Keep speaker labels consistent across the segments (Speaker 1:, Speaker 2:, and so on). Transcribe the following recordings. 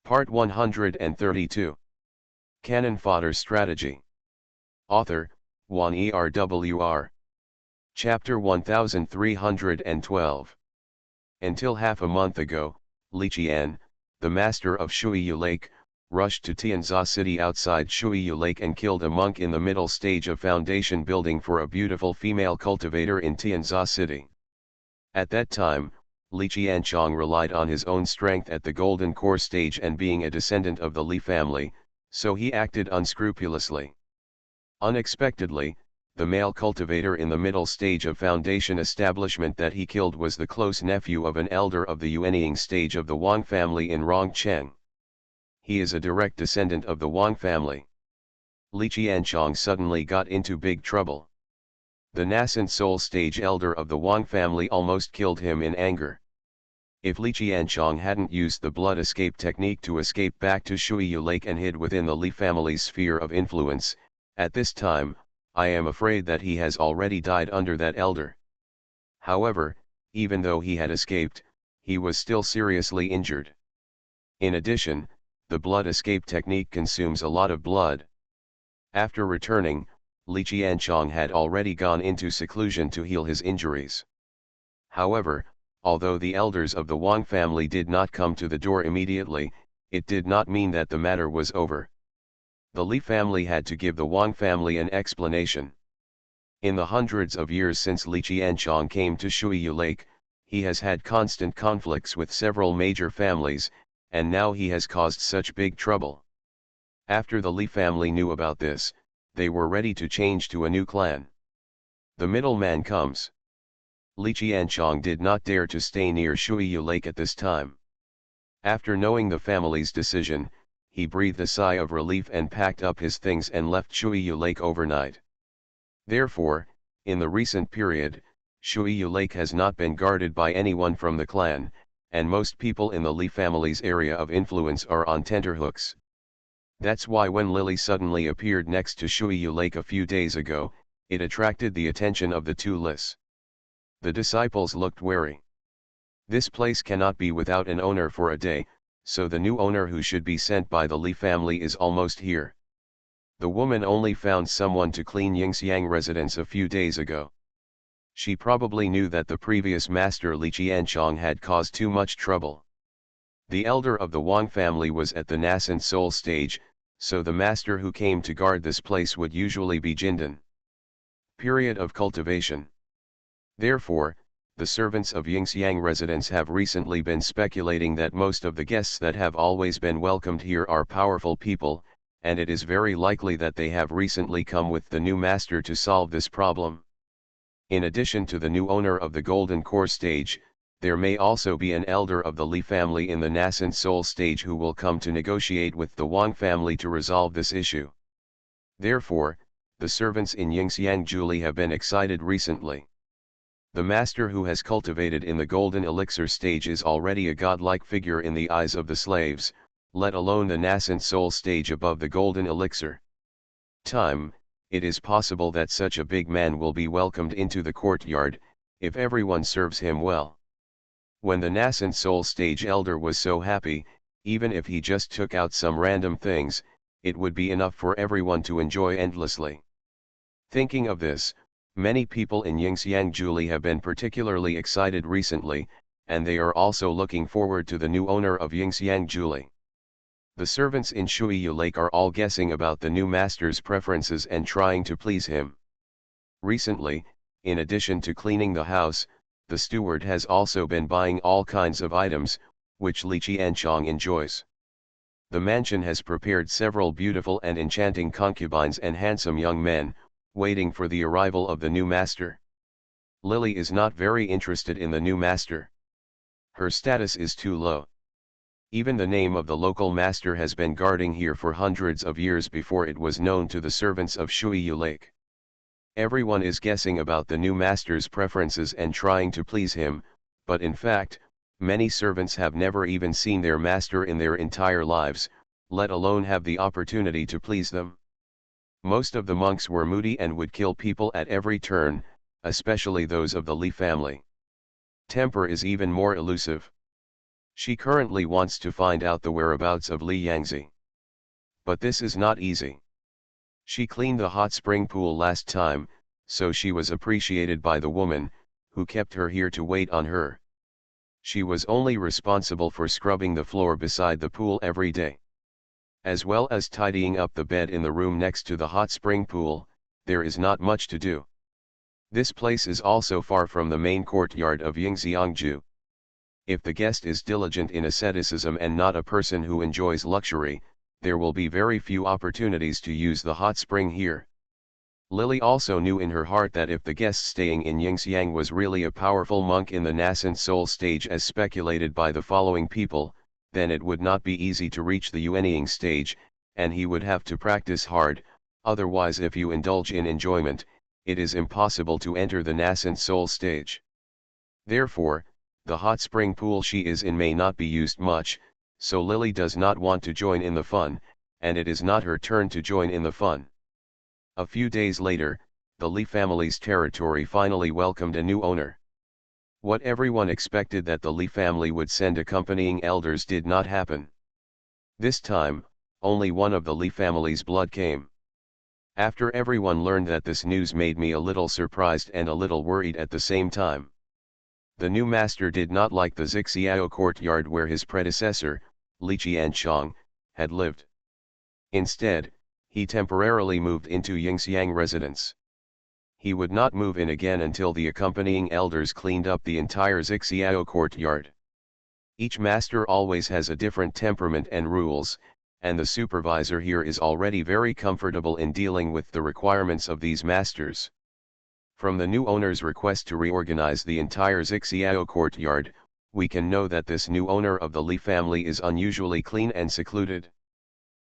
Speaker 1: Part 132. Cannon Fodder Strategy. Author, Juan ERWR. Chapter 1312. Until half a month ago, Li Qian, the master of Shuiyu Lake, rushed to Tianza City outside Shuiyu Lake and killed a monk in the middle stage of foundation building for a beautiful female cultivator in Tianza City. At that time, Li Qianchong relied on his own strength at the golden core stage and being a descendant of the Li family, so he acted unscrupulously. Unexpectedly, the male cultivator in the middle stage of foundation establishment that he killed was the close nephew of an elder of the Yuanying stage of the Wang family in Rongcheng. He is a direct descendant of the Wang family. Li Qianchong suddenly got into big trouble. The nascent soul stage elder of the Wang family almost killed him in anger. If Li Qianchong hadn't used the blood escape technique to escape back to Shuiyu Lake and hid within the Li family's sphere of influence, at this time, I am afraid that he has already died under that elder. However, even though he had escaped, he was still seriously injured. In addition, the blood escape technique consumes a lot of blood. After returning, Li Qianchong had already gone into seclusion to heal his injuries. However, although the elders of the Wang family did not come to the door immediately, it did not mean that the matter was over. The Li family had to give the Wang family an explanation. In the hundreds of years since Li Qianchong came to Shuiyu Lake, he has had constant conflicts with several major families, and now he has caused such big trouble. After the Li family knew about this, they were ready to change to a new clan. The middleman comes. Li Qianchong did not dare to stay near Shuiyu Lake at this time. After knowing the family's decision, he breathed a sigh of relief and packed up his things and left Shuiyu Lake overnight. Therefore, in the recent period, Shuiyu Lake has not been guarded by anyone from the clan, and most people in the Li family's area of influence are on tenterhooks. That's why when Lily suddenly appeared next to Shuiyu Lake a few days ago, it attracted the attention of the two Lis. The disciples looked wary. This place cannot be without an owner for a day, so the new owner who should be sent by the Li family is almost here. The woman only found someone to clean Yingxiang residence a few days ago. She probably knew that the previous master Li Qianchong had caused too much trouble. The elder of the Wang family was at the nascent soul stage, so the master who came to guard this place would usually be Jindan. Period of cultivation. Therefore, the servants of Yingxiang residence have recently been speculating that most of the guests that have always been welcomed here are powerful people, and it is very likely that they have recently come with the new master to solve this problem. In addition to the new owner of the Golden Core stage, there may also be an elder of the Li family in the nascent soul stage who will come to negotiate with the Wang family to resolve this issue. Therefore, the servants in Yingxiang Julie have been excited recently. The master who has cultivated in the golden elixir stage is already a godlike figure in the eyes of the slaves, let alone the nascent soul stage above the golden elixir. It is possible that such a big man will be welcomed into the courtyard, if everyone serves him well. When the nascent soul stage elder was so happy, even if he just took out some random things, it would be enough for everyone to enjoy endlessly. Thinking of this, many people in Yingxiang Julie have been particularly excited recently, and they are also looking forward to the new owner of Yingxiang Julie. The servants in Shuiyu Lake are all guessing about the new master's preferences and trying to please him. Recently, in addition to cleaning the house, the steward has also been buying all kinds of items, which Li Qianchong enjoys. The mansion has prepared several beautiful and enchanting concubines and handsome young men, waiting for the arrival of the new master. Lily is not very interested in the new master. Her status is too low. Even the name of the local master has been guarding here for hundreds of years before it was known to the servants of Shuiyu Lake. Everyone is guessing about the new master's preferences and trying to please him, but in fact, many servants have never even seen their master in their entire lives, let alone have the opportunity to please them. Most of the monks were moody and would kill people at every turn, especially those of the Li family. Temper is even more elusive. She currently wants to find out the whereabouts of Li Yangzi. But this is not easy. She cleaned the hot spring pool last time, so she was appreciated by the woman, who kept her here to wait on her. She was only responsible for scrubbing the floor beside the pool every day. As well as tidying up the bed in the room next to the hot spring pool, there is not much to do. This place is also far from the main courtyard of Yingxiangju. If the guest is diligent in asceticism and not a person who enjoys luxury, there will be very few opportunities to use the hot spring here. Lily also knew in her heart that if the guest staying in Yingxiang was really a powerful monk in the nascent soul stage as speculated by the following people, then it would not be easy to reach the Yuanying stage, and he would have to practice hard. Otherwise, if you indulge in enjoyment, it is impossible to enter the nascent soul stage. Therefore, the hot spring pool she is in may not be used much, so Lily does not want to join in the fun, and it is not her turn to join in the fun. A few days later, the Li family's territory finally welcomed a new owner. What everyone expected that the Li family would send accompanying elders did not happen. This time, only one of the Li family's blood came. After everyone learned that this news made me a little surprised and a little worried at the same time. The new master did not like the Zixiao courtyard where his predecessor, Li Qianshang, had lived. Instead, he temporarily moved into Yingxiang residence. He would not move in again until the accompanying elders cleaned up the entire Zixiao courtyard. Each master always has a different temperament and rules, and the supervisor here is already very comfortable in dealing with the requirements of these masters. From the new owner's request to reorganize the entire Zixiao courtyard, we can know that this new owner of the Li family is unusually clean and secluded.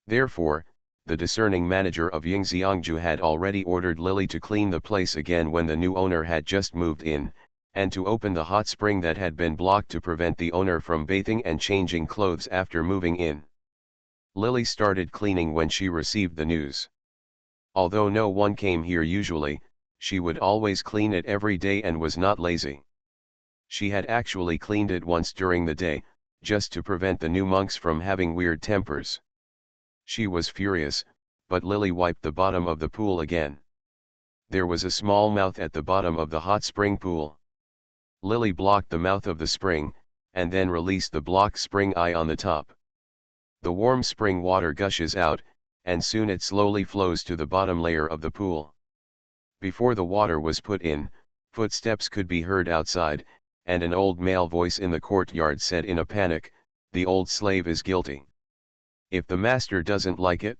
Speaker 1: Therefore, the discerning manager of Yingxiangju had already ordered Lily to clean the place again when the new owner had just moved in, and to open the hot spring that had been blocked to prevent the owner from bathing and changing clothes after moving in. Lily started cleaning when she received the news. Although no one came here usually, she would always clean it every day and was not lazy. She had actually cleaned it once during the day, just to prevent the new monks from having weird tempers. She was furious, but Lily wiped the bottom of the pool again. There was a small mouth at the bottom of the hot spring pool. Lily blocked the mouth of the spring, and then released the blocked spring eye on the top. The warm spring water gushes out, and soon it slowly flows to the bottom layer of the pool. Before the water was put in, footsteps could be heard outside, and an old male voice in the courtyard said in a panic, "The old slave is guilty. If the master doesn't like it?"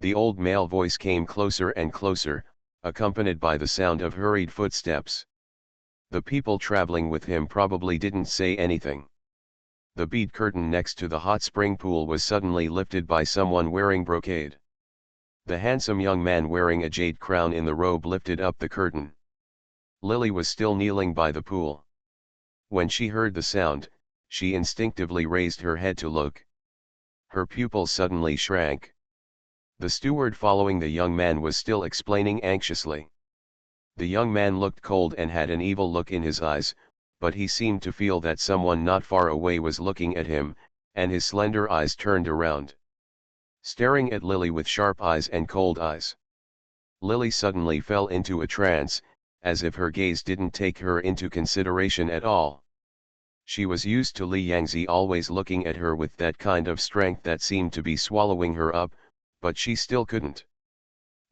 Speaker 1: The old male voice came closer and closer, accompanied by the sound of hurried footsteps. The people traveling with him probably didn't say anything. The bead curtain next to the hot spring pool was suddenly lifted by someone wearing brocade. The handsome young man wearing a jade crown in the robe lifted up the curtain. Lily was still kneeling by the pool. When she heard the sound, she instinctively raised her head to look. Her pupils suddenly shrank. The steward following the young man was still explaining anxiously. The young man looked cold and had an evil look in his eyes, but he seemed to feel that someone not far away was looking at him, and his slender eyes turned around, staring at Lily with sharp eyes and cold eyes. Lily suddenly fell into a trance, as if her gaze didn't take her into consideration at all. She was used to Li Yangzi always looking at her with that kind of strength that seemed to be swallowing her up, but she still couldn't.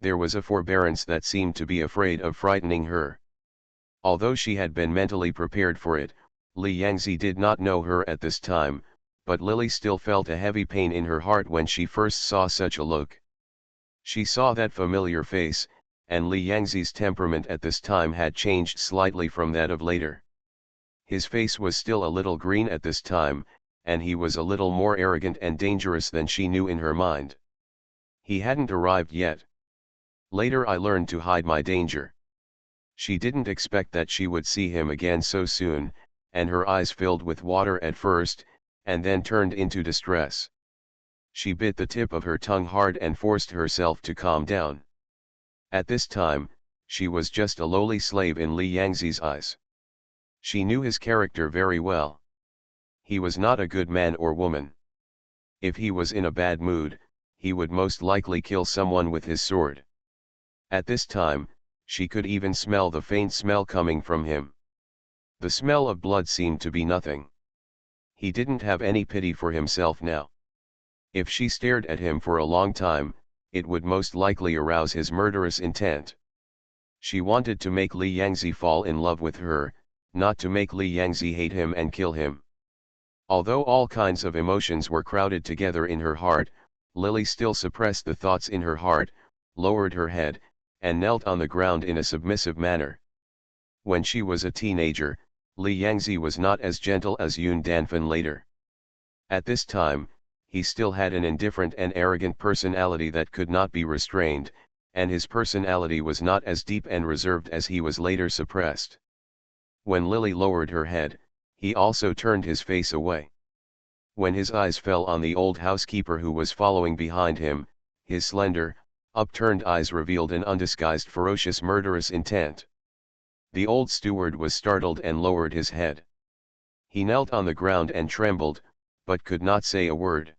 Speaker 1: There was a forbearance that seemed to be afraid of frightening her. Although she had been mentally prepared for it, Li Yangzi did not know her at this time, but Lily still felt a heavy pain in her heart when she first saw such a look. She saw that familiar face, and Li Yangzi's temperament at this time had changed slightly from that of later. His face was still a little green at this time, and he was a little more arrogant and dangerous than she knew in her mind. He hadn't arrived yet. Later I learned to hide my danger. She didn't expect that she would see him again so soon, and her eyes filled with water at first, and then turned into distress. She bit the tip of her tongue hard and forced herself to calm down. At this time, she was just a lowly slave in Li Yangzi's eyes. She knew his character very well. He was not a good man or woman. If he was in a bad mood, he would most likely kill someone with his sword. At this time, she could even smell the faint smell coming from him. The smell of blood seemed to be nothing. He didn't have any pity for himself now. If she stared at him for a long time, it would most likely arouse his murderous intent. She wanted to make Li Yangzi fall in love with her, not to make Li Yangzi hate him and kill him. Although all kinds of emotions were crowded together in her heart, Lily still suppressed the thoughts in her heart, lowered her head, and knelt on the ground in a submissive manner. When she was a teenager, Li Yangzi was not as gentle as Yun Danfan later. At this time, he still had an indifferent and arrogant personality that could not be restrained, and his personality was not as deep and reserved as he was later suppressed. When Lily lowered her head, he also turned his face away. When his eyes fell on the old housekeeper who was following behind him, his slender, upturned eyes revealed an undisguised ferocious murderous intent. The old steward was startled and lowered his head. He knelt on the ground and trembled, but could not say a word.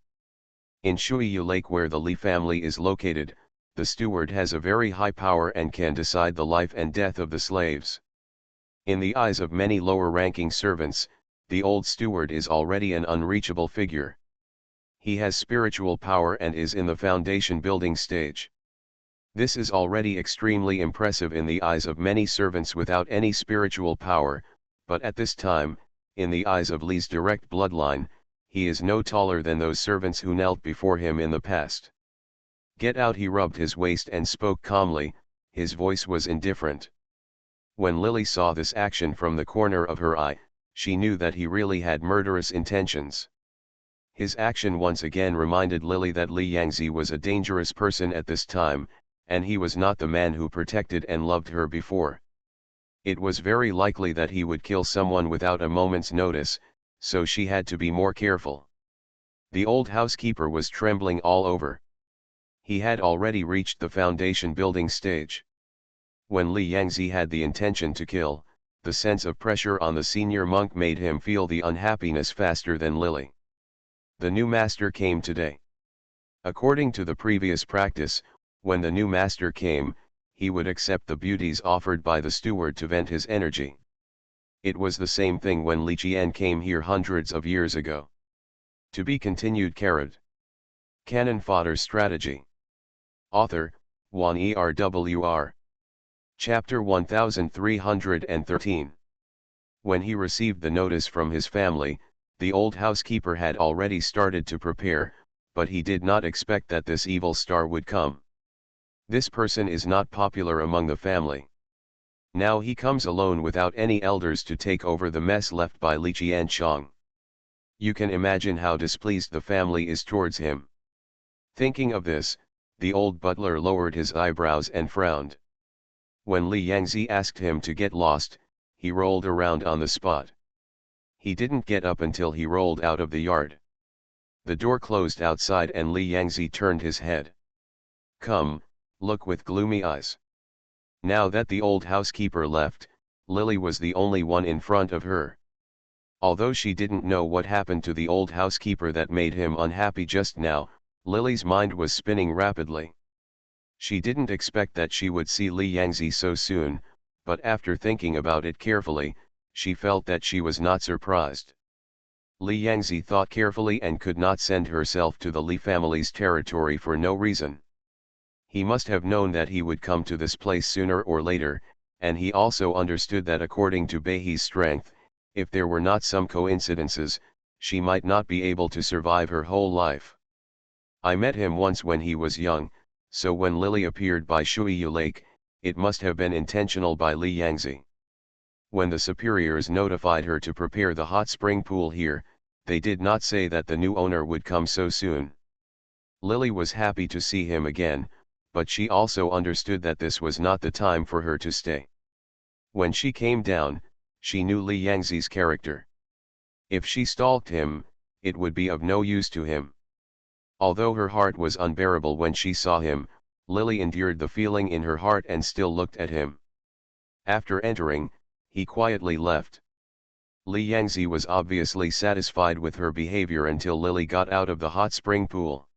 Speaker 1: In Shuiyu Lake, where the Li family is located, the steward has a very high power and can decide the life and death of the slaves. In the eyes of many lower-ranking servants, the old steward is already an unreachable figure. He has spiritual power and is in the foundation building stage. This is already extremely impressive in the eyes of many servants without any spiritual power, but at this time, in the eyes of Li's direct bloodline, he is no taller than those servants who knelt before him in the past. "Get out," he rubbed his waist and spoke calmly, his voice was indifferent. When Lily saw this action from the corner of her eye, she knew that he really had murderous intentions. His action once again reminded Lily that Li Yangzi was a dangerous person at this time, and he was not the man who protected and loved her before. It was very likely that he would kill someone without a moment's notice, so she had to be more careful. The old housekeeper was trembling all over. He had already reached the foundation building stage. When Li Yangzi had the intention to kill, the sense of pressure on the senior monk made him feel the unhappiness faster than Lily. The new master came today. According to the previous practice, when the new master came, he would accept the beauties offered by the steward to vent his energy. It was the same thing when Li Qian came here hundreds of years ago. To be continued. Canon Fodder Strategy. Author, Wan Erwr. Chapter 1313. When he received the notice from his family, the old housekeeper had already started to prepare, but he did not expect that this evil star would come. This person is not popular among the family. Now he comes alone without any elders to take over the mess left by Li Qianchang. You can imagine how displeased the family is towards him. Thinking of this, the old butler lowered his eyebrows and frowned. When Li Yangzi asked him to get lost, he rolled around on the spot. He didn't get up until he rolled out of the yard. The door closed outside and Li Yangzi turned his head. "Come, look," with gloomy eyes. Now that the old housekeeper left, Lily was the only one in front of her. Although she didn't know what happened to the old housekeeper that made him unhappy just now, Lily's mind was spinning rapidly. She didn't expect that she would see Li Yangzi so soon, but after thinking about it carefully, she felt that she was not surprised. Li Yangzi thought carefully and could not send herself to the Li family's territory for no reason. He must have known that he would come to this place sooner or later, and he also understood that according to Beihi's strength, if there were not some coincidences, she might not be able to survive her whole life. I met him once when he was young, so when Lily appeared by Shuiyu Lake, it must have been intentional by Li Yangzi. When the superiors notified her to prepare the hot spring pool here, they did not say that the new owner would come so soon. Lily was happy to see him again, but she also understood that this was not the time for her to stay. When she came down, she knew Li Yangzi's character. If she stalked him, it would be of no use to him. Although her heart was unbearable when she saw him, Lily endured the feeling in her heart and still looked at him. After entering, he quietly left. Li Yangzi was obviously satisfied with her behavior until Lily got out of the hot spring pool.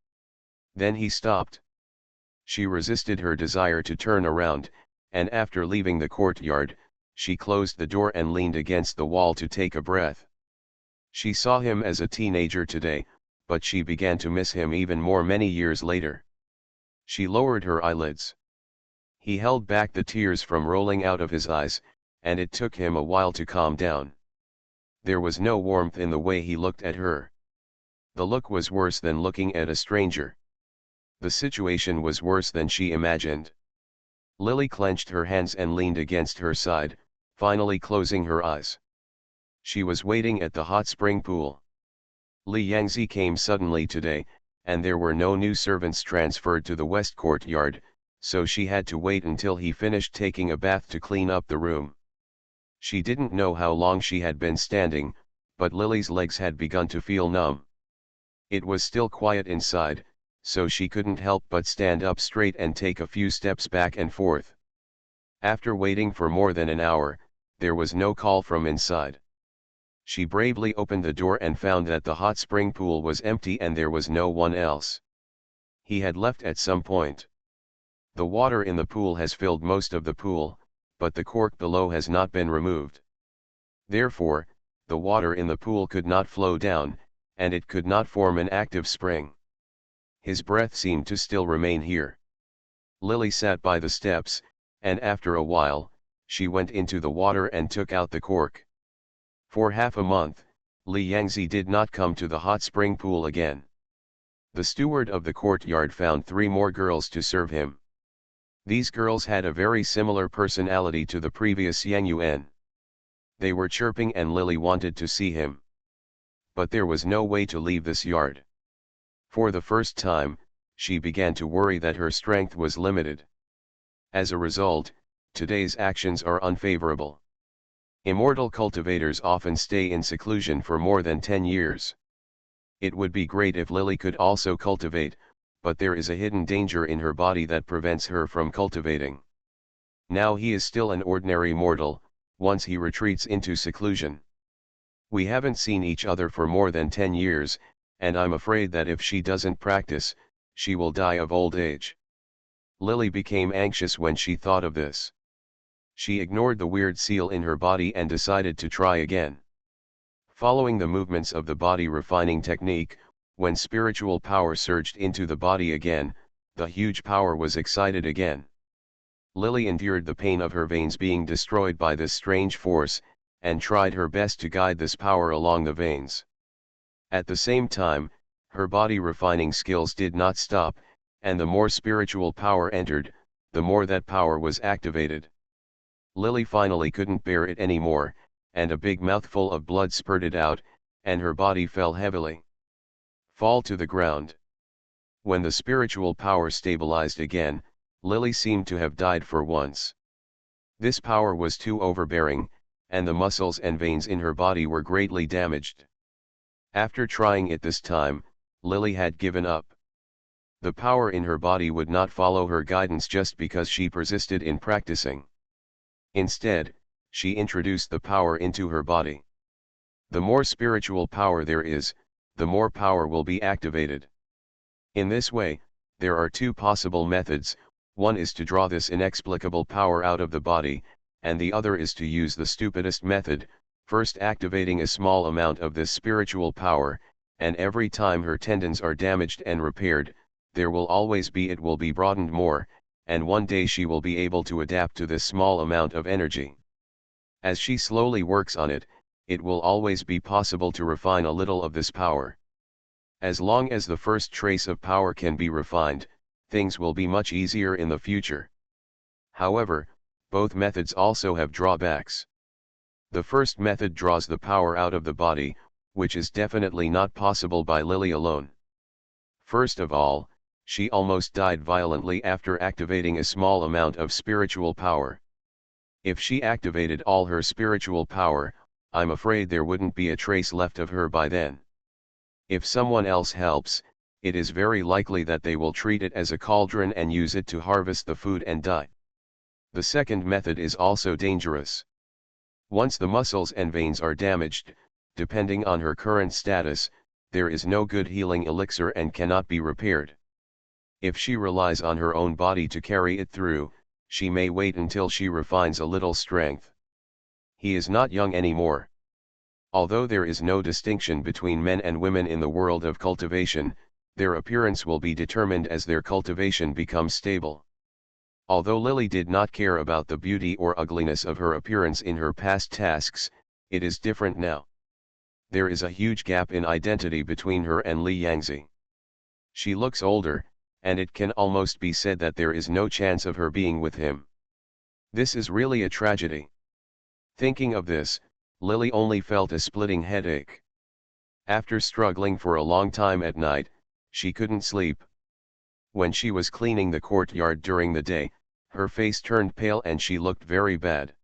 Speaker 1: Then he stopped. She resisted her desire to turn around, and after leaving the courtyard, she closed the door and leaned against the wall to take a breath. She saw him as a teenager today, but she began to miss him even more many years later. She lowered her eyelids. He held back the tears from rolling out of his eyes, and it took him a while to calm down. There was no warmth in the way he looked at her. The look was worse than looking at a stranger. The situation was worse than she imagined. Lily clenched her hands and leaned against her side, finally closing her eyes. She was waiting at the hot spring pool. Li Yangzi came suddenly today, and there were no new servants transferred to the west courtyard, so she had to wait until he finished taking a bath to clean up the room. She didn't know how long she had been standing, but Lily's legs had begun to feel numb. It was still quiet inside, so she couldn't help but stand up straight and take a few steps back and forth. After waiting for more than an hour, there was no call from inside. She bravely opened the door and found that the hot spring pool was empty and there was no one else. He had left at some point. The water in the pool has filled most of the pool, but the cork below has not been removed. Therefore, the water in the pool could not flow down, and it could not form an active spring. His breath seemed to still remain here. Lily sat by the steps, and after a while, she went into the water and took out the cork. For half a month, Li Yangzi did not come to the hot spring pool again. The steward of the courtyard found 3 more girls to serve him. These girls had a very similar personality to the previous Yang Yuan. They were chirping and Lily wanted to see him. But there was no way to leave this yard. For the first time, she began to worry that her strength was limited. As a result, today's actions are unfavorable. Immortal cultivators often stay in seclusion for more than 10 years. It would be great if Lily could also cultivate, but there is a hidden danger in her body that prevents her from cultivating. Now he is still an ordinary mortal, once he retreats into seclusion. We haven't seen each other for more than 10 years, and I'm afraid that if she doesn't practice, she will die of old age. Lily became anxious when she thought of this. She ignored the weird seal in her body and decided to try again. Following the movements of the body refining technique, when spiritual power surged into the body again, the huge power was excited again. Lily endured the pain of her veins being destroyed by this strange force, and tried her best to guide this power along the veins. At the same time, her body refining skills did not stop, and the more spiritual power entered, the more that power was activated. Lily finally couldn't bear it anymore, and a big mouthful of blood spurted out, and her body fell heavily. Fall to the ground. When the spiritual power stabilized again, Lily seemed to have died for once. This power was too overbearing, and the muscles and veins in her body were greatly damaged. After trying it this time, Lily had given up. The power in her body would not follow her guidance just because she persisted in practicing. Instead, she introduced the power into her body. The more spiritual power there is, the more power will be activated. In this way, there are 2 possible methods. One is to draw this inexplicable power out of the body, and the other is to use the stupidest method, first activating a small amount of this spiritual power, and every time her tendons are damaged and repaired, it will be broadened more, and one day she will be able to adapt to this small amount of energy. As she slowly works on it, it will always be possible to refine a little of this power. As long as the first trace of power can be refined, things will be much easier in the future. However, both methods also have drawbacks. The first method draws the power out of the body, which is definitely not possible by Lily alone. First of all, she almost died violently after activating a small amount of spiritual power. If she activated all her spiritual power, I'm afraid there wouldn't be a trace left of her by then. If someone else helps, it is very likely that they will treat it as a cauldron and use it to harvest the food and die. The second method is also dangerous. Once the muscles and veins are damaged, depending on her current status, there is no good healing elixir and cannot be repaired. If she relies on her own body to carry it through, she may wait until she refines a little strength. He is not young anymore. Although there is no distinction between men and women in the world of cultivation, their appearance will be determined as their cultivation becomes stable. Although Lily did not care about the beauty or ugliness of her appearance in her past tasks, it is different now. There is a huge gap in identity between her and Li Yangzi. She looks older, and it can almost be said that there is no chance of her being with him. This is really a tragedy. Thinking of this, Lily only felt a splitting headache. After struggling for a long time at night, she couldn't sleep. When she was cleaning the courtyard during the day, her face turned pale and she looked very bad.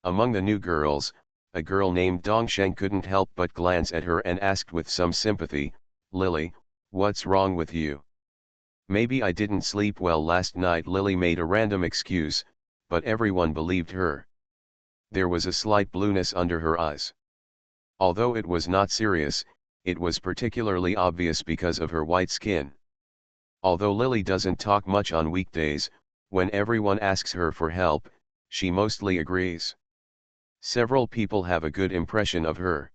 Speaker 1: Among the new girls, a girl named Dongsheng couldn't help but glance at her and asked with some sympathy, "Lily, what's wrong with you?" "Maybe I didn't sleep well last night." Lily made a random excuse, but everyone believed her. There was a slight blueness under her eyes. Although it was not serious, it was particularly obvious because of her white skin. Although Lily doesn't talk much on weekdays, when everyone asks her for help, she mostly agrees. Several people have a good impression of her.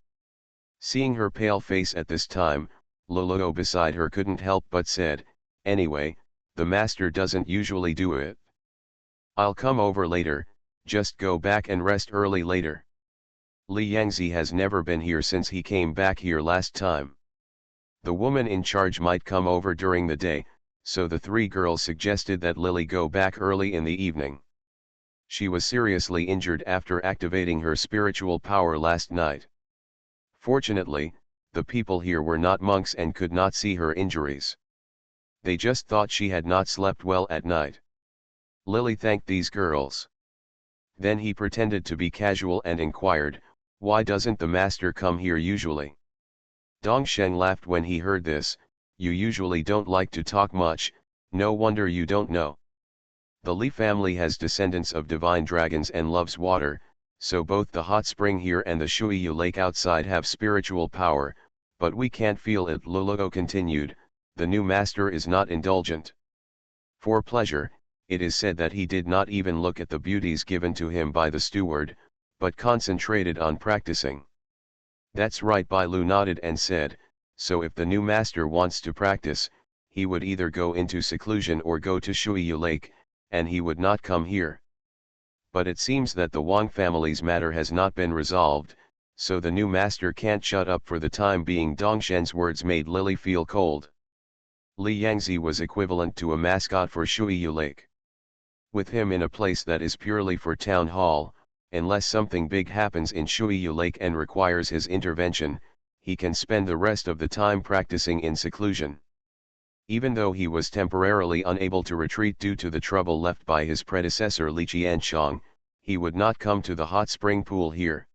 Speaker 1: Seeing her pale face at this time, Lolo beside her couldn't help but said, "Anyway, the master doesn't usually do it. I'll come over later, just go back and rest early later. Li Yangzi has never been here since he came back here last time. The woman in charge might come over during the day, so the three girls suggested that Lily go back early in the evening. She was seriously injured after activating her spiritual power last night. Fortunately, the people here were not monks and could not see her injuries. They just thought she had not slept well at night." Lily thanked these girls. Then he pretended to be casual and inquired, "Why doesn't the master come here usually?" Dongsheng laughed when he heard this. "You usually don't like to talk much, no wonder you don't know. The Li family has descendants of divine dragons and loves water, so both the hot spring here and the Shuiyu lake outside have spiritual power, but we can't feel it." Lolo continued, "The new master is not indulgent. For pleasure, it is said that he did not even look at the beauties given to him by the steward, but concentrated on practicing." "That's right." Bailu nodded and said, "So if the new master wants to practice, he would either go into seclusion or go to Shuiyu Lake, and he would not come here. But it seems that the Wang family's matter has not been resolved, so the new master can't shut up for the time being." Dongshen's words made Lily feel cold. Li Yangzi was equivalent to a mascot for Shuiyu Lake. With him in a place that is purely for town hall, unless something big happens in Shuiyu Lake and requires his intervention, he can spend the rest of the time practicing in seclusion. Even though he was temporarily unable to retreat due to the trouble left by his predecessor Li Qianshang, he would not come to the hot spring pool here.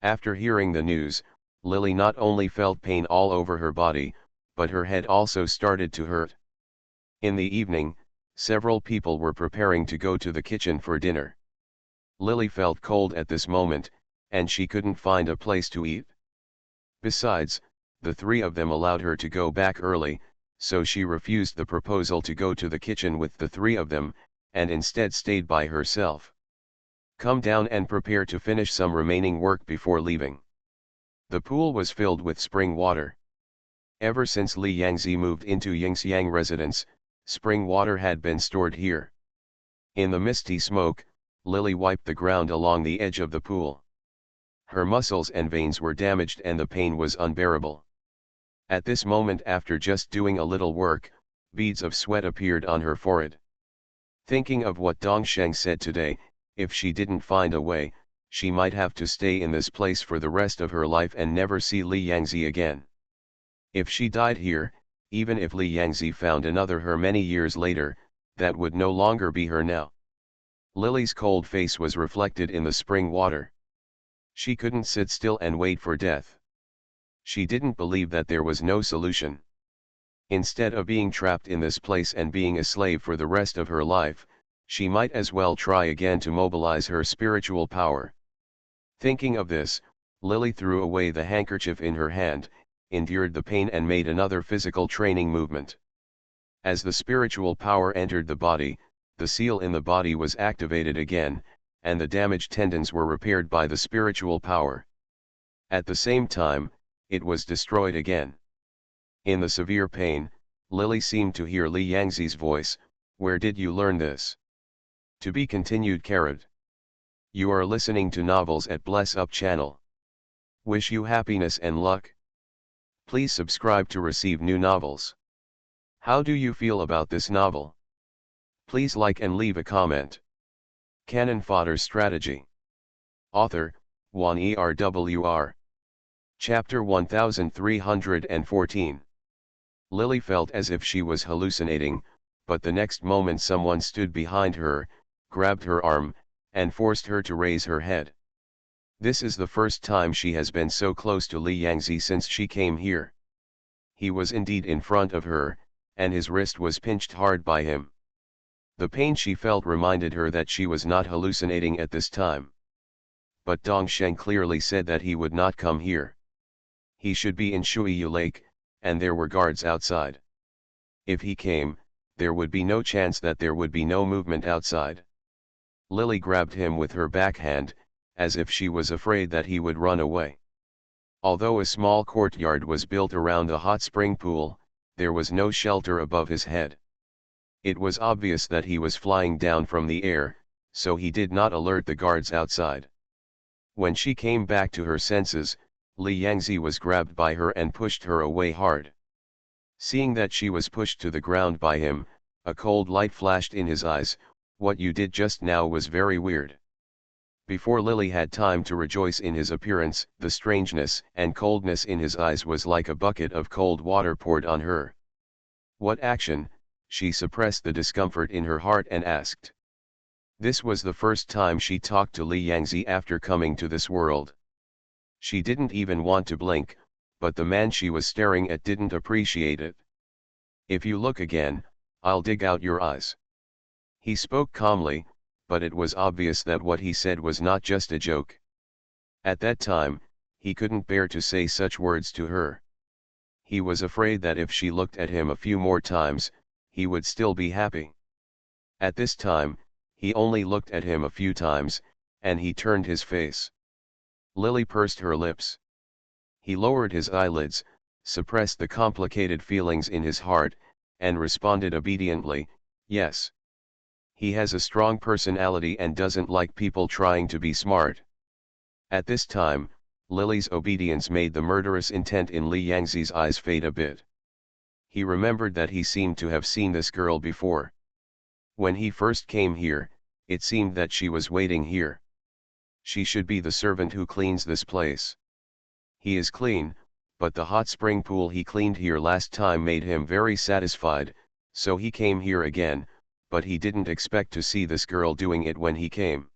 Speaker 1: After hearing the news, Lily not only felt pain all over her body, but her head also started to hurt. In the evening, several people were preparing to go to the kitchen for dinner. Lily felt cold at this moment, and she couldn't find a place to eat. Besides, the three of them allowed her to go back early, so she refused the proposal to go to the kitchen with the three of them, and instead stayed by herself. "Come down and prepare to finish some remaining work before leaving." The pool was filled with spring water. Ever since Li Yangzi moved into Yingxiang residence, spring water had been stored here. In the misty smoke, Lily wiped the ground along the edge of the pool. Her muscles and veins were damaged and the pain was unbearable. At this moment, after just doing a little work, beads of sweat appeared on her forehead. Thinking of what Dongsheng said today, if she didn't find a way, she might have to stay in this place for the rest of her life and never see Li Yangzi again. If she died here, even if Li Yangzi found another her many years later, that would no longer be her now. Lily's cold face was reflected in the spring water. She couldn't sit still and wait for death. She didn't believe that there was no solution. Instead of being trapped in this place and being a slave for the rest of her life, she might as well try again to mobilize her spiritual power. Thinking of this, Lily threw away the handkerchief in her hand, endured the pain and made another physical training movement. As the spiritual power entered the body, the seal in the body was activated again, and the damaged tendons were repaired by the spiritual power. At the same time, it was destroyed again. In the severe pain, Lily seemed to hear Li Yangzi's voice, "Where did you learn this?" To be continued. You are listening to Novels at Bless Up channel. Wish you happiness and luck. Please subscribe to receive new novels. How do you feel about this novel? Please like and leave a comment. Canon Fodder Strategy. Author, Wan Erwr. Chapter 1314. Lily felt as if she was hallucinating, but the next moment someone stood behind her, grabbed her arm, and forced her to raise her head. This is the first time she has been so close to Li Yangzi since she came here. He was indeed in front of her, and his wrist was pinched hard by him. The pain she felt reminded her that she was not hallucinating at this time. But Dong Sheng clearly said that he would not come here. He should be in Shuiyu Lake, and there were guards outside. If he came, there would be no chance that there would be no movement outside. Lily grabbed him with her backhand, as if she was afraid that he would run away. Although a small courtyard was built around the hot spring pool, there was no shelter above his head. It was obvious that he was flying down from the air, so he did not alert the guards outside. When she came back to her senses, Li Yangzi was grabbed by her and pushed her away hard. Seeing that she was pushed to the ground by him, a cold light flashed in his eyes. "What you did just now was very weird." Before Lily had time to rejoice in his appearance, the strangeness and coldness in his eyes was like a bucket of cold water poured on her. "What action?" She suppressed the discomfort in her heart and asked. This was the first time she talked to Li Yangzi after coming to this world. She didn't even want to blink, but the man she was staring at didn't appreciate it. "If you look again, I'll dig out your eyes." He spoke calmly, but it was obvious that what he said was not just a joke. At that time, he couldn't bear to say such words to her. He was afraid that if she looked at him a few more times, he would still be happy. At this time, he only looked at him a few times, and he turned his face. Lily pursed her lips. He lowered his eyelids, suppressed the complicated feelings in his heart, and responded obediently, "Yes." He has a strong personality and doesn't like people trying to be smart. At this time, Lily's obedience made the murderous intent in Li Yangzi's eyes fade a bit. He remembered that he seemed to have seen this girl before. When he first came here, it seemed that she was waiting here. She should be the servant who cleans this place. He is clean, but the hot spring pool he cleaned here last time made him very satisfied, so he came here again, but he didn't expect to see this girl doing it when he came.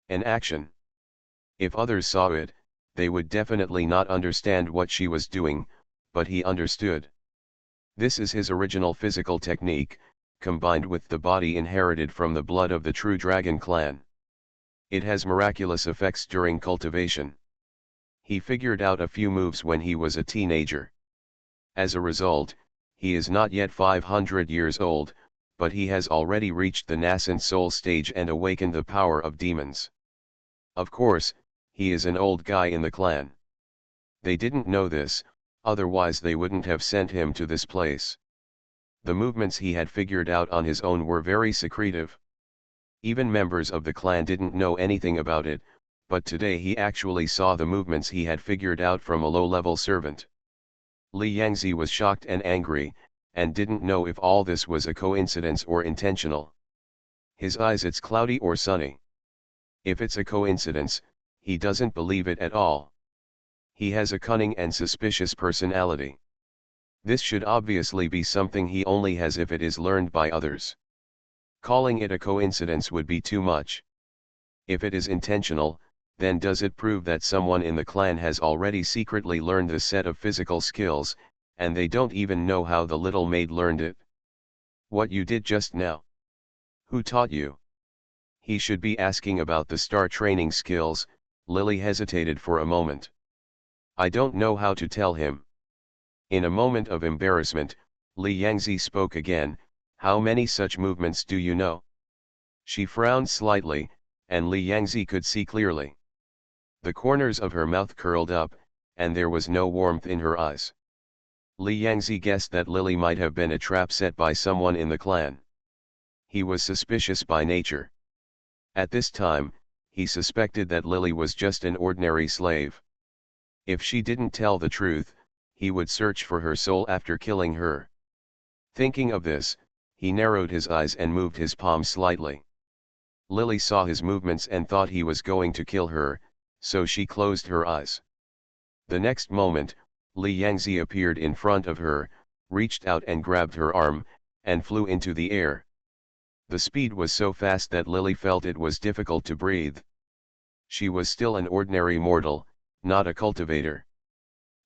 Speaker 1: An action. If others saw it, they would definitely not understand what she was doing, but he understood. This is his original physical technique, combined with the body inherited from the blood of the true dragon clan. It has miraculous effects during cultivation. He figured out a few moves when he was a teenager. As a result, he is not yet 500 years old, but he has already reached the nascent soul stage and awakened the power of demons. Of course, he is an old guy in the clan. They didn't know this, otherwise they wouldn't have sent him to this place. The movements he had figured out on his own were very secretive. Even members of the clan didn't know anything about it, but today he actually saw the movements he had figured out from a low-level servant. Li Yangzi was shocked and angry, and didn't know if all this was a coincidence or intentional. His eyes, it's cloudy or sunny. If it's a coincidence, he doesn't believe it at all. He has a cunning and suspicious personality. This should obviously be something he only has if it is learned by others. Calling it a coincidence would be too much. If it is intentional, then does it prove that someone in the clan has already secretly learned this set of physical skills, and they don't even know how the little maid learned it? What you did just now? Who taught you? He should be asking about the star training skills, Lily hesitated for a moment. I don't know how to tell him. In a moment of embarrassment, Li Yangzi spoke again, how many such movements do you know? She frowned slightly, and Li Yangzi could see clearly. The corners of her mouth curled up, and there was no warmth in her eyes. Li Yangzi guessed that Lily might have been a trap set by someone in the clan. He was suspicious by nature. At this time, he suspected that Lily was just an ordinary slave. If she didn't tell the truth, he would search for her soul after killing her. Thinking of this, he narrowed his eyes and moved his palm slightly. Lily saw his movements and thought he was going to kill her, so she closed her eyes. The next moment, Li Yangzi appeared in front of her, reached out and grabbed her arm, and flew into the air. The speed was so fast that Lily felt it was difficult to breathe. She was still an ordinary mortal, not a cultivator.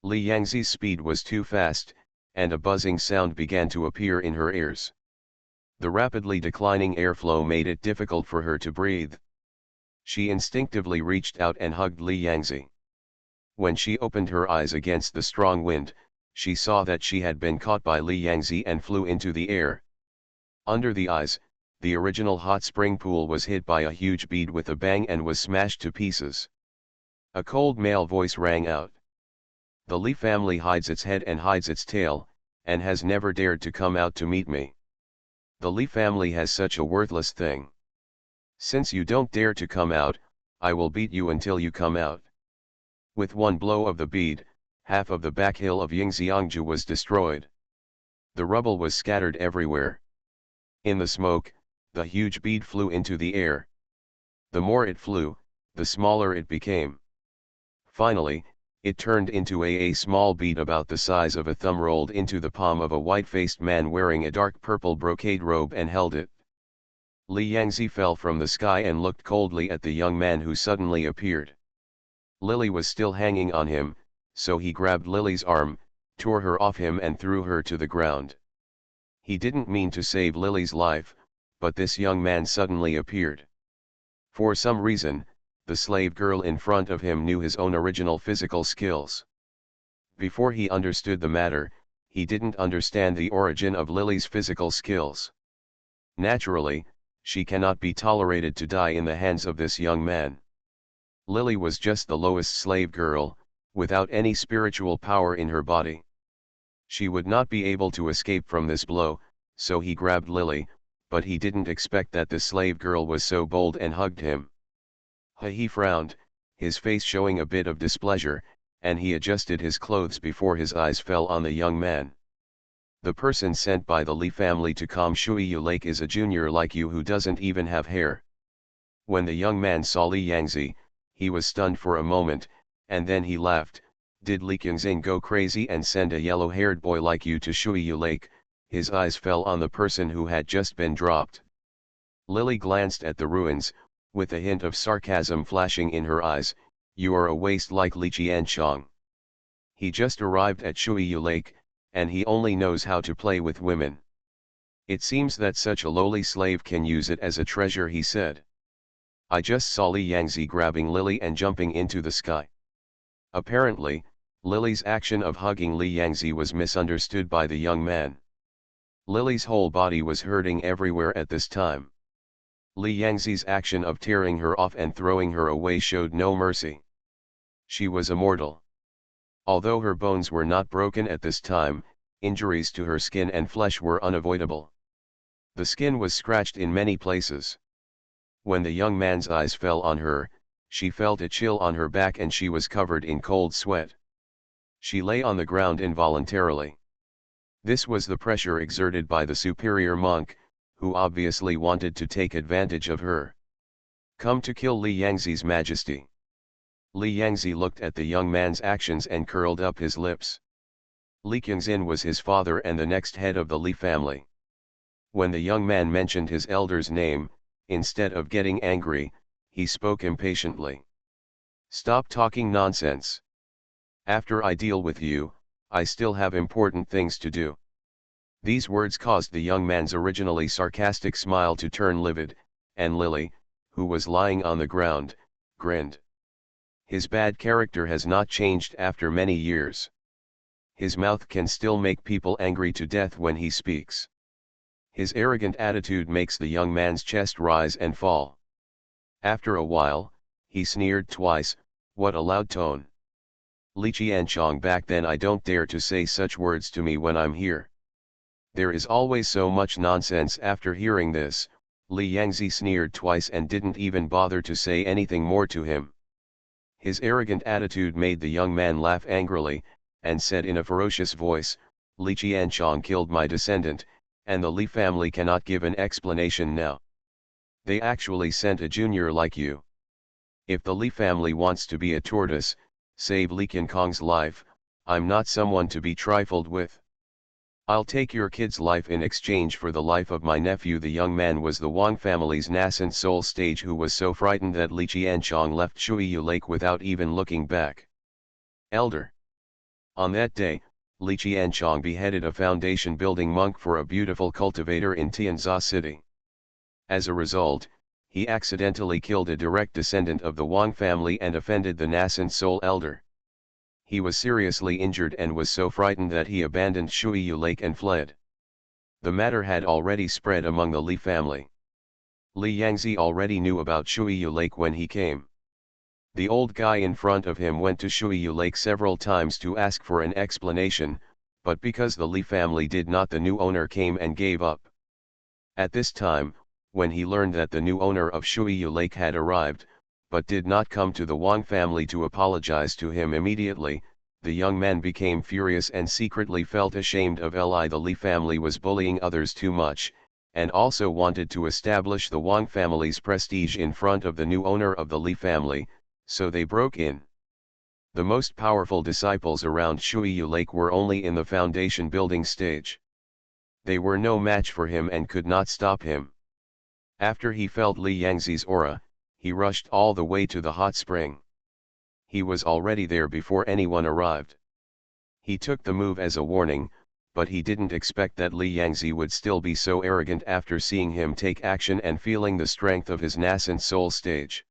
Speaker 1: Li Yangzi's speed was too fast, and a buzzing sound began to appear in her ears. The rapidly declining airflow made it difficult for her to breathe. She instinctively reached out and hugged Li Yangzi. When she opened her eyes against the strong wind, she saw that she had been caught by Li Yangzi and flew into the air. Under the eyes, the original hot spring pool was hit by a huge bead with a bang and was smashed to pieces. A cold male voice rang out. The Li family hides its head and hides its tail, and has never dared to come out to meet me. The Li family has such a worthless thing. Since you don't dare to come out, I will beat you until you come out. With one blow of the bead, half of the back hill of Yingxiangju was destroyed. The rubble was scattered everywhere. In the smoke, the huge bead flew into the air. The more it flew, the smaller it became. Finally, it turned into a small bead about the size of a thumb rolled into the palm of a white-faced man wearing a dark purple brocade robe and held it. Li Yangzi fell from the sky and looked coldly at the young man who suddenly appeared. Lily was still hanging on him, so he grabbed Lily's arm, tore her off him and threw her to the ground. He didn't mean to save Lily's life, but this young man suddenly appeared. For some reason, the slave girl in front of him knew his own original physical skills. Before he understood the matter, he didn't understand the origin of Lily's physical skills. Naturally, she cannot be tolerated to die in the hands of this young man. Lily was just the lowest slave girl, without any spiritual power in her body. She would not be able to escape from this blow, so he grabbed Lily, but he didn't expect that the slave girl was so bold and hugged him. He frowned, his face showing a bit of displeasure, and he adjusted his clothes before his eyes fell on the young man. The person sent by the Li family to calm Shuiyu Lake is a junior like you who doesn't even have hair. When the young man saw Li Yangzi, he was stunned for a moment, and then he laughed. Did Li Qingxin go crazy and send a yellow-haired boy like you to Shuiyu Lake? His eyes fell on the person who had just been dropped. Lily glanced at the ruins, with a hint of sarcasm flashing in her eyes. You are a waste like Li Qianchong. He just arrived at Shuiyu Lake, and he only knows how to play with women. It seems that such a lowly slave can use it as a treasure, he said. I just saw Li Yangzi grabbing Lily and jumping into the sky. Apparently, Lily's action of hugging Li Yangzi was misunderstood by the young man. Lily's whole body was hurting everywhere at this time. Li Yangzi's action of tearing her off and throwing her away showed no mercy. She was immortal. Although her bones were not broken at this time, injuries to her skin and flesh were unavoidable. The skin was scratched in many places. When the young man's eyes fell on her, she felt a chill on her back and she was covered in cold sweat. She lay on the ground involuntarily. This was the pressure exerted by the superior monk, who obviously wanted to take advantage of her. Come to kill Li Yangzi's majesty. Li Yangzi looked at the young man's actions and curled up his lips. Li Qingxin was his father and the next head of the Li family. When the young man mentioned his elder's name, instead of getting angry, he spoke impatiently. Stop talking nonsense. After I deal with you, I still have important things to do. These words caused the young man's originally sarcastic smile to turn livid, and Lily, who was lying on the ground, grinned. His bad character has not changed after many years. His mouth can still make people angry to death when he speaks. His arrogant attitude makes the young man's chest rise and fall. After a while, he sneered twice. What a loud tone. Li Qianchong, back then I don't dare to say such words to me when I'm here. There is always so much nonsense. After hearing this, Li Yangzi sneered twice and didn't even bother to say anything more to him. His arrogant attitude made the young man laugh angrily, and said in a ferocious voice, Li Qianchong killed my descendant, and the Li family cannot give an explanation now. They actually sent a junior like you. If the Li family wants to be a tortoise, save Li Qiankong's life, I'm not someone to be trifled with. I'll take your kid's life in exchange for the life of my nephew. The young man was the Wang family's nascent soul sage who was so frightened that Li Qianchong left Shuiyu Lake without even looking back. Elder. On that day, Li Qianchong beheaded a foundation building monk for a beautiful cultivator in Tianza City. As a result, he accidentally killed a direct descendant of the Wang family and offended the nascent soul elder. He was seriously injured and was so frightened that he abandoned Shuiyu Lake and fled. The matter had already spread among the Li family. Li Yangzi already knew about Shuiyu Lake when he came. The old guy in front of him went to Shuiyu Lake several times to ask for an explanation, but because the Li family did not, the new owner came and gave up. At this time, when he learned that the new owner of Shuiyu Lake had arrived, but did not come to the Wang family to apologize to him immediately, the young man became furious and secretly felt ashamed of the Li family was bullying others too much, and also wanted to establish the Wang family's prestige in front of the new owner of the Li family, so they broke in. The most powerful disciples around Shuiyu Lake were only in the foundation building stage. They were no match for him and could not stop him. After he felt Li Yangzi's aura, he rushed all the way to the hot spring. He was already there before anyone arrived. He took the move as a warning, but he didn't expect that Li Yangzi would still be so arrogant after seeing him take action and feeling the strength of his nascent soul stage.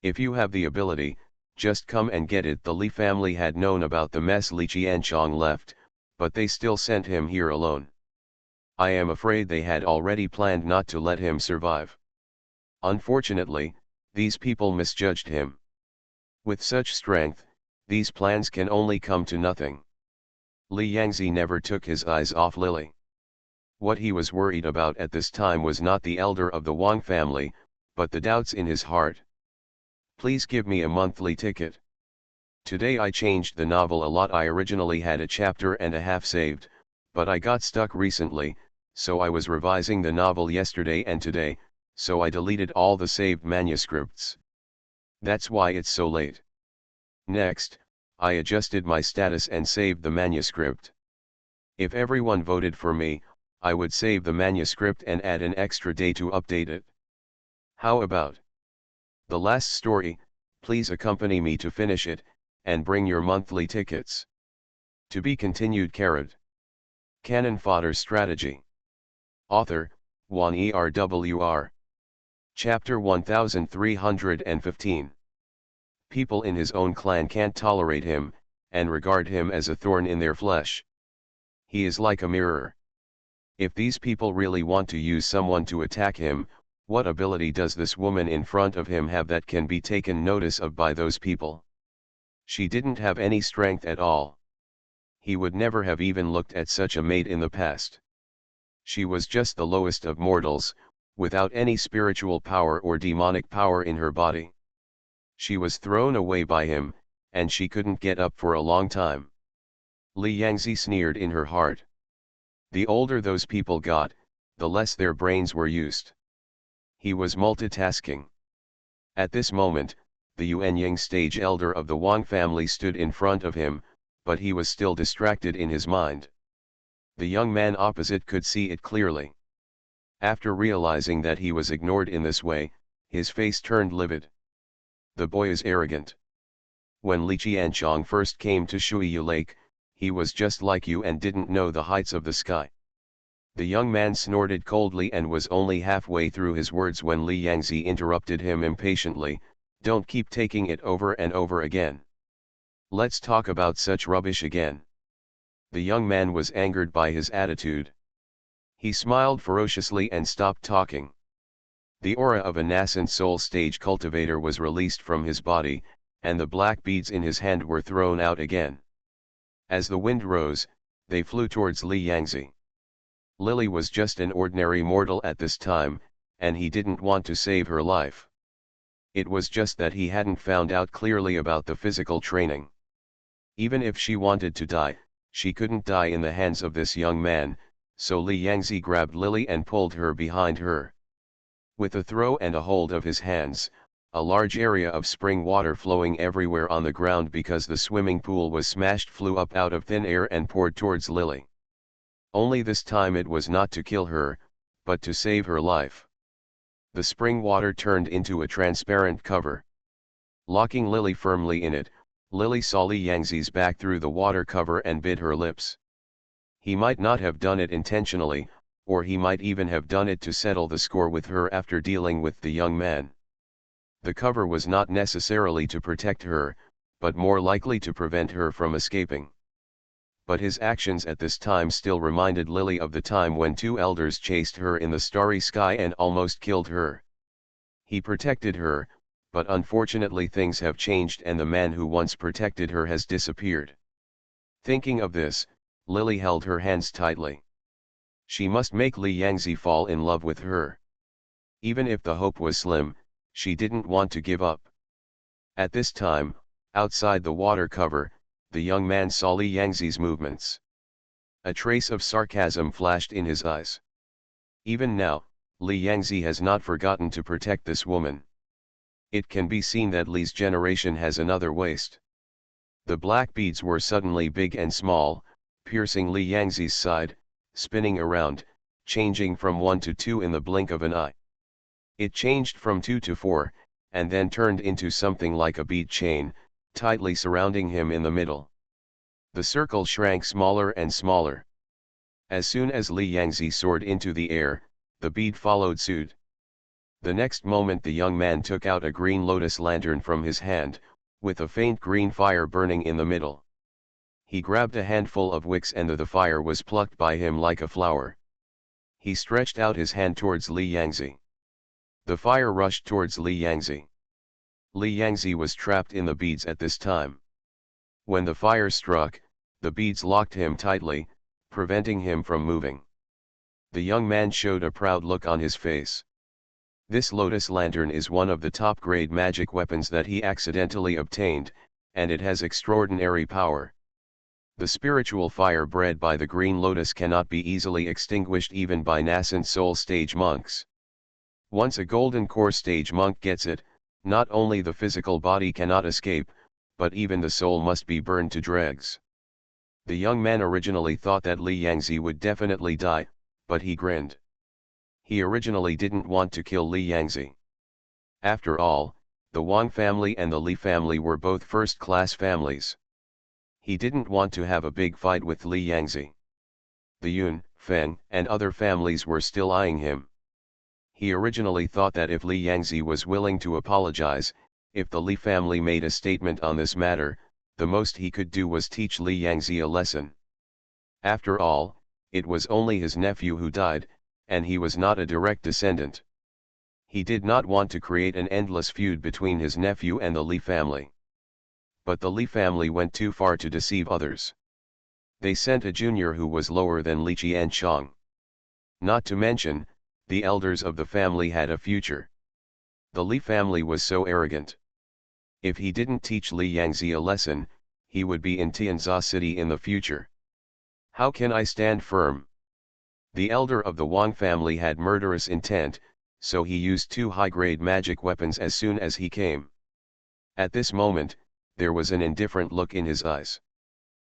Speaker 1: If you have the ability, just come and get it. The Li family had known about the mess Li Qianchong left, but they still sent him here alone. I am afraid they had already planned not to let him survive. Unfortunately, these people misjudged him. With such strength, these plans can only come to nothing. Li Yangzi never took his eyes off Lily. What he was worried about at this time was not the elder of the Wang family, but the doubts in his heart. Please give me a monthly ticket. Today I changed the novel a lot. I originally had a chapter and a half saved, but I got stuck recently, so I was revising the novel yesterday and today, so I deleted all the saved manuscripts. That's why it's so late. Next, I adjusted my status and saved the manuscript. If everyone voted for me, I would save the manuscript and add an extra day to update it. How about the last story? Please accompany me to finish it, and bring your monthly tickets. To be continued. Canon Fodder Strategy. Author, Wan ERWR. Chapter 1315. People in his own clan can't tolerate him, and regard him as a thorn in their flesh. He is like a mirror. If these people really want to use someone to attack him, what ability does this woman in front of him have that can be taken notice of by those people? She didn't have any strength at all. He would never have even looked at such a maid in the past. She was just the lowest of mortals, without any spiritual power or demonic power in her body. She was thrown away by him, and she couldn't get up for a long time. Li Yangzi sneered in her heart. The older those people got, the less their brains were used. He was multitasking. At this moment, the Yuanying stage elder of the Wang family stood in front of him, but he was still distracted in his mind. The young man opposite could see it clearly. After realizing that he was ignored in this way, his face turned livid. The boy is arrogant. When Li Qianchong first came to Shuiyu Lake, he was just like you and didn't know the heights of the sky. The young man snorted coldly and was only halfway through his words when Li Yangzi interrupted him impatiently. Don't keep taking it over and over again. Let's talk about such rubbish again. The young man was angered by his attitude. He smiled ferociously and stopped talking. The aura of a nascent soul stage cultivator was released from his body, and the black beads in his hand were thrown out again. As the wind rose, they flew towards Li Yangzi. Lily was just an ordinary mortal at this time, and he didn't want to save her life. It was just that he hadn't found out clearly about the physical training. Even if she wanted to die, she couldn't die in the hands of this young man, so Li Yangzi grabbed Lily and pulled her behind her. With a throw and a hold of his hands, a large area of spring water flowing everywhere on the ground because the swimming pool was smashed flew up out of thin air and poured towards Lily. Only this time it was not to kill her, but to save her life. The spring water turned into a transparent cover. Locking Lily firmly in it, Lily saw Li Yangzi's back through the water cover and bit her lips. He might not have done it intentionally, or he might even have done it to settle the score with her after dealing with the young man. The cover was not necessarily to protect her, but more likely to prevent her from escaping. But his actions at this time still reminded Lily of the time when two elders chased her in the starry sky and almost killed her. He protected her, but unfortunately things have changed and the man who once protected her has disappeared. Thinking of this, Lily held her hands tightly. She must make Li Yangzi fall in love with her. Even if the hope was slim, she didn't want to give up. At this time, outside the water cover, the young man saw Li Yangzi's movements. A trace of sarcasm flashed in his eyes. Even now, Li Yangzi has not forgotten to protect this woman. It can be seen that Li's generation has another waist. The black beads were suddenly big and small, piercing Li Yangzi's side, spinning around, changing from 1 to 2 in the blink of an eye. It changed from 2 to 4, and then turned into something like a bead chain, tightly surrounding him in the middle. The circle shrank smaller and smaller. As soon as Li Yangzi soared into the air, the bead followed suit. The next moment the young man took out a green lotus lantern from his hand, with a faint green fire burning in the middle. He grabbed a handful of wicks and the fire was plucked by him like a flower. He stretched out his hand towards Li Yangzi. The fire rushed towards Li Yangzi. Li Yangzi was trapped in the beads at this time. When the fire struck, the beads locked him tightly, preventing him from moving. The young man showed a proud look on his face. This lotus lantern is one of the top-grade magic weapons that he accidentally obtained, and it has extraordinary power. The spiritual fire bred by the green lotus cannot be easily extinguished even by nascent soul stage monks. Once a golden core stage monk gets it, not only the physical body cannot escape, but even the soul must be burned to dregs. The young man originally thought that Li Yangzi would definitely die, but he grinned. He originally didn't want to kill Li Yangzi. After all, the Wang family and the Li family were both first-class families. He didn't want to have a big fight with Li Yangzi. The Yun, Feng, and other families were still eyeing him. He originally thought that if Li Yangzi was willing to apologize, if the Li family made a statement on this matter, the most he could do was teach Li Yangzi a lesson. After all, it was only his nephew who died, and he was not a direct descendant. He did not want to create an endless feud between his nephew and the Li family. But the Li family went too far to deceive others. They sent a junior who was lower than Li Qianchang. Not to mention, the elders of the family had a future. The Li family was so arrogant. If he didn't teach Li Yangzi a lesson, he would be in Tianza City in the future. How can I stand firm? The elder of the Wang family had murderous intent, so he used 2 high-grade magic weapons as soon as he came. At this moment, there was an indifferent look in his eyes.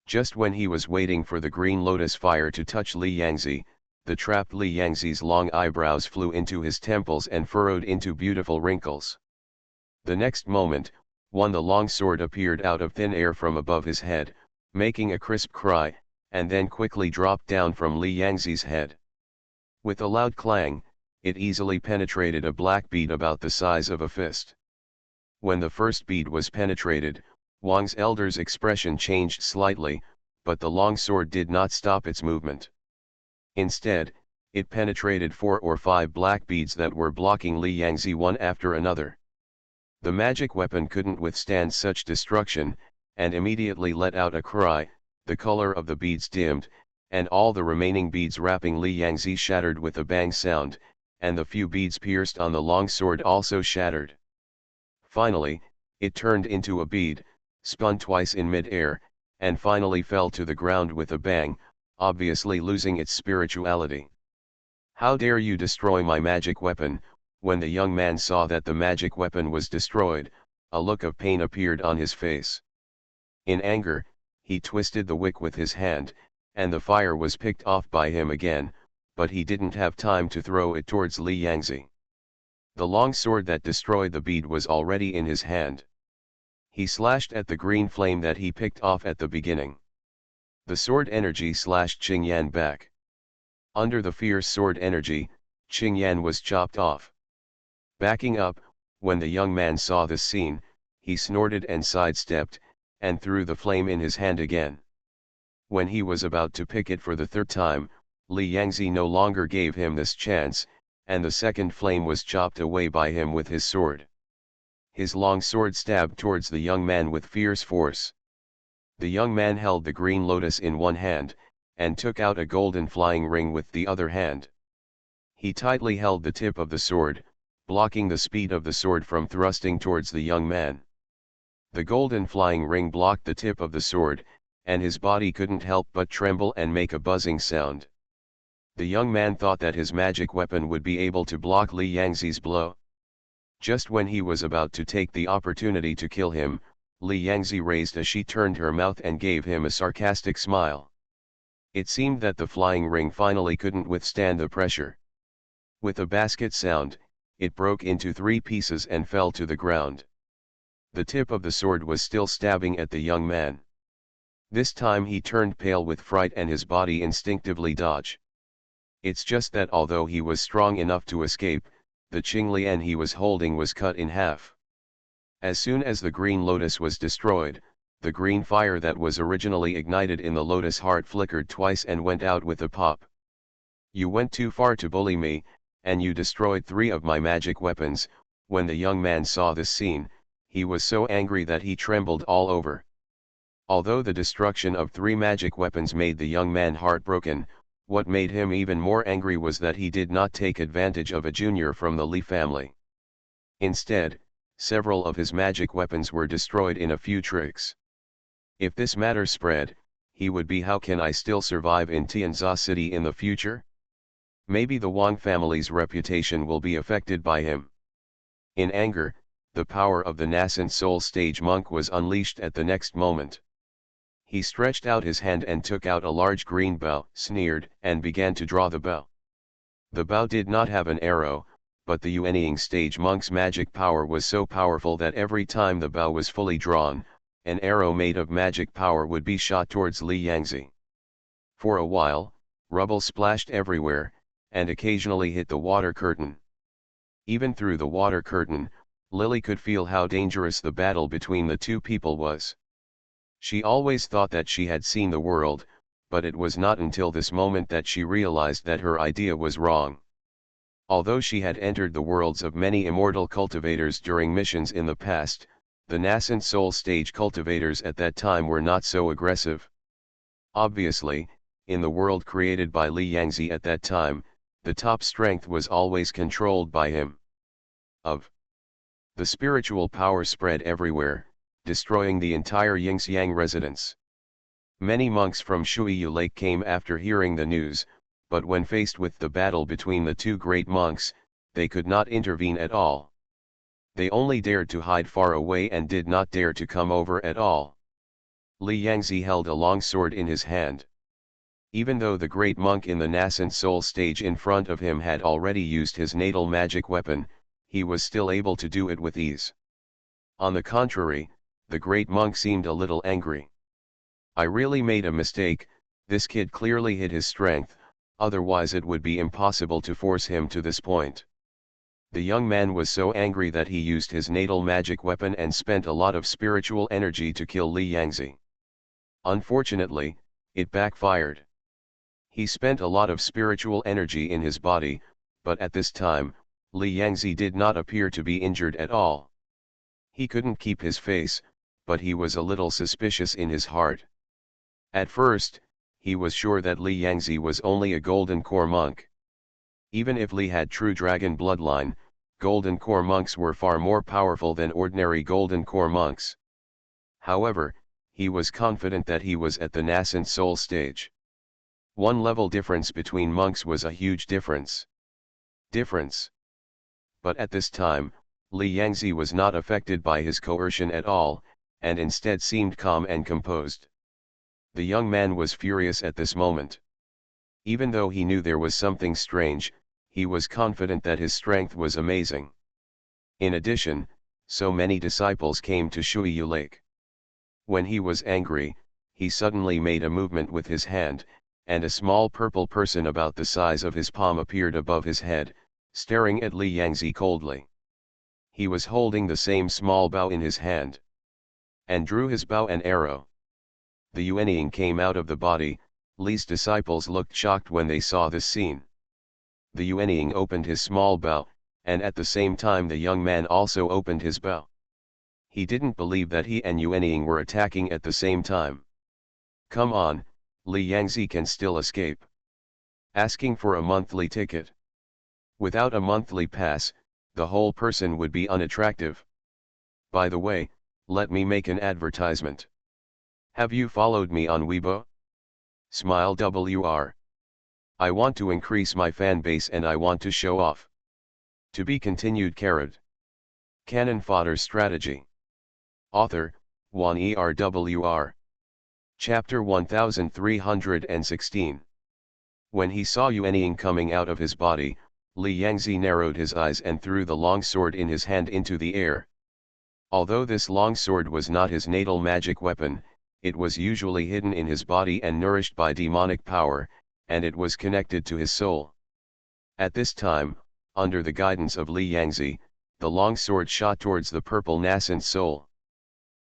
Speaker 1: Just when he was waiting for the green lotus fire to touch Li Yangzi, the trapped Li Yangzi's long eyebrows flew into his temples and furrowed into beautiful wrinkles. The next moment, the long sword appeared out of thin air from above his head, making a crisp cry, and then quickly dropped down from Li Yangzi's head. With a loud clang, it easily penetrated a black bead about the size of a fist. When the first bead was penetrated, Wang's elder's expression changed slightly, but the long sword did not stop its movement. Instead, it penetrated 4 or 5 black beads that were blocking Li Yangzi one after another. The magic weapon couldn't withstand such destruction, and immediately let out a cry. The color of the beads dimmed, and all the remaining beads wrapping Li Yangzi shattered with a bang sound, and the few beads pierced on the long sword also shattered. Finally, it turned into a bead, spun twice in mid-air, and finally fell to the ground with a bang, obviously losing its spirituality. "How dare you destroy my magic weapon?" When the young man saw that the magic weapon was destroyed, a look of pain appeared on his face. In anger, he twisted the wick with his hand, and the fire was picked off by him again, but he didn't have time to throw it towards Li Yangzi. The long sword that destroyed the bead was already in his hand. He slashed at the green flame that he picked off at the beginning. The sword energy slashed Qingyan back. Under the fierce sword energy, Qingyan was chopped off. Backing up, when the young man saw this scene, he snorted and sidestepped, and threw the flame in his hand again. When he was about to pick it for the third time, Li Yangzi no longer gave him this chance, and the second flame was chopped away by him with his sword. His long sword stabbed towards the young man with fierce force. The young man held the green lotus in one hand, and took out a golden flying ring with the other hand. He tightly held the tip of the sword, blocking the speed of the sword from thrusting towards the young man. The golden flying ring blocked the tip of the sword, and his body couldn't help but tremble and make a buzzing sound. The young man thought that his magic weapon would be able to block Li Yangzi's blow. Just when he was about to take the opportunity to kill him, Li Yangzi raised as she turned her mouth and gave him a sarcastic smile. It seemed that the flying ring finally couldn't withstand the pressure. With a basket sound, it broke into 3 pieces and fell to the ground. The tip of the sword was still stabbing at the young man. This time he turned pale with fright and his body instinctively dodged. It's just that although he was strong enough to escape, the Qinglian he was holding was cut in half. As soon as the green lotus was destroyed, the green fire that was originally ignited in the lotus heart flickered twice and went out with a pop. "You went too far to bully me, and you destroyed 3 of my magic weapons." When the young man saw this scene, he was so angry that he trembled all over. Although the destruction of 3 magic weapons made the young man heartbroken, what made him even more angry was that he did not take advantage of a junior from the Li family. Instead, several of his magic weapons were destroyed in a few tricks. If this matter spread, he would be, how can I still survive in Tianza City in the future? Maybe the Wang family's reputation will be affected by him. In anger, the power of the nascent soul stage monk was unleashed at the next moment. He stretched out his hand and took out a large green bow, sneered, and began to draw the bow. The bow did not have an arrow, but the Yuanying stage monk's magic power was so powerful that every time the bow was fully drawn, an arrow made of magic power would be shot towards Li Yangzi. For a while, rubble splashed everywhere, and occasionally hit the water curtain. Even through the water curtain, Lily could feel how dangerous the battle between the two people was. She always thought that she had seen the world, but it was not until this moment that she realized that her idea was wrong. Although she had entered the worlds of many immortal cultivators during missions in the past, the nascent soul stage cultivators at that time were not so aggressive. Obviously, in the world created by Li Yangzi at that time, the top strength was always controlled by him. The spiritual power spread everywhere, destroying the entire Yingxiang residence. Many monks from Shuiyu Lake came after hearing the news, but when faced with the battle between the 2 great monks, they could not intervene at all. They only dared to hide far away and did not dare to come over at all. Li Yangzi held a long sword in his hand. Even though the great monk in the nascent soul stage in front of him had already used his natal magic weapon, he was still able to do it with ease. On the contrary, the great monk seemed a little angry. "I really made a mistake. This kid clearly hid his strength, otherwise it would be impossible to force him to this point." The young man was so angry that he used his natal magic weapon and spent a lot of spiritual energy to kill Li Yangzi. Unfortunately, it backfired. He spent a lot of spiritual energy in his body, but at this time, Li Yangzi did not appear to be injured at all. He couldn't keep his face, but he was a little suspicious in his heart. At first, he was sure that Li Yangzi was only a golden core monk. Even if Li had true dragon bloodline, golden core monks were far more powerful than ordinary golden core monks. However, he was confident that he was at the nascent soul stage. One level difference between monks was a huge difference. But at this time, Li Yangzi was not affected by his coercion at all, and instead seemed calm and composed. The young man was furious at this moment. Even though he knew there was something strange, he was confident that his strength was amazing. In addition, so many disciples came to Shuiyu Lake. When he was angry, he suddenly made a movement with his hand, and a small purple person about the size of his palm appeared above his head, staring at Li Yangzi coldly. He was holding the same small bow in his hand, and drew his bow and arrow. The Yuanying came out of the body. Li's disciples looked shocked when they saw this scene. The Yuanying opened his small bow, and at the same time the young man also opened his bow. He didn't believe that he and Yuanying were attacking at the same time. Come on, Li Yangzi can still escape. Asking for a monthly ticket. Without a monthly pass, the whole person would be unattractive. By the way, let me make an advertisement. Have you followed me on Weibo? Smile WR. I want to increase my fan base and I want to show off. To be continued. Canon Fodder Strategy. Author, Wan ERWR. Chapter 1316. When he saw Yuanying coming out of his body, Li Yangzi narrowed his eyes and threw the long sword in his hand into the air. Although this long sword was not his natal magic weapon, it was usually hidden in his body and nourished by demonic power, and it was connected to his soul. At this time, under the guidance of Li Yangzi, the long sword shot towards the purple nascent soul.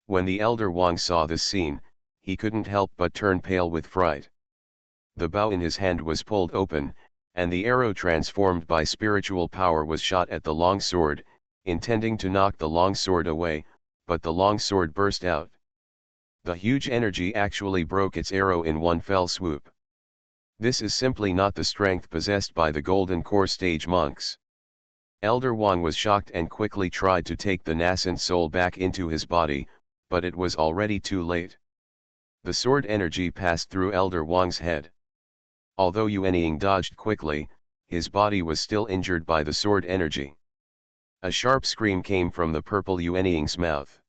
Speaker 1: When the elder Wang saw this scene, he couldn't help but turn pale with fright. The bow in his hand was pulled open, and the arrow transformed by spiritual power was shot at the long sword, intending to knock the long sword away, but the long sword burst out. The huge energy actually broke its arrow in one fell swoop. This is simply not the strength possessed by the golden core stage monks. Elder Wang was shocked and quickly tried to take the nascent soul back into his body, but it was already too late. The sword energy passed through Elder Wang's head. Although Yuanying dodged quickly, his body was still injured by the sword energy. A sharp scream came from the purple Yuanying's mouth.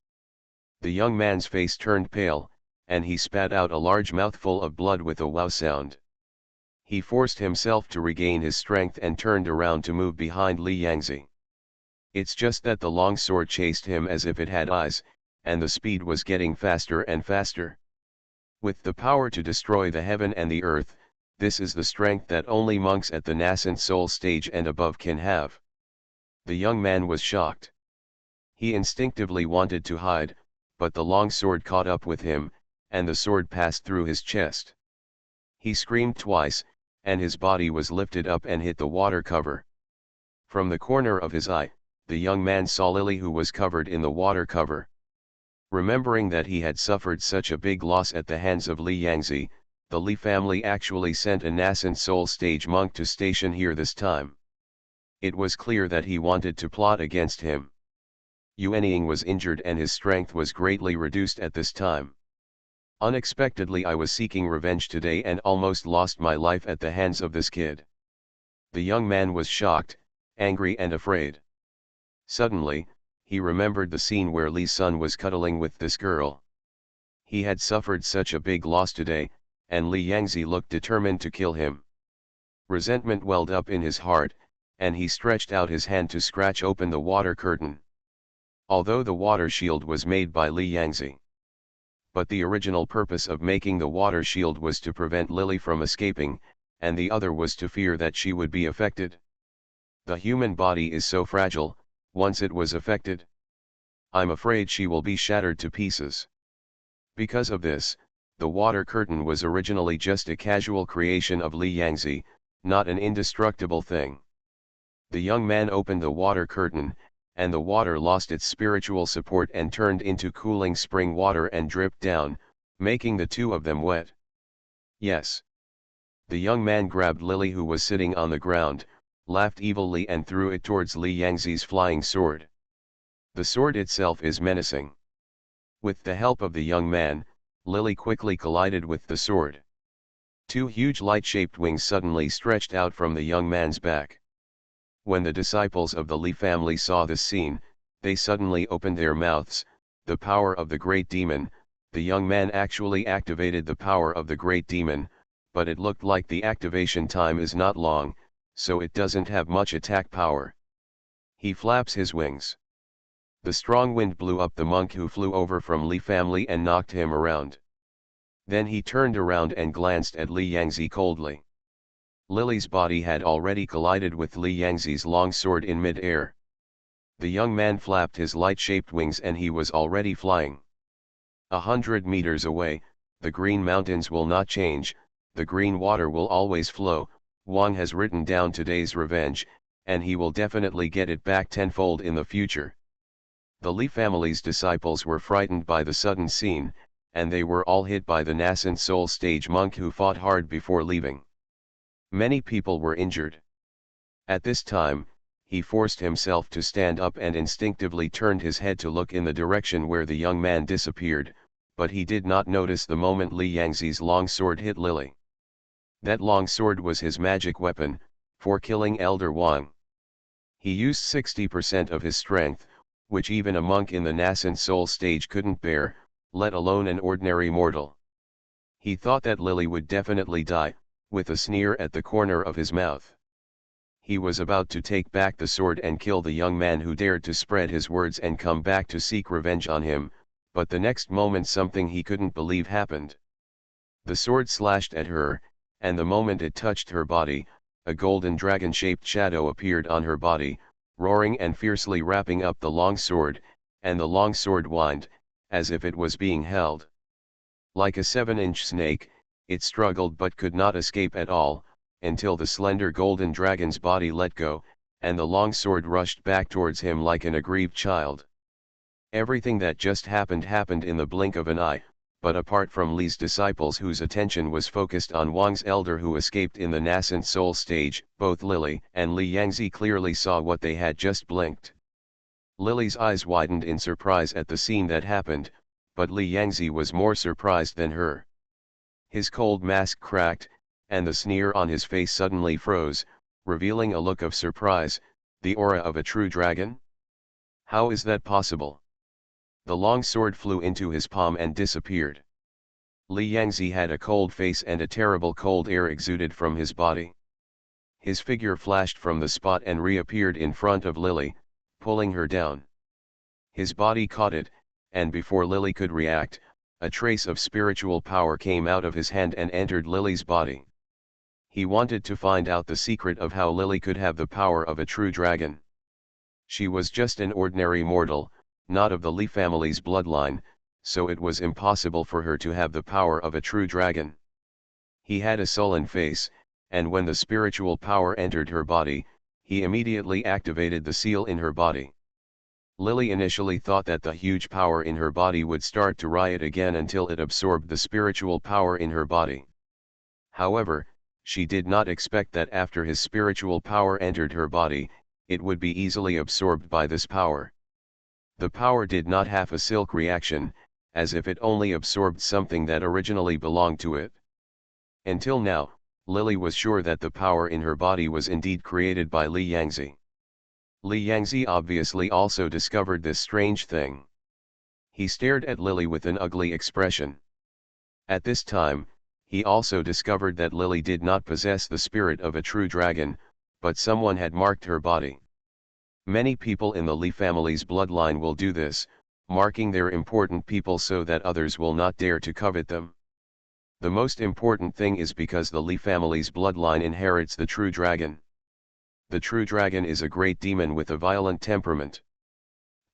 Speaker 1: The young man's face turned pale, and he spat out a large mouthful of blood with a wow sound. He forced himself to regain his strength and turned around to move behind Li Yangzi. It's just that the long sword chased him as if it had eyes, and the speed was getting faster and faster. With the power to destroy the heaven and the earth, this is the strength that only monks at the nascent soul stage and above can have. The young man was shocked. He instinctively wanted to hide, but the long sword caught up with him, and the sword passed through his chest. He screamed twice, and his body was lifted up and hit the water cover. From the corner of his eye, the young man saw Lily, who was covered in the water cover. Remembering that he had suffered such a big loss at the hands of Li Yangzi, the Li family actually sent a nascent soul stage monk to station here this time. It was clear that he wanted to plot against him. Yuanying was injured and his strength was greatly reduced at this time. Unexpectedly, I was seeking revenge today and almost lost my life at the hands of this kid. The young man was shocked, angry and afraid. Suddenly, he remembered the scene where Li's son was cuddling with this girl. He had suffered such a big loss today, and Li Yangzi looked determined to kill him. Resentment welled up in his heart, and he stretched out his hand to scratch open the water curtain. Although the water shield was made by Li Yangzi, but the original purpose of making the water shield was to prevent Lily from escaping, and the other was to fear that she would be affected. The human body is so fragile, once it was affected, I'm afraid she will be shattered to pieces. Because of this, the water curtain was originally just a casual creation of Li Yangzi, not an indestructible thing. The young man opened the water curtain, and the water lost its spiritual support and turned into cooling spring water and dripped down, making the two of them wet. Yes. The young man grabbed Lily, who was sitting on the ground, laughed evilly and threw it towards Li Yangzi's flying sword. The sword itself is menacing. With the help of the young man, Lily quickly collided with the sword. Two huge light-shaped wings suddenly stretched out from the young man's back. When the disciples of the Li family saw this scene, they suddenly opened their mouths. The power of the great demon. The young man actually activated the power of the great demon, but it looked like the activation time is not long, so it doesn't have much attack power. He flaps his wings. The strong wind blew up the monk, who flew over from Li family and knocked him around. Then he turned around and glanced at Li Yangzi coldly. Lily's body had already collided with Li Yangzi's long sword in mid-air. The young man flapped his light-shaped wings and he was already flying. 100 meters away, the green mountains will not change, the green water will always flow. Wang has written down today's revenge, and he will definitely get it back tenfold in the future. The Li family's disciples were frightened by the sudden scene, and they were all hit by the nascent soul stage monk who fought hard before leaving. Many people were injured. At this time, he forced himself to stand up and instinctively turned his head to look in the direction where the young man disappeared, but he did not notice the moment Li Yangzi's long sword hit Lily. That long sword was his magic weapon, for killing Elder Wang. He used 60% of his strength, which even a monk in the nascent soul stage couldn't bear, let alone an ordinary mortal. He thought that Lily would definitely die, with a sneer at the corner of his mouth. He was about to take back the sword and kill the young man who dared to spread his words and come back to seek revenge on him, but the next moment something he couldn't believe happened. The sword slashed at her, and the moment it touched her body, a golden dragon-shaped shadow appeared on her body, roaring and fiercely wrapping up the long sword, and the long sword whined, as if it was being held. Like a 7-inch snake, it struggled but could not escape at all, until the slender golden dragon's body let go, and the long sword rushed back towards him like an aggrieved child. Everything that just happened in the blink of an eye, but apart from Li's disciples whose attention was focused on Wang's elder who escaped in the nascent soul stage, both Lily and Li Yangzi clearly saw what they had just blinked. Lily's eyes widened in surprise at the scene that happened, but Li Yangzi was more surprised than her. His cold mask cracked, and the sneer on his face suddenly froze, revealing a look of surprise. The aura of a true dragon? How is that possible? The long sword flew into his palm and disappeared. Li Yangzi had a cold face and a terrible cold air exuded from his body. His figure flashed from the spot and reappeared in front of Lily, pulling her down. His body caught it, and before Lily could react, a trace of spiritual power came out of his hand and entered Lily's body. He wanted to find out the secret of how Lily could have the power of a true dragon. She was just an ordinary mortal, not of the Li family's bloodline, so it was impossible for her to have the power of a true dragon. He had a sullen face, and when the spiritual power entered her body, he immediately activated the seal in her body. Lily initially thought that the huge power in her body would start to riot again until it absorbed the spiritual power in her body. However, she did not expect that after his spiritual power entered her body, it would be easily absorbed by this power. The power did not have a silk reaction, as if it only absorbed something that originally belonged to it. Until now, Lily was sure that the power in her body was indeed created by Li Yangzi. Li Yangzi obviously also discovered this strange thing. He stared at Lily with an ugly expression. At this time, he also discovered that Lily did not possess the spirit of a true dragon, but someone had marked her body. Many people in the Li family's bloodline will do this, marking their important people so that others will not dare to covet them. The most important thing is because the Li family's bloodline inherits the true dragon. The true dragon is a great demon with a violent temperament.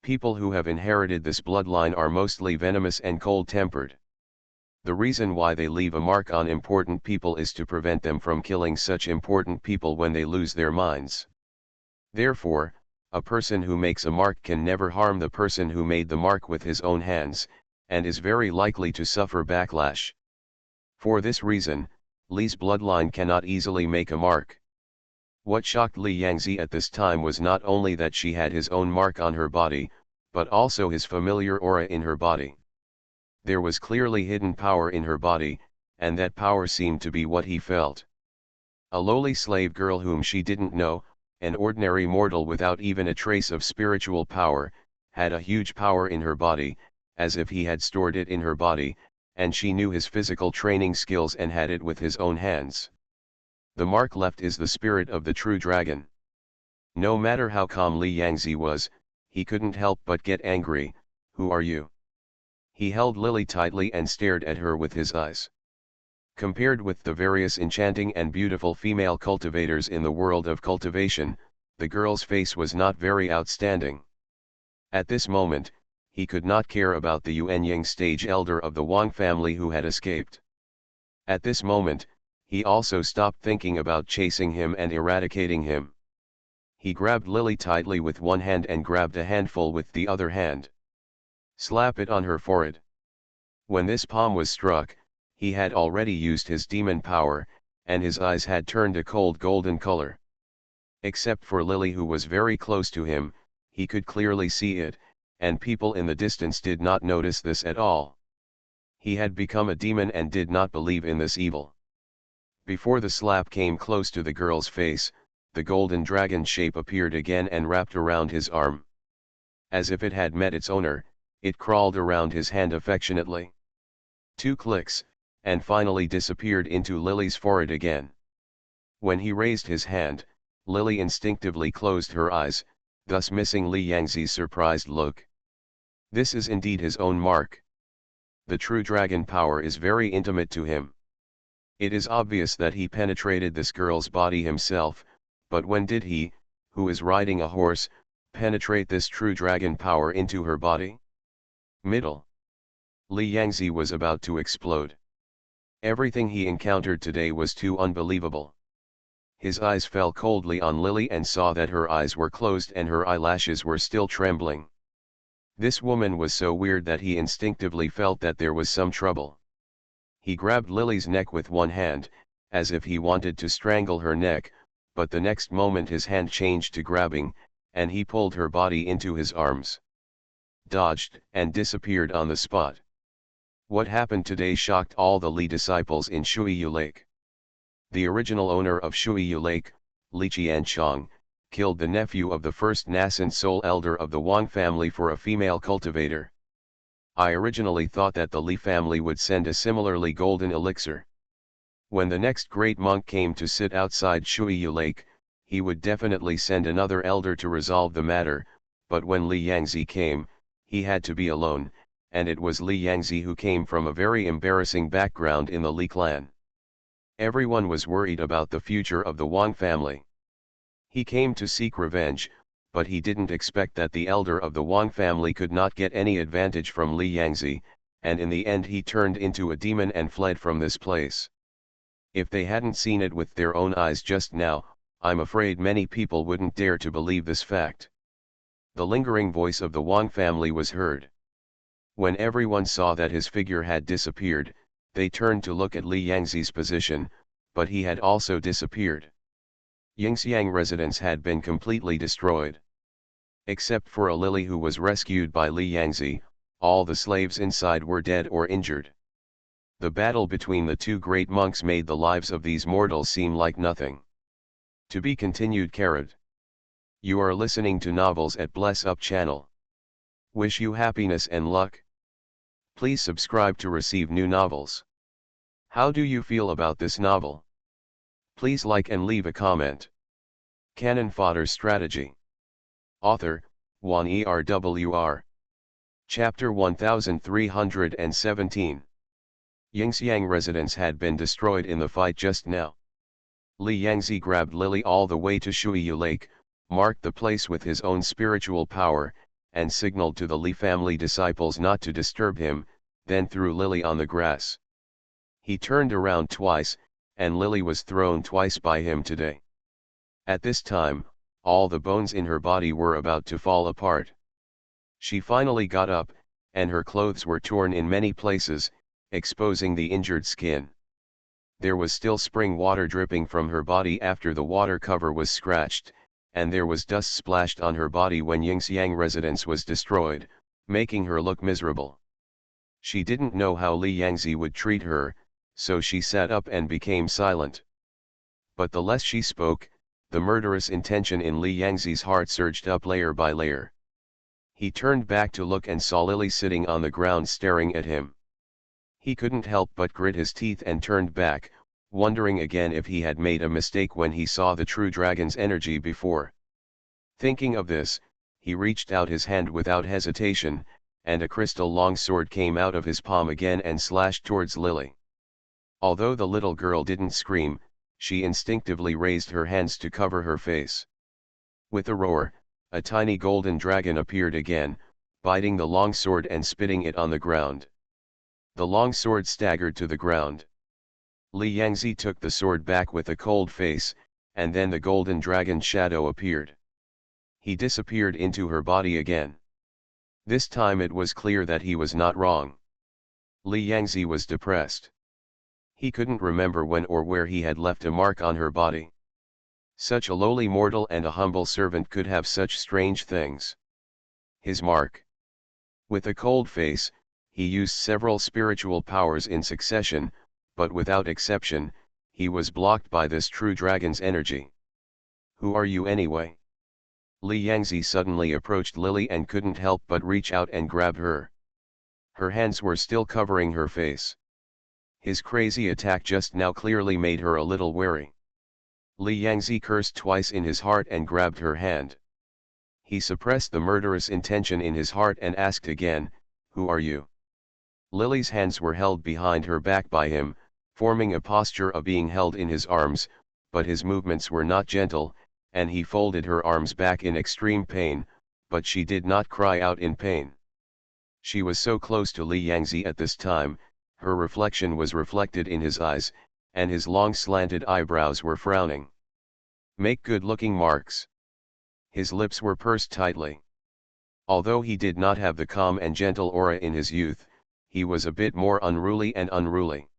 Speaker 1: People who have inherited this bloodline are mostly venomous and cold-tempered. The reason why they leave a mark on important people is to prevent them from killing such important people when they lose their minds. Therefore, a person who makes a mark can never harm the person who made the mark with his own hands, and is very likely to suffer backlash. For this reason, Li's bloodline cannot easily make a mark. What shocked Li Yangzi at this time was not only that she had his own mark on her body, but also his familiar aura in her body. There was clearly hidden power in her body, and that power seemed to be what he felt. A lowly slave girl whom she didn't know, an ordinary mortal without even a trace of spiritual power, had a huge power in her body, as if he had stored it in her body, and she knew his physical training skills and had it with his own hands. The mark left is the spirit of the true dragon. No matter how calm Li Yangzi was, he couldn't help but get angry. Who are you? He held Lily tightly and stared at her with his eyes. Compared with the various enchanting and beautiful female cultivators in the world of cultivation, the girl's face was not very outstanding. At this moment, he could not care about the Yuanying stage elder of the Wang family who had escaped. At this moment, he also stopped thinking about chasing him and eradicating him. He grabbed Lily tightly with one hand and grabbed a handful with the other hand. Slap it on her forehead. When this palm was struck, he had already used his demon power, and his eyes had turned a cold golden color. Except for Lily, who was very close to him, he could clearly see it, and people in the distance did not notice this at all. He had become a demon and did not believe in this evil. Before the slap came close to the girl's face, the golden dragon shape appeared again and wrapped around his arm. As if it had met its owner, it crawled around his hand affectionately. 2 clicks, and finally disappeared into Lily's forehead again. When he raised his hand, Lily instinctively closed her eyes, thus missing Li Yangzi's surprised look. This is indeed his own mark. The true dragon power is very intimate to him. It is obvious that he penetrated this girl's body himself, but when did he, who is riding a horse, penetrate this true dragon power into her body? Middle. Li Yangzi was about to explode. Everything he encountered today was too unbelievable. His eyes fell coldly on Lily and saw that her eyes were closed and her eyelashes were still trembling. This woman was so weird that he instinctively felt that there was some trouble. He grabbed Lily's neck with one hand, as if he wanted to strangle her neck, but the next moment his hand changed to grabbing, and he pulled her body into his arms. Dodged, and disappeared on the spot. What happened today shocked all the Li disciples in Shuiyu Lake. The original owner of Shuiyu Lake, Li Qianchang, killed the nephew of the first nascent soul elder of the Wang family for a female cultivator. I originally thought that the Li family would send a similarly golden elixir. When the next great monk came to sit outside Shuiyu Lake, he would definitely send another elder to resolve the matter, but when Li Yangzi came, he had to be alone, and it was Li Yangzi who came from a very embarrassing background in the Li clan. Everyone was worried about the future of the Wang family. He came to seek revenge, but he didn't expect that the elder of the Wang family could not get any advantage from Li Yangzi, and in the end he turned into a demon and fled from this place. If they hadn't seen it with their own eyes just now, I'm afraid many people wouldn't dare to believe this fact. The lingering voice of the Wang family was heard. When everyone saw that his figure had disappeared, they turned to look at Li Yangzi's position, but he had also disappeared. Yingxiang residence had been completely destroyed. Except for a Lily who was rescued by Li Yangzi, all the slaves inside were dead or injured. The battle between the two great monks made the lives of these mortals seem like nothing. To be continued. You are listening to novels at Bless Up channel. Wish you happiness and luck. Please subscribe to receive new novels. How do you feel about this novel? Please like and leave a comment. Canon Fodder Strategy. Author, Wan Erwr. Chapter 1317. Yingxiang residence had been destroyed in the fight just now. Li Yangzi grabbed Lily all the way to Shuiyu Lake, marked the place with his own spiritual power, and signaled to the Li family disciples not to disturb him, then threw Lily on the grass. He turned around twice, and Lily was thrown twice by him today. At this time, all the bones in her body were about to fall apart. She finally got up, and her clothes were torn in many places, exposing the injured skin. There was still spring water dripping from her body after the water cover was scratched, and there was dust splashed on her body when Yingxiang residence was destroyed, making her look miserable. She didn't know how Li Yangzi would treat her, so she sat up and became silent. But the less she spoke, the murderous intention in Li Yangzi's heart surged up layer by layer. He turned back to look and saw Lily sitting on the ground staring at him. He couldn't help but grit his teeth and turned back, wondering again if he had made a mistake when he saw the true dragon's energy before. Thinking of this, he reached out his hand without hesitation, and a crystal longsword came out of his palm again and slashed towards Lily. Although the little girl didn't scream, she instinctively raised her hands to cover her face. With a roar, a tiny golden dragon appeared again, biting the longsword and spitting it on the ground. The longsword staggered to the ground. Li Yangzi took the sword back with a cold face, and then the golden dragon shadow appeared. He disappeared into her body again. This time it was clear that he was not wrong. Li Yangzi was depressed. He couldn't remember when or where he had left a mark on her body. Such a lowly mortal and a humble servant could have such strange things. His mark. With a cold face, he used several spiritual powers in succession, but without exception, he was blocked by this true dragon's energy. Who are you anyway? Li Yangzi suddenly approached Lily and couldn't help but reach out and grab her. Her hands were still covering her face. His crazy attack just now clearly made her a little wary. Li Yangzi cursed twice in his heart and grabbed her hand. He suppressed the murderous intention in his heart and asked again, "Who are you?" Lily's hands were held behind her back by him, forming a posture of being held in his arms, but his movements were not gentle, and he folded her arms back in extreme pain, but she did not cry out in pain. She was so close to Li Yangzi at this time, her reflection was reflected in his eyes, and his long slanted eyebrows were frowning. Make good-looking marks. His lips were pursed tightly. Although he did not have the calm and gentle aura in his youth, he was a bit more unruly and unruly.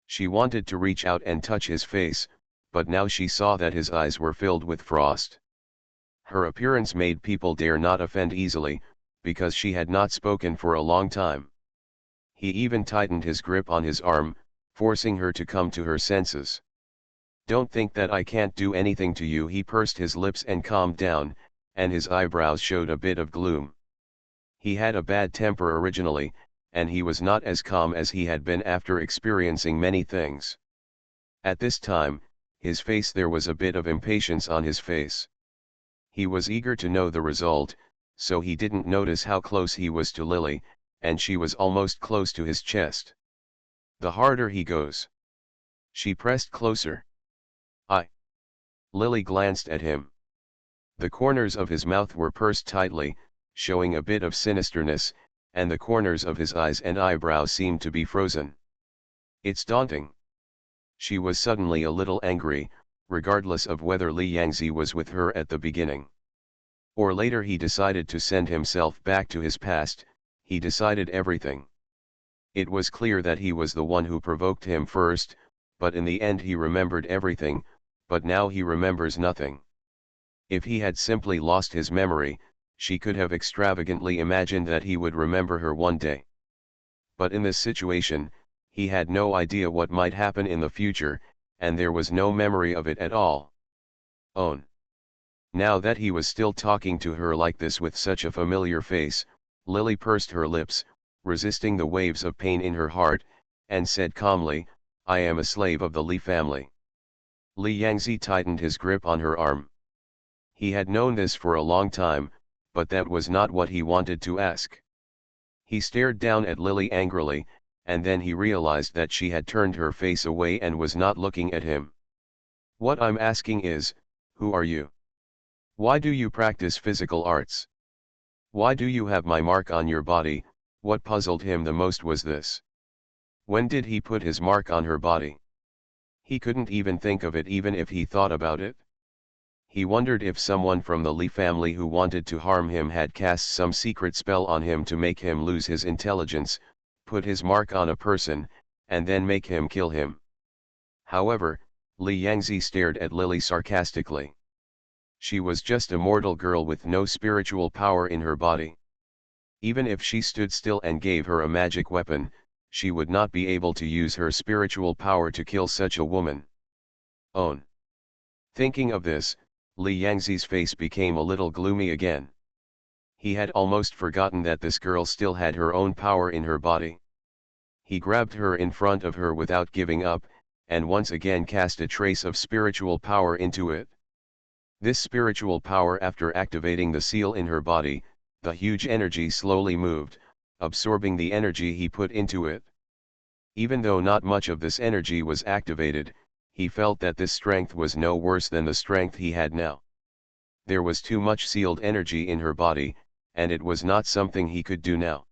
Speaker 1: She wanted to reach out and touch his face, but now she saw that his eyes were filled with frost. Her appearance made people dare not offend easily, because she had not spoken for a long time. He even tightened his grip on his arm, forcing her to come to her senses. "Don't think that I can't do anything to you." He pursed his lips and calmed down, and his eyebrows showed a bit of gloom. He had a bad temper originally, and he was not as calm as he had been after experiencing many things. At this time, there was a bit of impatience on his face. He was eager to know the result, so he didn't notice how close he was to Lily, and she was almost close to his chest. The harder he goes. She pressed closer. Lily glanced at him. The corners of his mouth were pursed tightly, showing a bit of sinisterness, and the corners of his eyes and eyebrows seemed to be frozen. It's daunting. She was suddenly a little angry, regardless of whether Li Yangzi was with her at the beginning. Or later he decided to send himself back to his past. He decided everything. It was clear that he was the one who provoked him first, but in the end he remembered everything, but now he remembers nothing. If he had simply lost his memory, she could have extravagantly imagined that he would remember her one day. But in this situation, he had no idea what might happen in the future, and there was no memory of it at all. Own. Now that he was still talking to her like this with such a familiar face, Lily pursed her lips, resisting the waves of pain in her heart, and said calmly, "I am a slave of the Li family." Li Yangzi tightened his grip on her arm. He had known this for a long time, but that was not what he wanted to ask. He stared down at Lily angrily, and then he realized that she had turned her face away and was not looking at him. What I'm asking is, who are you? Why do you practice physical arts? Why do you have my mark on your body? What puzzled him the most was this. When did he put his mark on her body? He couldn't even think of it even if he thought about it. He wondered if someone from the Lee family who wanted to harm him had cast some secret spell on him to make him lose his intelligence, put his mark on a person, and then make him kill him. However, Li Yangzi stared at Lily sarcastically. She was just a mortal girl with no spiritual power in her body. Even if she stood still and gave her a magic weapon, she would not be able to use her spiritual power to kill such a woman. Own. Thinking of this, Li Yangzi's face became a little gloomy again. He had almost forgotten that this girl still had her own power in her body. He grabbed her in front of her without giving up, and once again cast a trace of spiritual power into it. This spiritual power, after activating the seal in her body, the huge energy slowly moved, absorbing the energy he put into it. Even though not much of this energy was activated, he felt that this strength was no worse than the strength he had now. There was too much sealed energy in her body, and it was not something he could do now.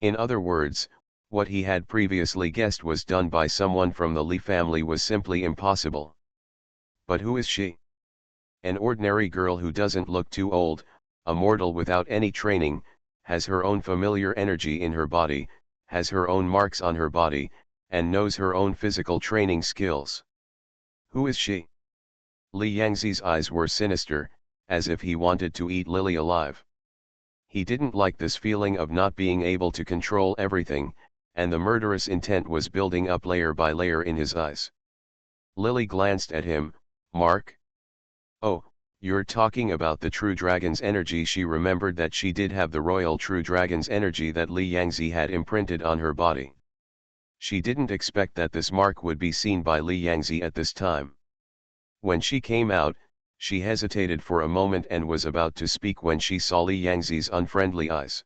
Speaker 1: In other words, what he had previously guessed was done by someone from the Lee family was simply impossible. But who is she? An ordinary girl who doesn't look too old, a mortal without any training, has her own familiar energy in her body, has her own marks on her body, and knows her own physical training skills. Who is she? Li Yangzi's eyes were sinister, as if he wanted to eat Lily alive. He didn't like this feeling of not being able to control everything, and the murderous intent was building up layer by layer in his eyes. Lily glanced at him. Mark? Oh, you're talking about the true dragon's energy. She remembered that she did have the royal true dragon's energy that Li Yangzi had imprinted on her body. She didn't expect that this mark would be seen by Li Yangzi at this time. When she came out, she hesitated for a moment and was about to speak when she saw Li Yangzi's unfriendly eyes.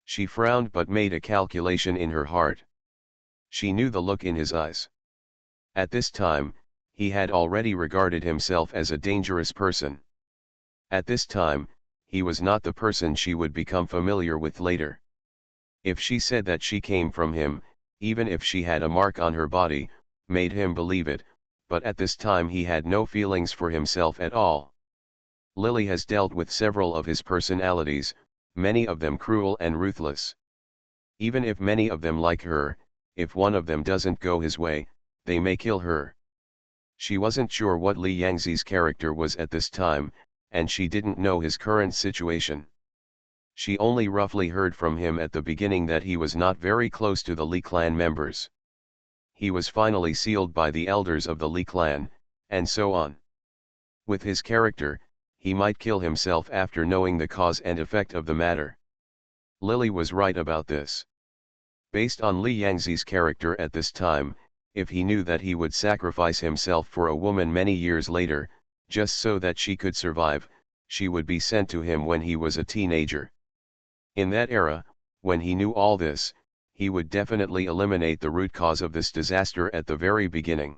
Speaker 1: She frowned but made a calculation in her heart. She knew the look in his eyes. At this time, he had already regarded himself as a dangerous person. At this time, he was not the person she would become familiar with later. If she said that she came from him, even if she had a mark on her body, made him believe it, but at this time he had no feelings for himself at all. Lily has dealt with several of his personalities, many of them cruel and ruthless. Even if many of them like her, if one of them doesn't go his way, they may kill her. She wasn't sure what Li Yangzi's character was at this time, and she didn't know his current situation. She only roughly heard from him at the beginning that he was not very close to the Li clan members. He was finally sealed by the elders of the Li clan, and so on. With his character, he might kill himself after knowing the cause and effect of the matter. Lily was right about this. Based on Li Yangzi's character at this time, if he knew that he would sacrifice himself for a woman many years later, just so that she could survive, she would be sent to him when he was a teenager. In that era, when he knew all this, he would definitely eliminate the root cause of this disaster at the very beginning.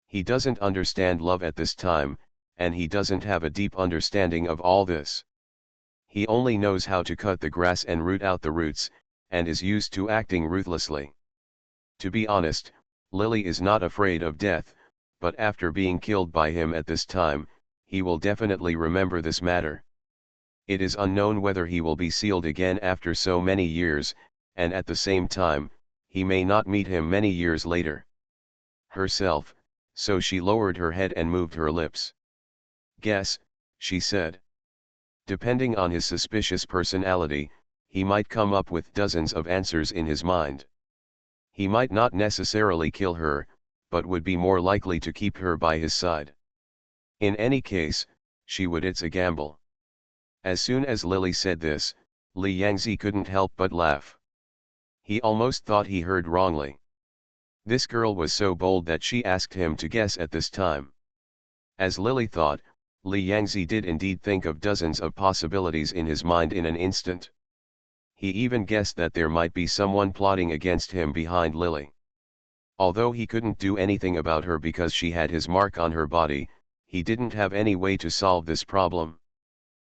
Speaker 1: He doesn't understand love at this time, and he doesn't have a deep understanding of all this. He only knows how to cut the grass and root out the roots, and is used to acting ruthlessly. To be honest, Lily is not afraid of death, but after being killed by him at this time, he will definitely remember this matter. It is unknown whether he will be sealed again after so many years, and at the same time, he may not meet him many years later. Herself, so she lowered her head and moved her lips. Guess, she said. Depending on his suspicious personality, he might come up with dozens of answers in his mind. He might not necessarily kill her, but would be more likely to keep her by his side. In any case, she would. It's a gamble. As soon as Lily said this, Li Yangzi couldn't help but laugh. He almost thought he heard wrongly. This girl was so bold that she asked him to guess at this time. As Lily thought, Li Yangzi did indeed think of dozens of possibilities in his mind in an instant. He even guessed that there might be someone plotting against him behind Lily. Although he couldn't do anything about her because she had his mark on her body, he didn't have any way to solve this problem.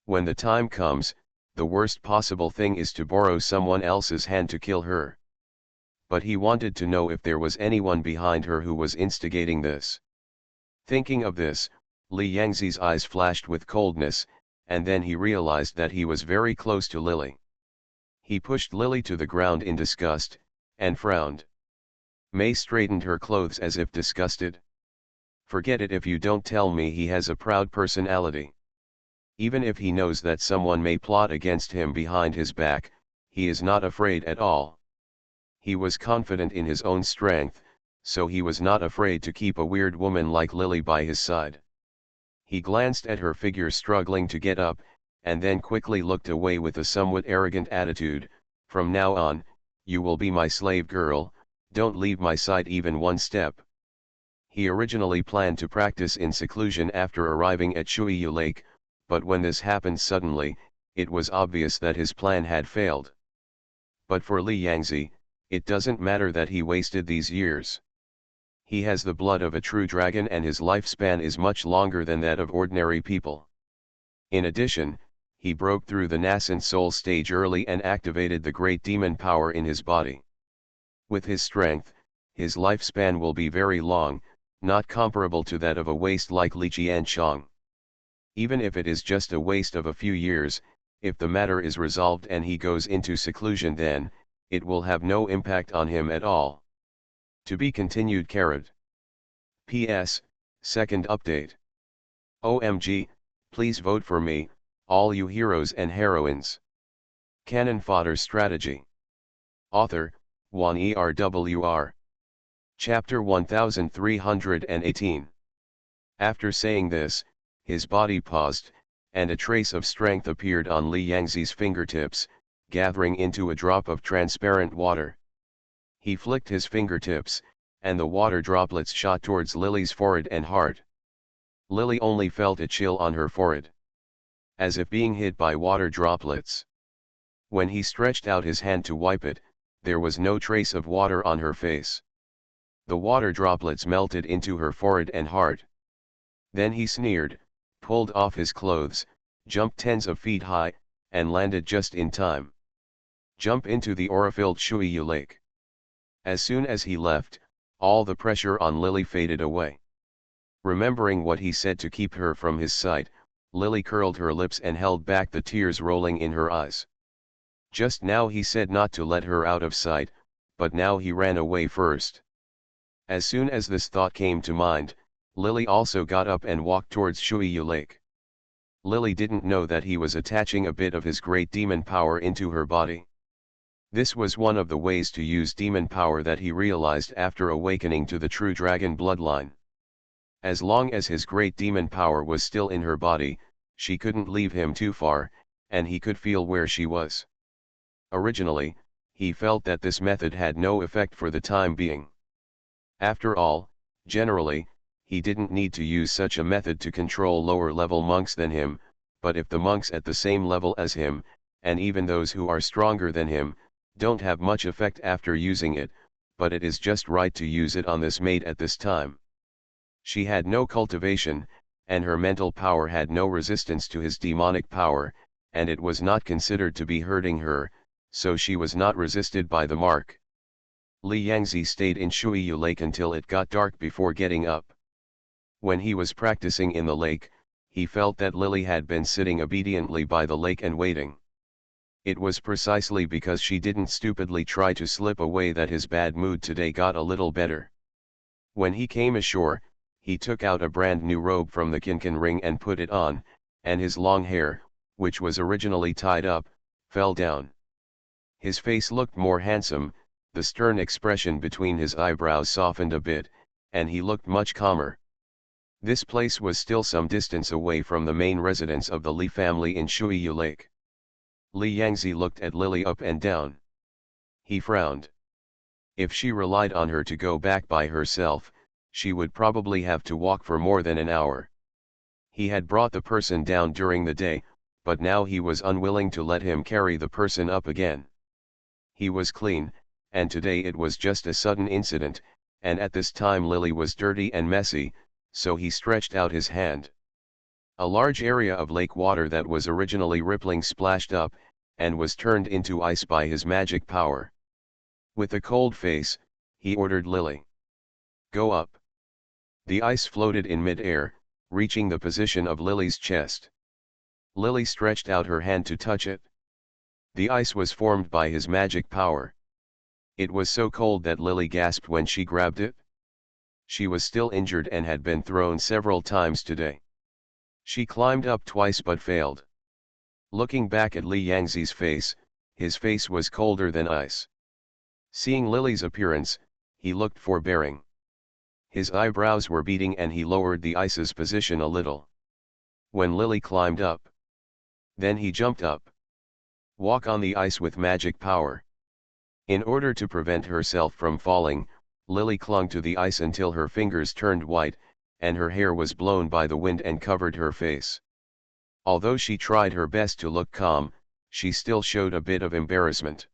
Speaker 1: When the time comes, the worst possible thing is to borrow someone else's hand to kill her. But he wanted to know if there was anyone behind her who was instigating this. Thinking of this, Li Yangzi's eyes flashed with coldness, and then he realized that he was very close to Lily. He pushed Lily to the ground in disgust, and frowned. May straightened her clothes as if disgusted. Forget it if you don't tell me he has a proud personality. Even if he knows that someone may plot against him behind his back, he is not afraid at all. He was confident in his own strength, so he was not afraid to keep a weird woman like Lily by his side. He glanced at her figure struggling to get up, and then quickly looked away with a somewhat arrogant attitude. From now on, you will be my slave girl, don't leave my side even one step. He originally planned to practice in seclusion after arriving at Shuiyu Lake, but when this happened suddenly, it was obvious that his plan had failed. But for Li Yangzi, it doesn't matter that he wasted these years. He has the blood of a true dragon and his lifespan is much longer than that of ordinary people. In addition, he broke through the nascent soul stage early and activated the great demon power in his body. With his strength, his lifespan will be very long, not comparable to that of a waste like Li Qianchang. Even if it is just a waste of a few years, if the matter is resolved and he goes into seclusion, then it will have no impact on him at all. To be continued. P.S. Second update. OMG, please vote for me, all you heroes and heroines. Canon Fodder Strategy. Author, Juan ERWR. Chapter 1318. After saying this, his body paused, and a trace of strength appeared on Li Yangzi's fingertips, gathering into a drop of transparent water. He flicked his fingertips, and the water droplets shot towards Lily's forehead and heart. Lily only felt a chill on her forehead, as if being hit by water droplets. When he stretched out his hand to wipe it, there was no trace of water on her face. The water droplets melted into her forehead and heart. Then he sneered, pulled off his clothes, jumped tens of feet high, and landed just in time. Jump into the aura-filled Shuiyu Lake. As soon as he left, all the pressure on Lily faded away. Remembering what he said to keep her from his sight, Lily curled her lips and held back the tears rolling in her eyes. Just now he said not to let her out of sight, but now he ran away first. As soon as this thought came to mind, Lily also got up and walked towards Shuiyu Lake. Lily didn't know that he was attaching a bit of his great demon power into her body. This was one of the ways to use demon power that he realized after awakening to the true dragon bloodline. As long as his great demon power was still in her body, she couldn't leave him too far, and he could feel where she was. Originally, he felt that this method had no effect for the time being. After all, generally, he didn't need to use such a method to control lower-level monks than him, but if the monks at the same level as him, and even those who are stronger than him, don't have much effect after using it, but it is just right to use it on this maid at this time. She had no cultivation, and her mental power had no resistance to his demonic power, and it was not considered to be hurting her, so she was not resisted by the mark. Li Yangzi stayed in Shuiyu Lake until it got dark before getting up. When he was practicing in the lake, he felt that Lily had been sitting obediently by the lake and waiting. It was precisely because she didn't stupidly try to slip away that his bad mood today got a little better. When he came ashore, he took out a brand new robe from the kinkan ring and put it on, and his long hair, which was originally tied up, fell down. His face looked more handsome, the stern expression between his eyebrows softened a bit, and he looked much calmer. This place was still some distance away from the main residence of the Li family in Shuiyu Lake. Li Yangzi looked at Lily up and down. He frowned. If she relied on her to go back by herself, she would probably have to walk for more than an hour. He had brought the person down during the day, but now he was unwilling to let him carry the person up again. He was clean, and today it was just a sudden incident, and at this time Lily was dirty and messy, so he stretched out his hand. A large area of lake water that was originally rippling splashed up, and was turned into ice by his magic power. With a cold face, he ordered Lily, "Go up." The ice floated in mid-air, reaching the position of Lily's chest. Lily stretched out her hand to touch it. The ice was formed by his magic power. It was so cold that Lily gasped when she grabbed it. She was still injured and had been thrown several times today. She climbed up twice but failed. Looking back at Li Yangzi's face, his face was colder than ice. Seeing Lily's appearance, he looked forbearing. His eyebrows were beating and he lowered the ice's position a little. When Lily climbed up, then he jumped up. Walk on the ice with magic power. In order to prevent herself from falling, Lily clung to the ice until her fingers turned white, and her hair was blown by the wind and covered her face. Although she tried her best to look calm, she still showed a bit of embarrassment.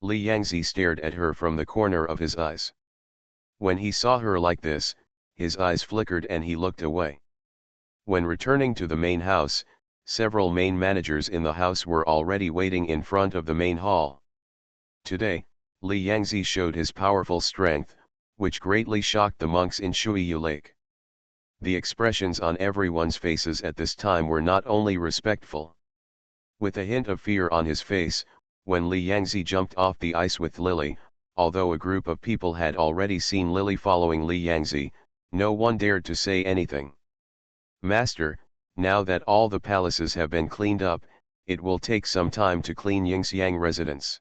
Speaker 1: Li Yangzi stared at her from the corner of his eyes. When he saw her like this, his eyes flickered and he looked away. When returning to the main house, several main managers in the house were already waiting in front of the main hall. Today, Li Yangzi showed his powerful strength, which greatly shocked the monks in Shuiyu Lake. The expressions on everyone's faces at this time were not only respectful. With a hint of fear on his face, when Li Yangzi jumped off the ice with Lily, although a group of people had already seen Lily following Li Yangzi, no one dared to say anything. "Master, now that all the palaces have been cleaned up, it will take some time to clean Yingxiang residence.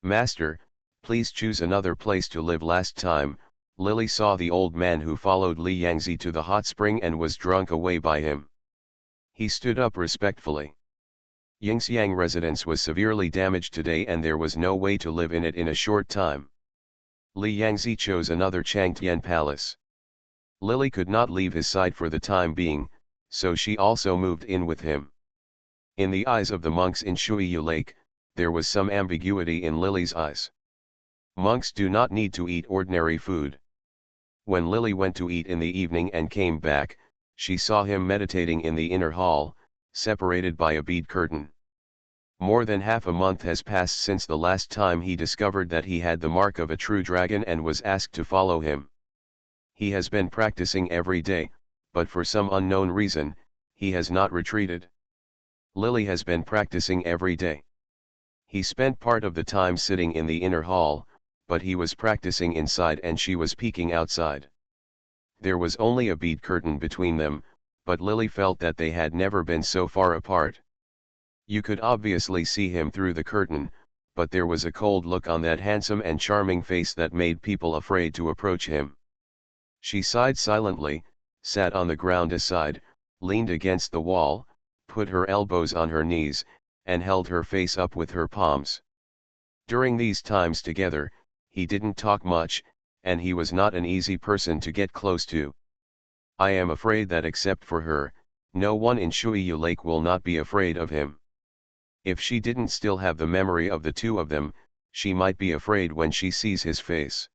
Speaker 1: Master, please choose another place to live." Last time, Lily saw the old man who followed Li Yangzi to the hot spring and was drunk away by him. He stood up respectfully. Yingxiang residence was severely damaged today and there was no way to live in it in a short time. Li Yangzi chose another Changtian palace. Lily could not leave his side for the time being, so she also moved in with him. In the eyes of the monks in Shuiyu Lake, there was some ambiguity in Lily's eyes. Monks do not need to eat ordinary food. When Lily went to eat in the evening and came back, she saw him meditating in the inner hall, separated by a bead curtain. More than half a month has passed since the last time he discovered that he had the mark of a true dragon and was asked to follow him. He has been practicing every day, but for some unknown reason, he has not retreated. Lily has been practicing every day. He spent part of the time sitting in the inner hall, but he was practicing inside and she was peeking outside. There was only a bead curtain between them, but Lily felt that they had never been so far apart. You could obviously see him through the curtain, but there was a cold look on that handsome and charming face that made people afraid to approach him. She sighed silently, sat on the ground aside, leaned against the wall, put her elbows on her knees, and held her face up with her palms. During these times together, he didn't talk much, and he was not an easy person to get close to. I am afraid that except for her, no one in Shuiyu Lake will not be afraid of him. If she didn't still have the memory of the two of them, she might be afraid when she sees his face.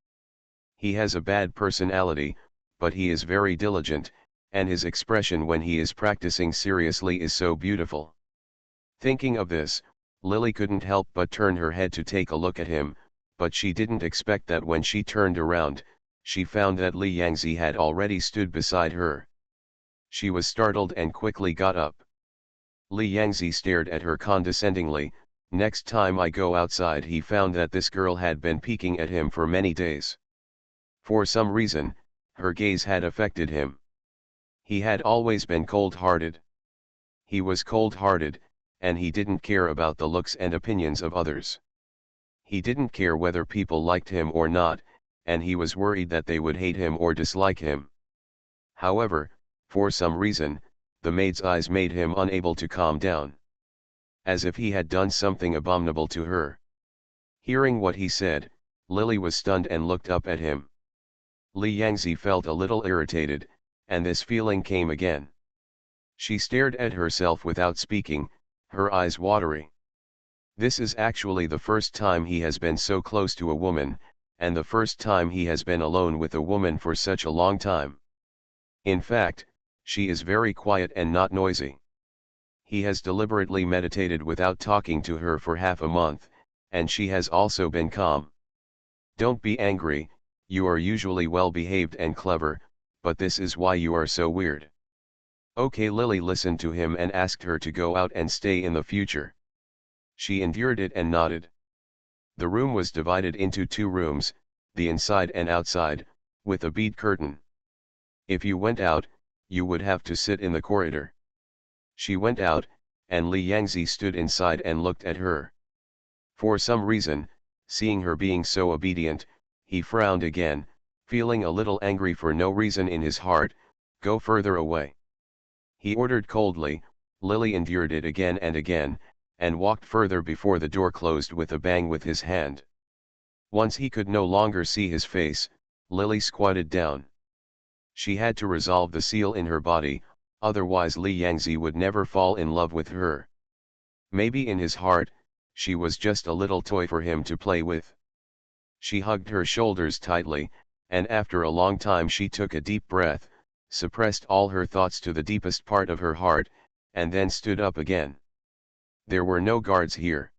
Speaker 1: He has a bad personality, but he is very diligent, and his expression when he is practicing seriously is so beautiful. Thinking of this, Lily couldn't help but turn her head to take a look at him, but she didn't expect that when she turned around, she found that Li Yangzi had already stood beside her. She was startled and quickly got up. Li Yangzi stared at her condescendingly. Next time I go outside, he found that this girl had been peeking at him for many days. For some reason, her gaze had affected him. He had always been cold-hearted. He was cold-hearted, and he didn't care about the looks and opinions of others. He didn't care whether people liked him or not, and he was worried that they would hate him or dislike him. However, for some reason, the maid's eyes made him unable to calm down. As if he had done something abominable to her. Hearing what he said, Lily was stunned and looked up at him. Li Yangzi felt a little irritated, and this feeling came again. She stared at herself without speaking, her eyes watery. This is actually the first time he has been so close to a woman, and the first time he has been alone with a woman for such a long time. In fact, she is very quiet and not noisy. He has deliberately meditated without talking to her for half a month, and she has also been calm. Don't be angry, you are usually well behaved and clever, but this is why you are so weird. Okay, Lily listened to him and asked her to go out and stay in the future. She endured it and nodded. The room was divided into two rooms, the inside and outside, with a bead curtain. If you went out, you would have to sit in the corridor. She went out, and Li Yangzi stood inside and looked at her. For some reason, seeing her being so obedient, he frowned again, feeling a little angry for no reason in his heart. Go further away. He ordered coldly. Lily endured it again and again, and walked further before the door closed with a bang with his hand. Once he could no longer see his face, Lily squatted down. She had to resolve the seal in her body, otherwise Li Yangzi would never fall in love with her. Maybe in his heart, she was just a little toy for him to play with. She hugged her shoulders tightly, and after a long time she took a deep breath, suppressed all her thoughts to the deepest part of her heart, and then stood up again. There were no guards here.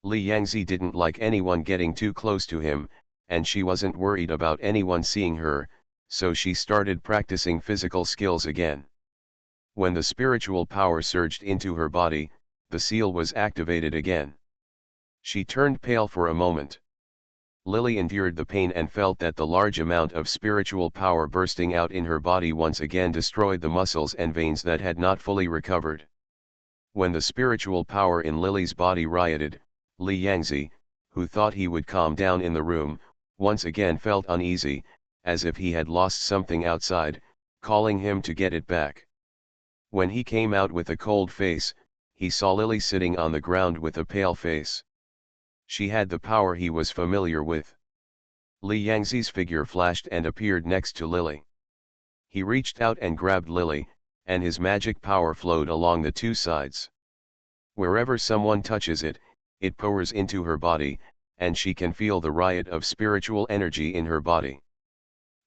Speaker 1: Li Yangzi didn't like anyone getting too close to him, and she wasn't worried about anyone seeing her, so she started practicing physical skills again. When the spiritual power surged into her body, the seal was activated again. She turned pale for a moment. Lily endured the pain and felt that the large amount of spiritual power bursting out in her body once again destroyed the muscles and veins that had not fully recovered. When the spiritual power in Lily's body rioted, Li Yangzi, who thought he would calm down in the room, once again felt uneasy, as if he had lost something outside, calling him to get it back. When he came out with a cold face, he saw Lily sitting on the ground with a pale face. She had the power he was familiar with. Li Yangzi's figure flashed and appeared next to Lily. He reached out and grabbed Lily, and his magic power flowed along the two sides. Wherever someone touches it, it pours into her body, and she can feel the riot of spiritual energy in her body.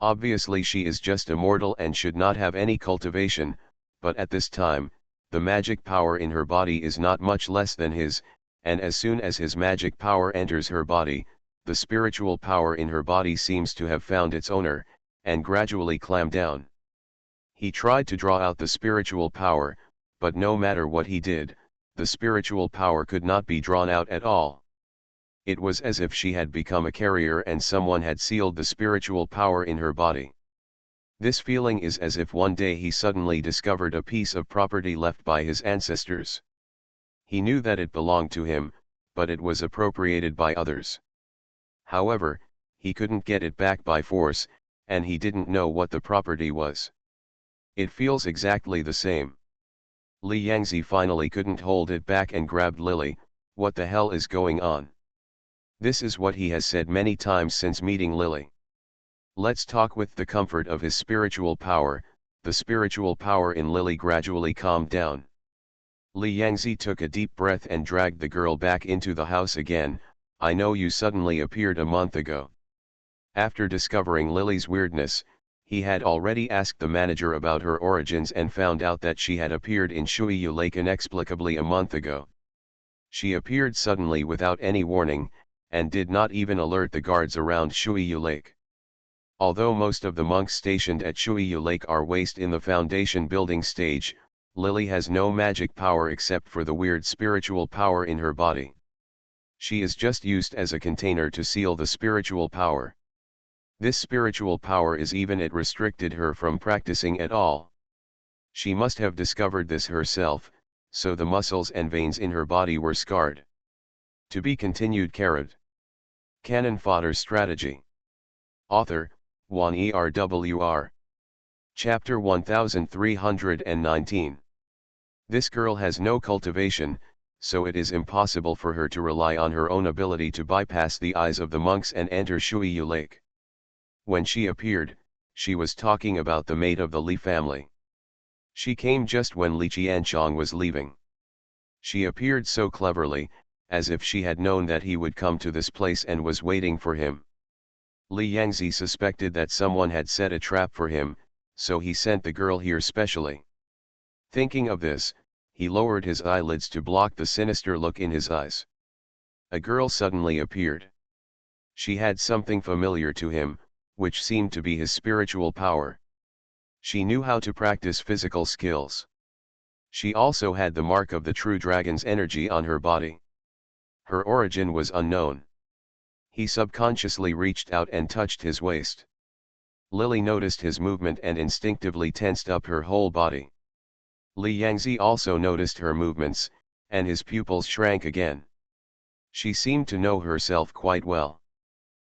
Speaker 1: Obviously she is just a mortal and should not have any cultivation, but at this time, the magic power in her body is not much less than his, and as soon as his magic power enters her body, the spiritual power in her body seems to have found its owner, and gradually clamp down. He tried to draw out the spiritual power, but no matter what he did, the spiritual power could not be drawn out at all. It was as if she had become a carrier and someone had sealed the spiritual power in her body. This feeling is as if one day he suddenly discovered a piece of property left by his ancestors. He knew that it belonged to him, but it was appropriated by others. However, he couldn't get it back by force, and he didn't know what the property was. It feels exactly the same. Li Yangzi finally couldn't hold it back and grabbed Lily. What the hell is going on? This is what he has said many times since meeting Lily. Let's talk. With the comfort of his spiritual power, the spiritual power in Lily gradually calmed down. Li Yangzi took a deep breath and dragged the girl back into the house again. I know you suddenly appeared a month ago. After discovering Lily's weirdness, he had already asked the manager about her origins and found out that she had appeared in Shuiyu Lake inexplicably a month ago. She appeared suddenly without any warning, and did not even alert the guards around Shuiyu Lake. Although most of the monks stationed at Shuiyu Lake are waste in the foundation building stage, Lily has no magic power except for the weird spiritual power in her body. She is just used as a container to seal the spiritual power. This spiritual power is even it restricted her from practicing at all. She must have discovered this herself, so the muscles and veins in her body were scarred. To be continued. Canon Fodder Strategy. Author, Juan ERWR. Chapter 1319. This girl has no cultivation, so it is impossible for her to rely on her own ability to bypass the eyes of the monks and enter Shuiyu Lake. When she appeared, she was talking about the mate of the Li family. She came just when Li Qianchong was leaving. She appeared so cleverly, as if she had known that he would come to this place and was waiting for him. Li Yangzi suspected that someone had set a trap for him, so he sent the girl here specially. Thinking of this, he lowered his eyelids to block the sinister look in his eyes. A girl suddenly appeared. She had something familiar to him, which seemed to be his spiritual power. She knew how to practice physical skills. She also had the mark of the true dragon's energy on her body. Her origin was unknown. He subconsciously reached out and touched his waist. Lily noticed his movement and instinctively tensed up her whole body. Li Yangzi also noticed her movements, and his pupils shrank again. She seemed to know herself quite well.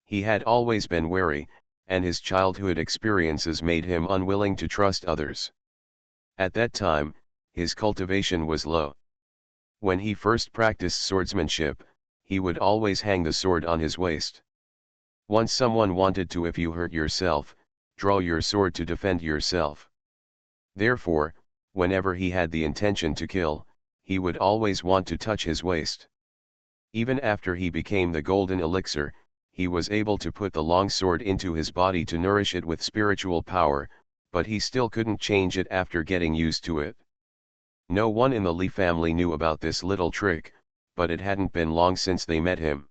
Speaker 1: He had always been wary, and his childhood experiences made him unwilling to trust others. At that time, his cultivation was low. When he first practiced swordsmanship, he would always hang the sword on his waist. Once someone wanted to, if you hurt yourself, draw your sword to defend yourself. Therefore, whenever he had the intention to kill, he would always want to touch his waist. Even after he became the golden elixir, he was able to put the long sword into his body to nourish it with spiritual power, but he still couldn't change it after getting used to it. No one in the Li family knew about this little trick, but it hadn't been long since they met him.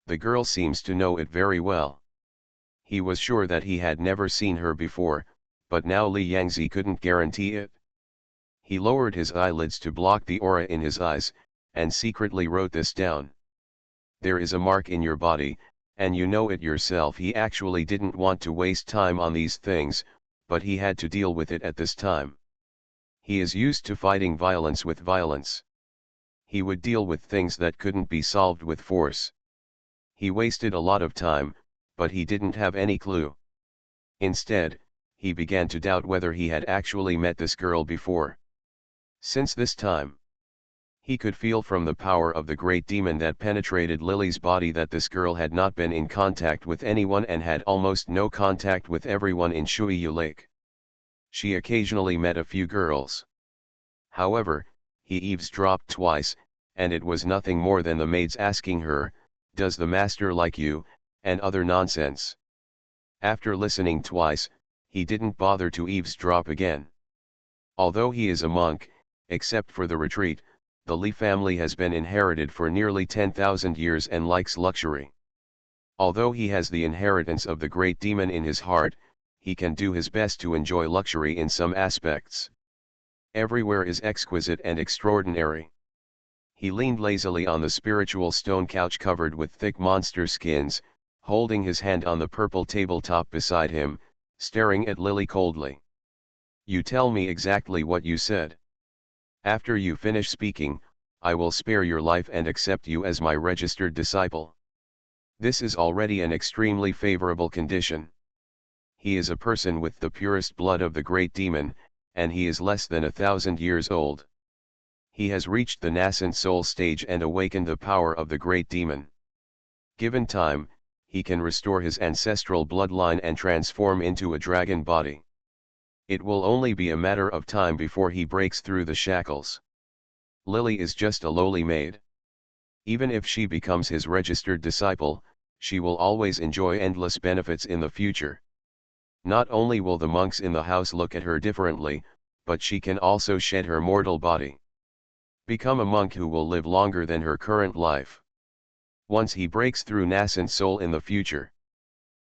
Speaker 1: The girl seems to know it very well. He was sure that he had never seen her before, but now Li Yangzi couldn't guarantee it. He lowered his eyelids to block the aura in his eyes, and secretly wrote this down. There is a mark in your body, and you know it yourself. He actually didn't want to waste time on these things, but he had to deal with it at this time. He is used to fighting violence with violence. He would deal with things that couldn't be solved with force. He wasted a lot of time, but he didn't have any clue. Instead, he began to doubt whether he had actually met this girl before. Since this time, he could feel from the power of the great demon that penetrated Lily's body that this girl had not been in contact with anyone and had almost no contact with everyone in Shuiyu Lake. She occasionally met a few girls. However, he eavesdropped twice, and it was nothing more than the maids asking her, "Does the master like you?" and other nonsense. After listening twice, he didn't bother to eavesdrop again. Although he is a monk, except for the retreat, the Li family has been inherited for nearly 10,000 years and likes luxury. Although he has the inheritance of the great demon in his heart, he can do his best to enjoy luxury in some aspects. Everywhere is exquisite and extraordinary. He leaned lazily on the spiritual stone couch covered with thick monster skins, holding his hand on the purple tabletop beside him, staring at Lily coldly. "You tell me exactly what you said. After you finish speaking, I will spare your life and accept you as my registered disciple. This is already an extremely favorable condition. He is a person with the purest blood of the great demon, and he is less than 1,000 years old. He has reached the nascent soul stage and awakened the power of the great demon. Given time, he can restore his ancestral bloodline and transform into a dragon body. It will only be a matter of time before he breaks through the shackles. Lily is just a lowly maid. Even if she becomes his registered disciple, she will always enjoy endless benefits in the future. Not only will the monks in the house look at her differently, but she can also shed her mortal body. Become a monk who will live longer than her current life. Once he breaks through nascent soul in the future.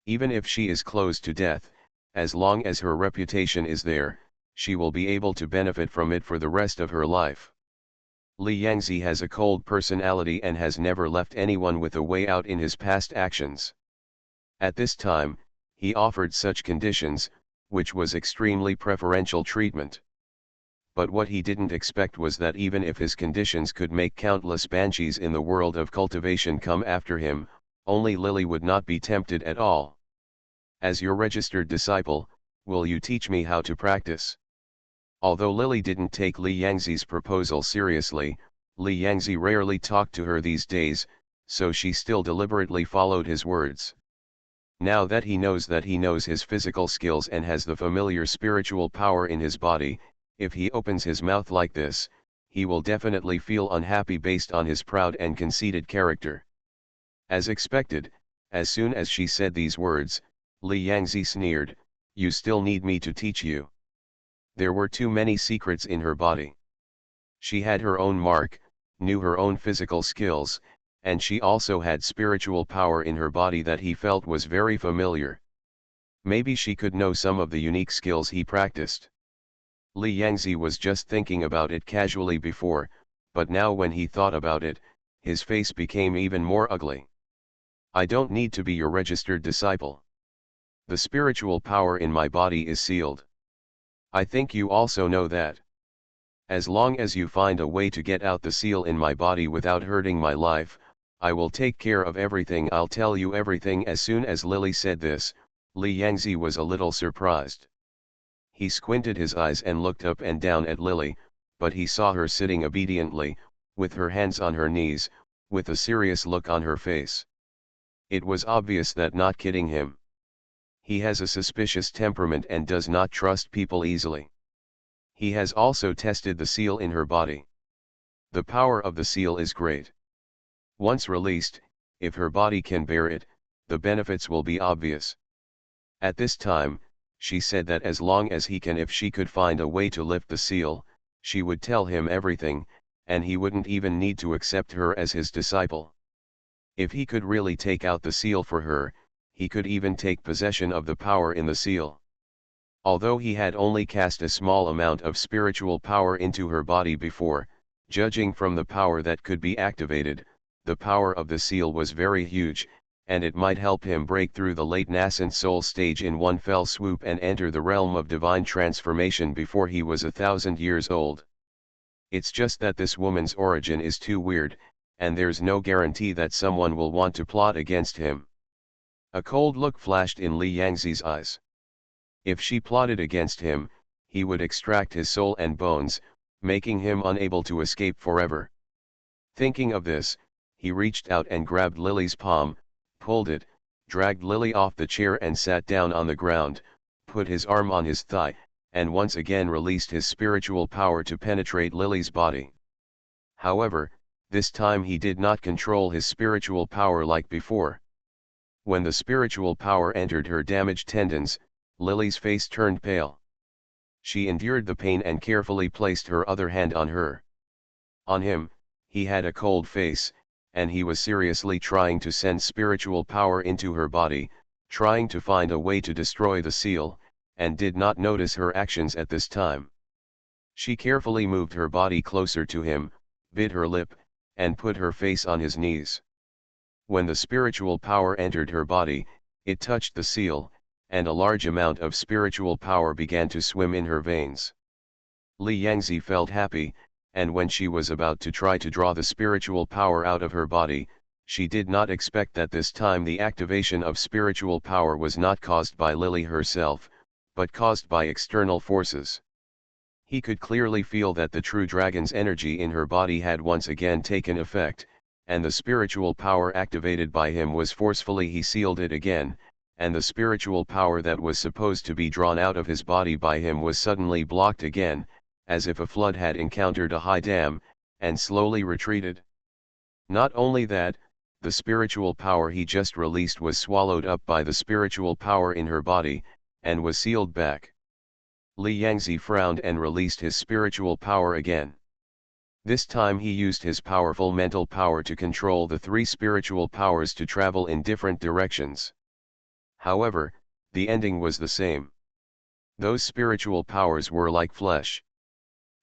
Speaker 1: Even if she is close to death, as long as her reputation is there, she will be able to benefit from it for the rest of her life. Li Yangzi has a cold personality and has never left anyone with a way out in his past actions. At this time, he offered such conditions, which was extremely preferential treatment. But what he didn't expect was that even if his conditions could make countless banshees in the world of cultivation come after him, only Lily would not be tempted at all. "As your registered disciple, will you teach me how to practice?" Although Lily didn't take Li Yangzi's proposal seriously, Li Yangzi rarely talked to her these days, so she still deliberately followed his words. Now that he knows his physical skills and has the familiar spiritual power in his body, if he opens his mouth like this, he will definitely feel unhappy based on his proud and conceited character. As expected, As soon as she said these words, Li Yangzi sneered, "You still need me to teach you." There were too many secrets in her body. She had her own mark, knew her own physical skills, and she also had spiritual power in her body that he felt was very familiar. Maybe she could know some of the unique skills he practiced. Li Yangzi was just thinking about it casually before, but now when he thought about it, his face became even more ugly. "I don't need to be your registered disciple. The spiritual power in my body is sealed. I think you also know that. As long as you find a way to get out the seal in my body without hurting my life, I will take care of everything. I'll tell you everything." As soon as Lily said this, Li Yangzi was a little surprised. He squinted his eyes and looked up and down at Lily, but he saw her sitting obediently, with her hands on her knees, with a serious look on her face. It was obvious that not kidding him. He has a suspicious temperament and does not trust people easily. He has also tested the seal in her body. The power of the seal is great. Once released, if her body can bear it, the benefits will be obvious. At this time, she said that as long as he can, if she could find a way to lift the seal, she would tell him everything, and he wouldn't even need to accept her as his disciple. If he could really take out the seal for her, he could even take possession of the power in the seal. Although he had only cast a small amount of spiritual power into her body before, judging from the power that could be activated, the power of the seal was very huge, and it might help him break through the late nascent soul stage in one fell swoop and enter the realm of divine transformation before he was 1,000 years old. It's just that this woman's origin is too weird, and there's no guarantee that someone will want to plot against him. A cold look flashed in Li Yangzi's eyes. If she plotted against him, he would extract his soul and bones, making him unable to escape forever. Thinking of this, he reached out and grabbed Lily's palm, pulled it, dragged Lily off the chair and sat down on the ground, put his arm on his thigh, and once again released his spiritual power to penetrate Lily's body. However, this time he did not control his spiritual power like before. When the spiritual power entered her damaged tendons, Lily's face turned pale. She endured the pain and carefully placed her other hand on her. On him, he had a cold face, and he was seriously trying to send spiritual power into her body, trying to find a way to destroy the seal, and did not notice her actions at this time. She carefully moved her body closer to him, bit her lip, and put her face on his knees. When the spiritual power entered her body, it touched the seal, and a large amount of spiritual power began to swim in her veins. Li Yangzi felt happy, and when she was about to try to draw the spiritual power out of her body, she did not expect that this time the activation of spiritual power was not caused by Lily herself, but caused by external forces. He could clearly feel that the true dragon's energy in her body had once again taken effect, and the spiritual power activated by him was forcefully. He sealed it again, and the spiritual power that was supposed to be drawn out of his body by him was suddenly blocked again, as if a flood had encountered a high dam, and slowly retreated. Not only that, the spiritual power he just released was swallowed up by the spiritual power in her body, and was sealed back. Li Yangzi frowned and released his spiritual power again. This time he used his powerful mental power to control the three spiritual powers to travel in different directions. However, the ending was the same. Those spiritual powers were like flesh.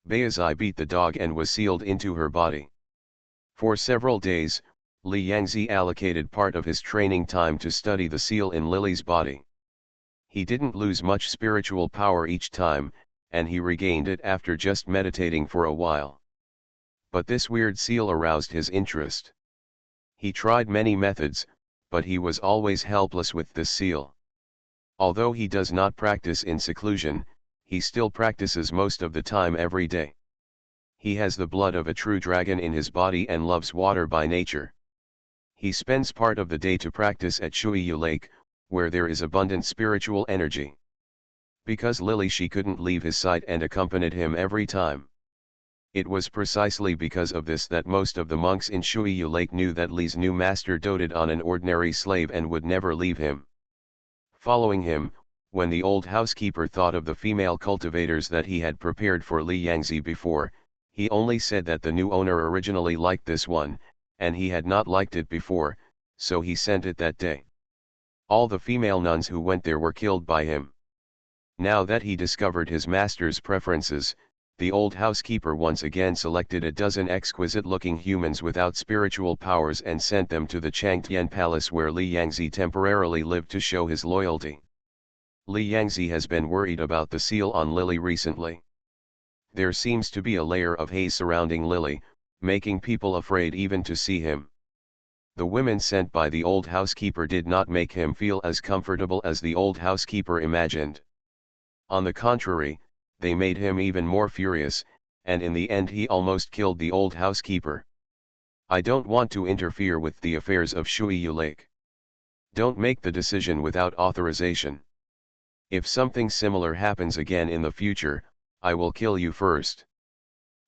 Speaker 1: Baizai beat the dog and was sealed into her body. For several days, Li Yangzi allocated part of his training time to study the seal in Lily's body. He didn't lose much spiritual power each time, and he regained it after just meditating for a while. But this weird seal aroused his interest. He tried many methods, but he was always helpless with this seal. Although he does not practice in seclusion, he still practices most of the time every day. He has the blood of a true dragon in his body and loves water by nature. He spends part of the day to practice at Shuiyu Lake, where there is abundant spiritual energy. Because Lily she couldn't leave his side and accompanied him every time. It was precisely because of this that most of the monks in Shuiyu Lake knew that Li's new master doted on an ordinary slave and would never leave him. Following him, when the old housekeeper thought of the female cultivators that he had prepared for Li Yangzi before, he only said that the new owner originally liked this one, and he had not liked it before, so he sent it that day. All the female nuns who went there were killed by him. Now that he discovered his master's preferences, the old housekeeper once again selected a dozen exquisite-looking humans without spiritual powers and sent them to the Changtian Palace where Li Yangzi temporarily lived to show his loyalty. Li Yangzi has been worried about the seal on Lily recently. There seems to be a layer of haze surrounding Lily, making people afraid even to see him. The women sent by the old housekeeper did not make him feel as comfortable as the old housekeeper imagined. On the contrary, they made him even more furious, and in the end he almost killed the old housekeeper. I don't want to interfere with the affairs of Shuiyu Lake. Don't make the decision without authorization. If something similar happens again in the future, I will kill you first.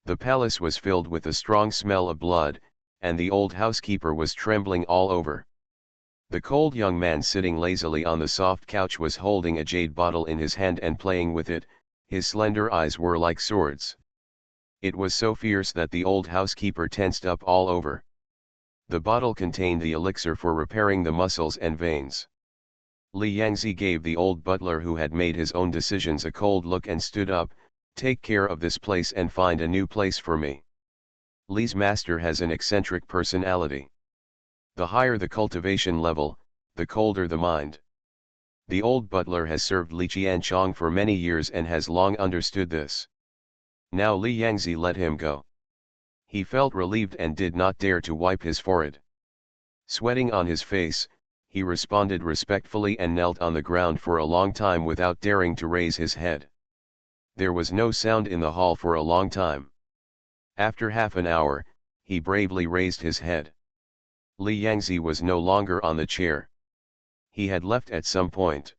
Speaker 1: The palace was filled with a strong smell of blood, and the old housekeeper was trembling all over. The cold young man sitting lazily on the soft couch was holding a jade bottle in his hand and playing with it. His slender eyes were like swords. It was so fierce that the old housekeeper tensed up all over. The bottle contained the elixir for repairing the muscles and veins. Li Yangzi gave the old butler who had made his own decisions a cold look and stood up. Take care of this place and find a new place for me. Li's master has an eccentric personality. The higher the cultivation level, the colder the mind. The old butler has served Li Qianchong for many years and has long understood this. Now Li Yangzi let him go. He felt relieved and did not dare to wipe his forehead. Sweating on his face, he responded respectfully and knelt on the ground for a long time without daring to raise his head. There was no sound in the hall for a long time. After half an hour, he bravely raised his head. Li Yangzi was no longer on the chair. He had left at some point.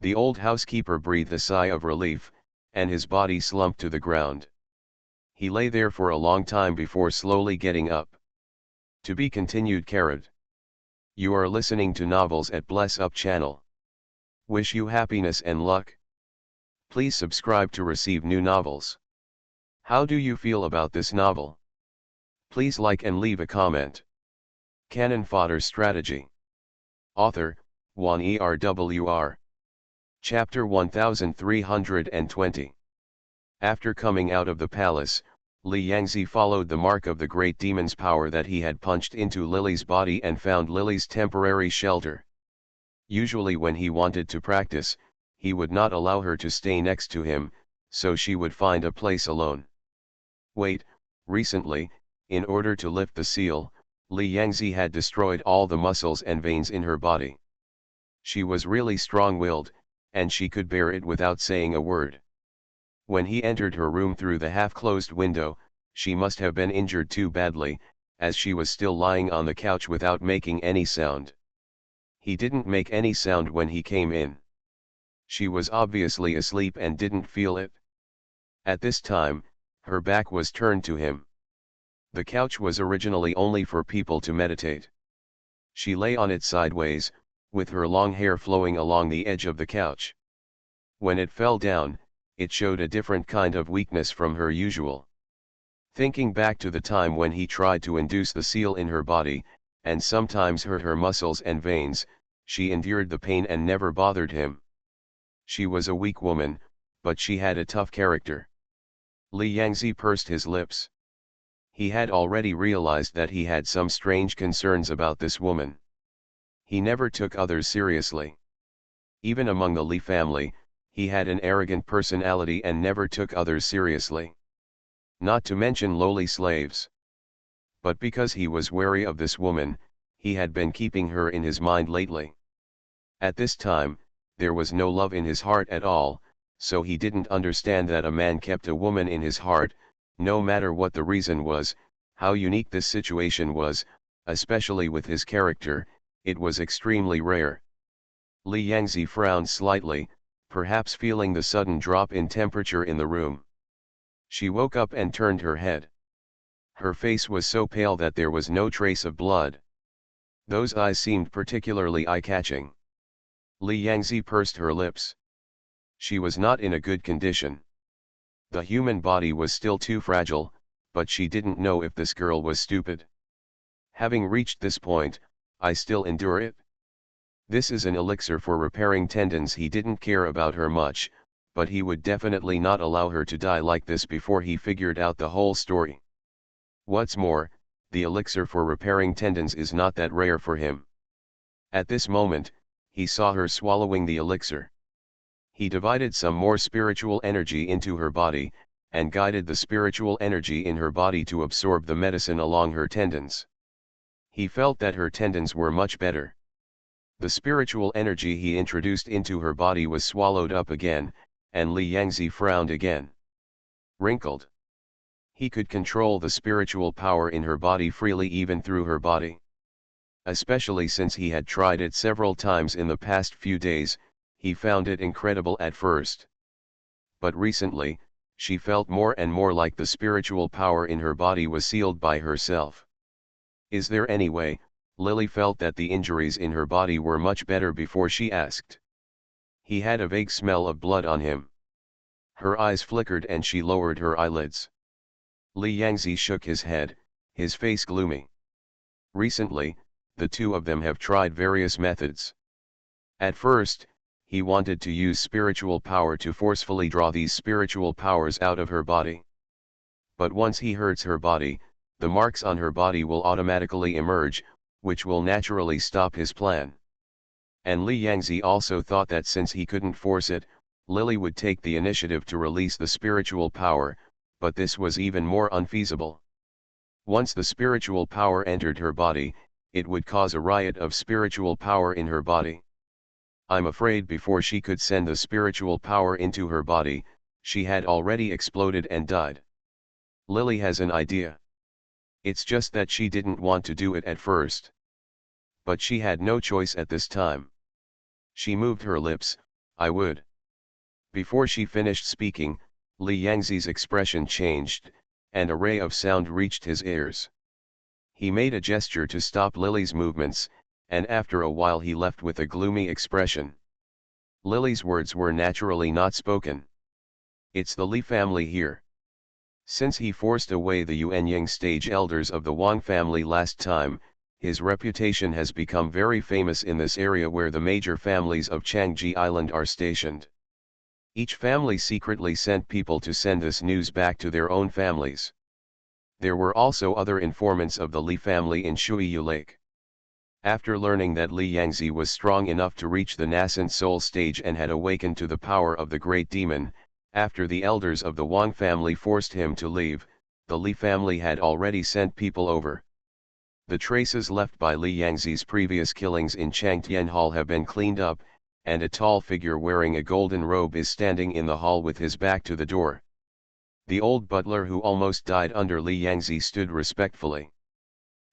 Speaker 1: The old housekeeper breathed a sigh of relief, and his body slumped to the ground. He lay there for a long time before slowly getting up. To be continued. You are listening to novels at Bless Up channel. Wish you happiness and luck. Please subscribe to receive new novels. How do you feel about this novel? Please like and leave a comment. Cannon Fodder Strategy. Author, Wan Erwr. Chapter 1320. After coming out of the palace, Li Yangzi followed the mark of the great demon's power that he had punched into Lily's body and found Lily's temporary shelter. Usually when he wanted to practice, he would not allow her to stay next to him, so she would find a place alone. Wait, recently, in order to lift the seal, Li Yangzi had destroyed all the muscles and veins in her body. She was really strong-willed, and she could bear it without saying a word. When he entered her room through the half-closed window, she must have been injured too badly, as she was still lying on the couch without making any sound. He didn't make any sound when he came in. She was obviously asleep and didn't feel it. At this time, her back was turned to him. The couch was originally only for people to meditate. She lay on it sideways, with her long hair flowing along the edge of the couch. When it fell down, it showed a different kind of weakness from her usual. Thinking back to the time when he tried to induce the seal in her body, and sometimes hurt her muscles and veins, she endured the pain and never bothered him. She was a weak woman, but she had a tough character. Li Yangzi pursed his lips. He had already realized that he had some strange concerns about this woman. He never took others seriously. Even among the Li family, he had an arrogant personality and never took others seriously. Not to mention lowly slaves. But because he was wary of this woman, he had been keeping her in his mind lately. At this time, there was no love in his heart at all, so he didn't understand that a man kept a woman in his heart, no matter what the reason was. How unique this situation was, especially with his character, it was extremely rare. Li Yangzi frowned slightly, perhaps feeling the sudden drop in temperature in the room. She woke up and turned her head. Her face was so pale that there was no trace of blood. Those eyes seemed particularly eye-catching. Li Yangzi pursed her lips. She was not in a good condition. The human body was still too fragile, but she didn't know if this girl was stupid. Having reached this point, I still endure it. This is an elixir for repairing tendons. He didn't care about her much, but he would definitely not allow her to die like this before he figured out the whole story. What's more, the elixir for repairing tendons is not that rare for him. At this moment, he saw her swallowing the elixir. He divided some more spiritual energy into her body, and guided the spiritual energy in her body to absorb the medicine along her tendons. He felt that her tendons were much better. The spiritual energy he introduced into her body was swallowed up again, and Li Yangzi frowned again. Wrinkled. He could control the spiritual power in her body freely even through her body. Especially since he had tried it several times in the past few days, he found it incredible at first. But recently, she felt more and more like the spiritual power in her body was sealed by herself. Is there any way? Lily felt that the injuries in her body were much better before she asked. He had a vague smell of blood on him. Her eyes flickered and she lowered her eyelids. Li Yangzi shook his head, his face gloomy. Recently, the two of them have tried various methods. At first, he wanted to use spiritual power to forcefully draw these spiritual powers out of her body. But once he hurts her body, the marks on her body will automatically emerge, which will naturally stop his plan. And Li Yangzi also thought that since he couldn't force it, Lily would take the initiative to release the spiritual power, but this was even more unfeasible. Once the spiritual power entered her body, it would cause a riot of spiritual power in her body. I'm afraid before she could send the spiritual power into her body, she had already exploded and died. Lily has an idea. It's just that she didn't want to do it at first. But she had no choice at this time. She moved her lips, I would. Before she finished speaking, Li Yangzi's expression changed, and a ray of sound reached his ears. He made a gesture to stop Lily's movements, and after a while he left with a gloomy expression. Lily's words were naturally not spoken. It's the Li family here. Since he forced away the Yuanying stage elders of the Wang family last time, his reputation has become very famous in this area where the major families of Changji Island are stationed. Each family secretly sent people to send this news back to their own families. There were also other informants of the Li family in Shuiyu Lake. After learning that Li Yangzi was strong enough to reach the nascent soul stage and had awakened to the power of the great demon, after the elders of the Wang family forced him to leave, the Li family had already sent people over. The traces left by Li Yangzi's previous killings in Changtian Hall have been cleaned up, and a tall figure wearing a golden robe is standing in the hall with his back to the door. The old butler who almost died under Li Yangzi stood respectfully.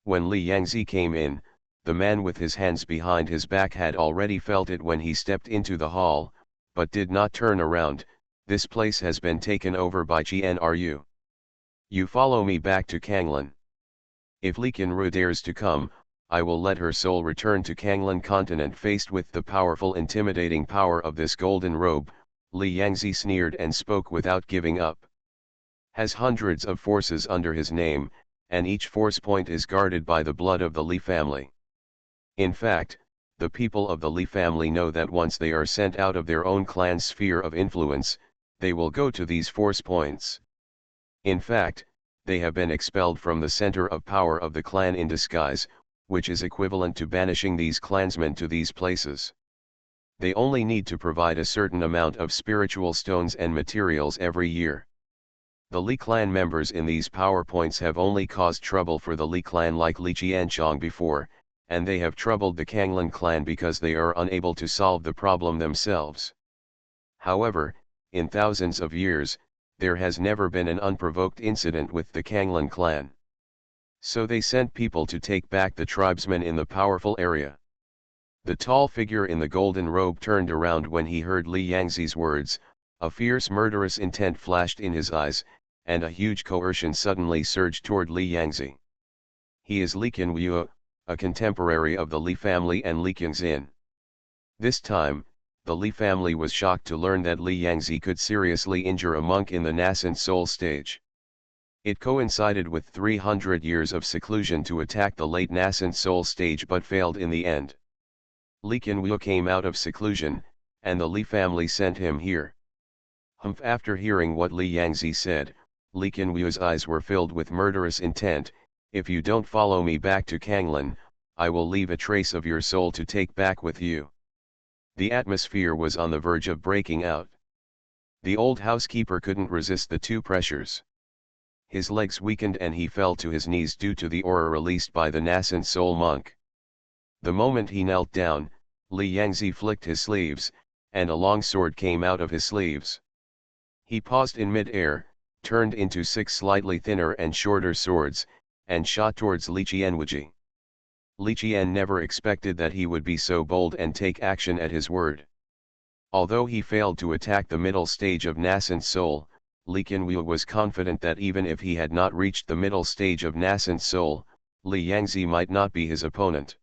Speaker 1: When Li Yangzi came in, the man with his hands behind his back had already felt it when he stepped into the hall, but did not turn around. This place has been taken over by Qianru. You follow me back to Kanglan. If Li Qianru dares to come, I will let her soul return to Kanglan continent. Faced with the powerful intimidating power of this golden robe, Li Yangzi sneered and spoke without giving up. Has hundreds of forces under his name, and each force point is guarded by the blood of the Li family. In fact, the people of the Li family know that once they are sent out of their own clan's sphere of influence, they will go to these force points. In fact, they have been expelled from the center of power of the clan in disguise, which is equivalent to banishing these clansmen to these places. They only need to provide a certain amount of spiritual stones and materials every year. The Li clan members in these power points have only caused trouble for the Li clan like Li Qianchong before, and they have troubled the Kanglan clan because they are unable to solve the problem themselves. However, in thousands of years, there has never been an unprovoked incident with the Kanglan clan. So they sent people to take back the tribesmen in the powerful area. The tall figure in the golden robe turned around when he heard Li Yangzi's words, a fierce murderous intent flashed in his eyes, and a huge coercion suddenly surged toward Li Yangzi. He is Li Qianwu, a contemporary of the Li family and Li Qingxin. This time, the Li family was shocked to learn that Li Yangzi could seriously injure a monk in the nascent soul stage. It coincided with 300 years of seclusion to attack the late nascent soul stage but failed in the end. Li Qianwu came out of seclusion, and the Li family sent him here. After hearing what Li Yangzi said, Li Qianwu's eyes were filled with murderous intent. If you don't follow me back to Kanglan, I will leave a trace of your soul to take back with you. The atmosphere was on the verge of breaking out. The old housekeeper couldn't resist the two pressures. His legs weakened and he fell to his knees due to the aura released by the nascent soul monk. The moment he knelt down, Li Yangzi flicked his sleeves, and a long sword came out of his sleeves. He paused in mid-air, turned into 6 slightly thinner and shorter swords, and shot towards Li Qianwu. Li Qian never expected that he would be so bold and take action at his word. Although he failed to attack the middle stage of nascent soul, Li Qianwu was confident that even if he had not reached the middle stage of nascent soul, Li Yangzi might not be his opponent.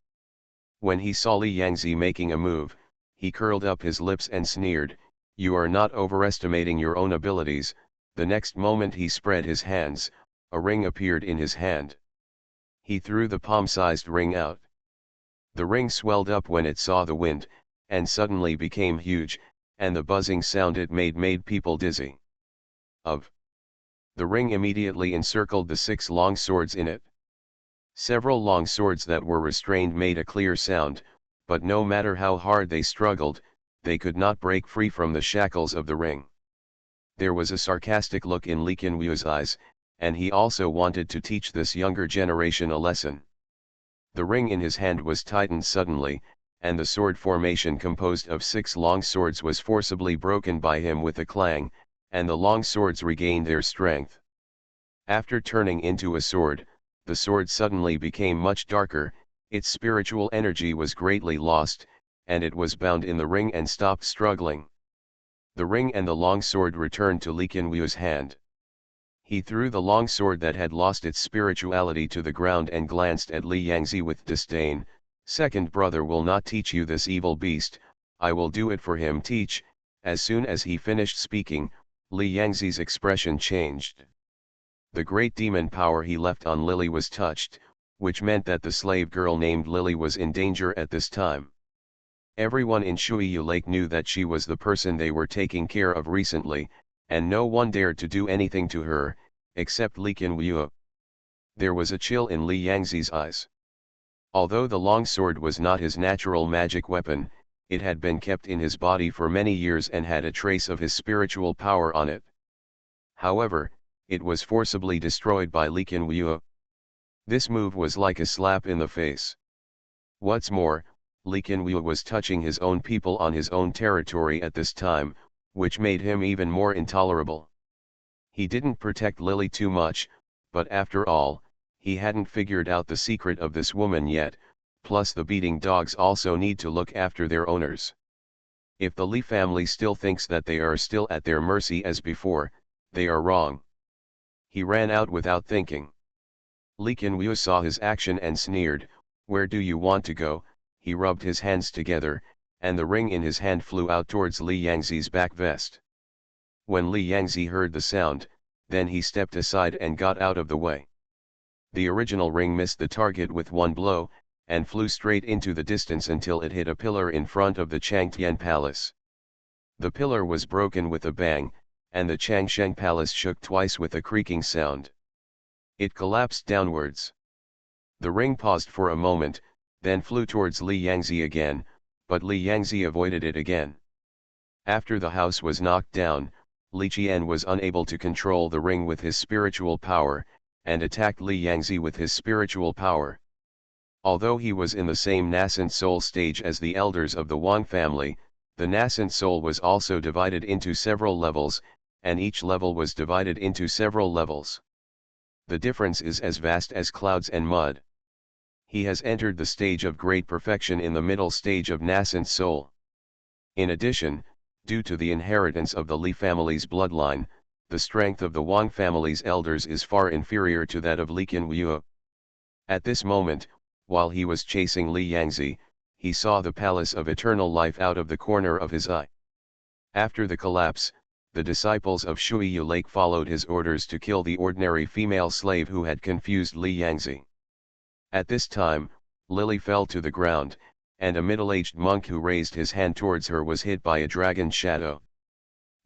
Speaker 1: When he saw Li Yangzi making a move, he curled up his lips and sneered, "You are not overestimating your own abilities." The next moment he spread his hands, a ring appeared in his hand. He threw the palm-sized ring out. The ring swelled up when it saw the wind, and suddenly became huge, and the buzzing sound it made people dizzy. The ring immediately encircled the 6 long swords in it. Several long swords that were restrained made a clear sound, but no matter how hard they struggled, they could not break free from the shackles of the ring. There was a sarcastic look in Li Qianwu's eyes, and he also wanted to teach this younger generation a lesson. The ring in his hand was tightened suddenly, and the sword formation composed of 6 long swords was forcibly broken by him with a clang, and the long swords regained their strength. After turning into a sword, the sword suddenly became much darker, its spiritual energy was greatly lost, and it was bound in the ring and stopped struggling. The ring and the long sword returned to Li Qianwu's hand. He threw the long sword that had lost its spirituality to the ground and glanced at Li Yangzi with disdain. "Second brother will not teach you this evil beast, I will do it for him." Teach. As soon as he finished speaking, Li Yangzi's expression changed. The great demon power he left on Lily was touched, which meant that the slave girl named Lily was in danger at this time. Everyone in Shuiyu Lake knew that she was the person they were taking care of recently, and no one dared to do anything to her, except Li Qianwu. There was a chill in Li Yangzi's eyes. Although the long sword was not his natural magic weapon, it had been kept in his body for many years and had a trace of his spiritual power on it. However, it was forcibly destroyed by Li Qianwu. This move was like a slap in the face. What's more, Li Qianwu was touching his own people on his own territory at this time, which made him even more intolerable. He didn't protect Lily too much, but after all, he hadn't figured out the secret of this woman yet, plus the beating dogs also need to look after their owners. If the Li family still thinks that they are still at their mercy as before, they are wrong. He ran out without thinking. Li Qianwu saw his action and sneered, "Where do you want to go?" He rubbed his hands together, and the ring in his hand flew out towards Li Yangzi's back vest. When Li Yangzi heard the sound, then he stepped aside and got out of the way. The original ring missed the target with one blow, and flew straight into the distance until it hit a pillar in front of the Changtian Palace. The pillar was broken with a bang, and the Changsheng Palace shook twice with a creaking sound. It collapsed downwards. The ring paused for a moment, then flew towards Li Yangzi again, but Li Yangzi avoided it again. After the house was knocked down, Li Qian was unable to control the ring with his spiritual power, and attacked Li Yangzi with his spiritual power. Although he was in the same nascent soul stage as the elders of the Wang family, the nascent soul was also divided into several levels, and each level was divided into several levels. The difference is as vast as clouds and mud. He has entered the stage of great perfection in the middle stage of nascent soul. In addition, due to the inheritance of the Li family's bloodline, the strength of the Wang family's elders is far inferior to that of Li Qianwu. At this moment, while he was chasing Li Yangzi, he saw the palace of eternal life out of the corner of his eye. After the collapse, the disciples of Shui Yu Lake followed his orders to kill the ordinary female slave who had confused Li Yangzi. At this time, Lily fell to the ground, and a middle-aged monk who raised his hand towards her was hit by a dragon's shadow.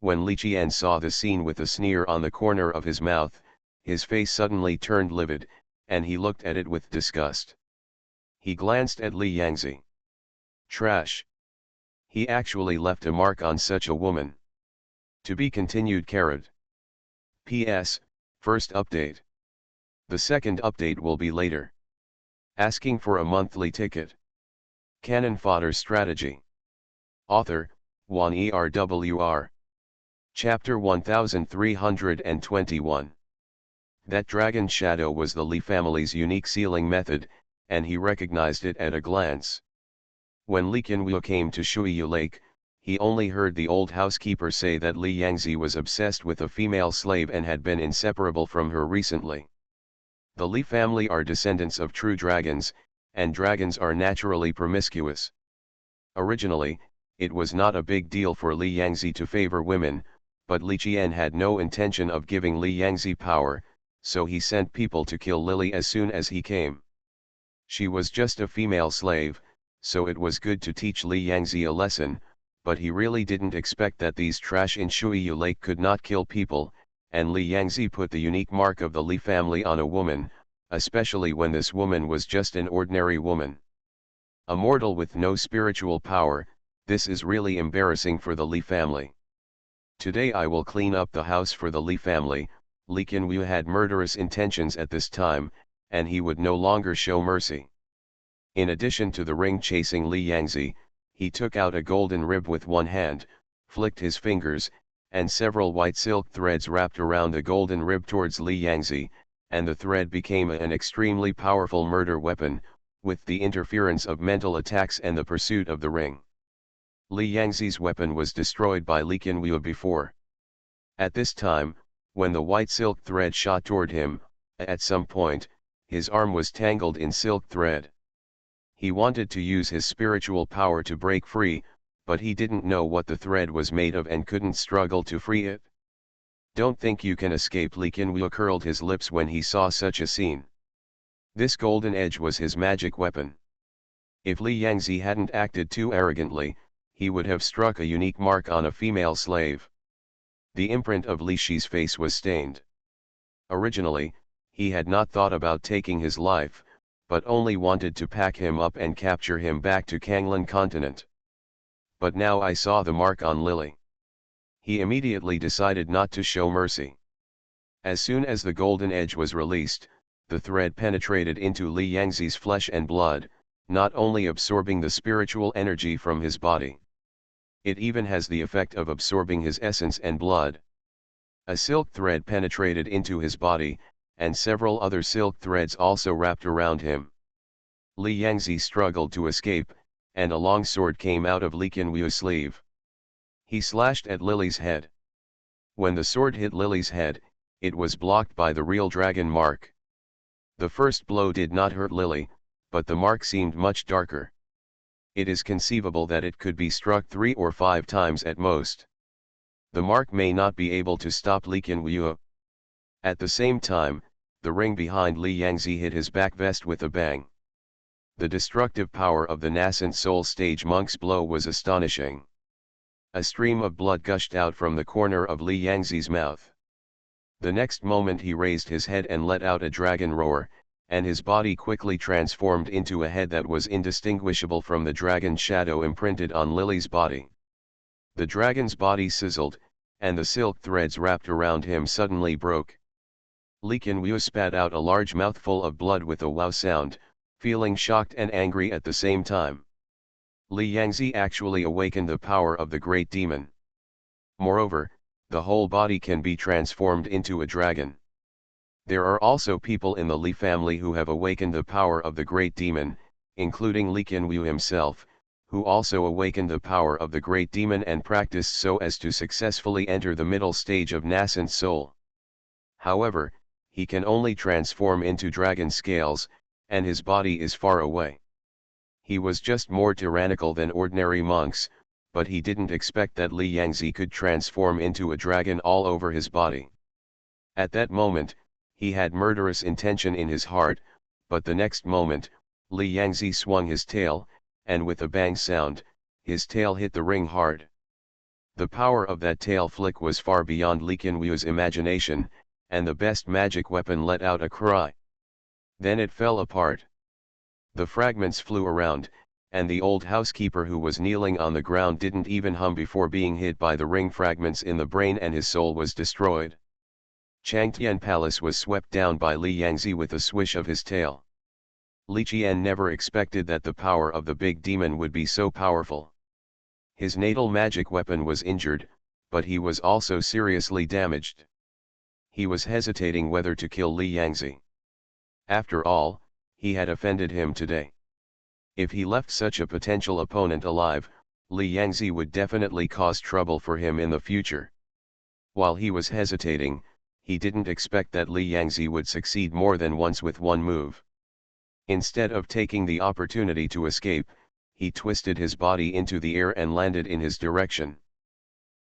Speaker 1: When Li Qian saw the scene with a sneer on the corner of his mouth, his face suddenly turned livid, and he looked at it with disgust. He glanced at Li Yangzi. Trash. He actually left a mark on such a woman. To be continued. P.S. First update. The second update will be later. Asking for a monthly ticket. Canon Fodder Strategy. Author, Juan ERWR. Chapter 1321. That dragon shadow was the Li family's unique sealing method, and he recognized it at a glance. When Li Qianwu came to Shuiyu Lake, he only heard the old housekeeper say that Li Yangzi was obsessed with a female slave and had been inseparable from her recently. The Li family are descendants of true dragons, and dragons are naturally promiscuous. Originally, it was not a big deal for Li Yangzi to favor women, but Li Qian had no intention of giving Li Yangzi power, so he sent people to kill Lily as soon as he came. She was just a female slave, so it was good to teach Li Yangzi a lesson, but he really didn't expect that these trash in Shuiyu Lake could not kill people, and Li Yangzi put the unique mark of the Li family on a woman, especially when this woman was just an ordinary woman. A mortal with no spiritual power. This is really embarrassing for the Li family. Today I will clean up the house for the Li family. Li Qianwu had murderous intentions at this time, and he would no longer show mercy. In addition to the ring chasing Li Yangzi, he took out a golden rib with one hand, flicked his fingers, and several white silk threads wrapped around the golden rib towards Li Yangzi, and the thread became an extremely powerful murder weapon, with the interference of mental attacks and the pursuit of the ring. Li Yangzi's weapon was destroyed by Li Qianwu before. At this time, when the white silk thread shot toward him, at some point, his arm was tangled in silk thread. He wanted to use his spiritual power to break free, but he didn't know what the thread was made of and couldn't struggle to free it. Don't think you can escape. Li Qianwu curled his lips when he saw such a scene. This golden edge was his magic weapon. If Li Yangzi hadn't acted too arrogantly, he would have struck a unique mark on a female slave. The imprint of Li Shi's face was stained. Originally, he had not thought about taking his life, but only wanted to pack him up and capture him back to Kanglan continent. But now I saw the mark on Lily. He immediately decided not to show mercy. As soon as the golden edge was released, the thread penetrated into Li Yangzi's flesh and blood, not only absorbing the spiritual energy from his body. It even has the effect of absorbing his essence and blood. A silk thread penetrated into his body, and several other silk threads also wrapped around him. Li Yangzi struggled to escape, and a long sword came out of Li Qianwu's sleeve. He slashed at Lily's head. When the sword hit Lily's head, it was blocked by the real dragon mark. The first blow did not hurt Lily, but the mark seemed much darker. It is conceivable that it could be struck 3 or 5 times at most. The mark may not be able to stop Li Qianwu. At the same time, the ring behind Li Yangzi hit his back vest with a bang. The destructive power of the nascent soul stage monk's blow was astonishing. A stream of blood gushed out from the corner of Li Yangzi's mouth. The next moment he raised his head and let out a dragon roar, and his body quickly transformed into a head that was indistinguishable from the dragon shadow imprinted on Lily's body. The dragon's body sizzled, and the silk threads wrapped around him suddenly broke. Li Qianwu spat out a large mouthful of blood with a wow sound, feeling shocked and angry at the same time. Li Yangzi actually awakened the power of the great demon. Moreover, the whole body can be transformed into a dragon. There are also people in the Li family who have awakened the power of the great demon, including Li Qianwu himself, who also awakened the power of the great demon and practiced so as to successfully enter the middle stage of nascent soul. However, he can only transform into dragon scales, and his body is far away. He was just more tyrannical than ordinary monks, but he didn't expect that Li Yangzi could transform into a dragon all over his body. At that moment, he had murderous intention in his heart, but the next moment, Li Yangzi swung his tail, and with a bang sound, his tail hit the ring hard. The power of that tail flick was far beyond Li Qianwu's imagination, and the best magic weapon let out a cry. Then it fell apart. The fragments flew around, and the old housekeeper who was kneeling on the ground didn't even hum before being hit by the ring fragments in the brain, and his soul was destroyed. Changtian Palace was swept down by Li Yangzi with a swish of his tail. Li Qian never expected that the power of the big demon would be so powerful. His natal magic weapon was injured, but he was also seriously damaged. He was hesitating whether to kill Li Yangzi. After all, he had offended him today. If he left such a potential opponent alive, Li Yangzi would definitely cause trouble for him in the future. While he was hesitating, he didn't expect that Li Yangzi would succeed more than once with one move. Instead of taking the opportunity to escape, he twisted his body into the air and landed in his direction.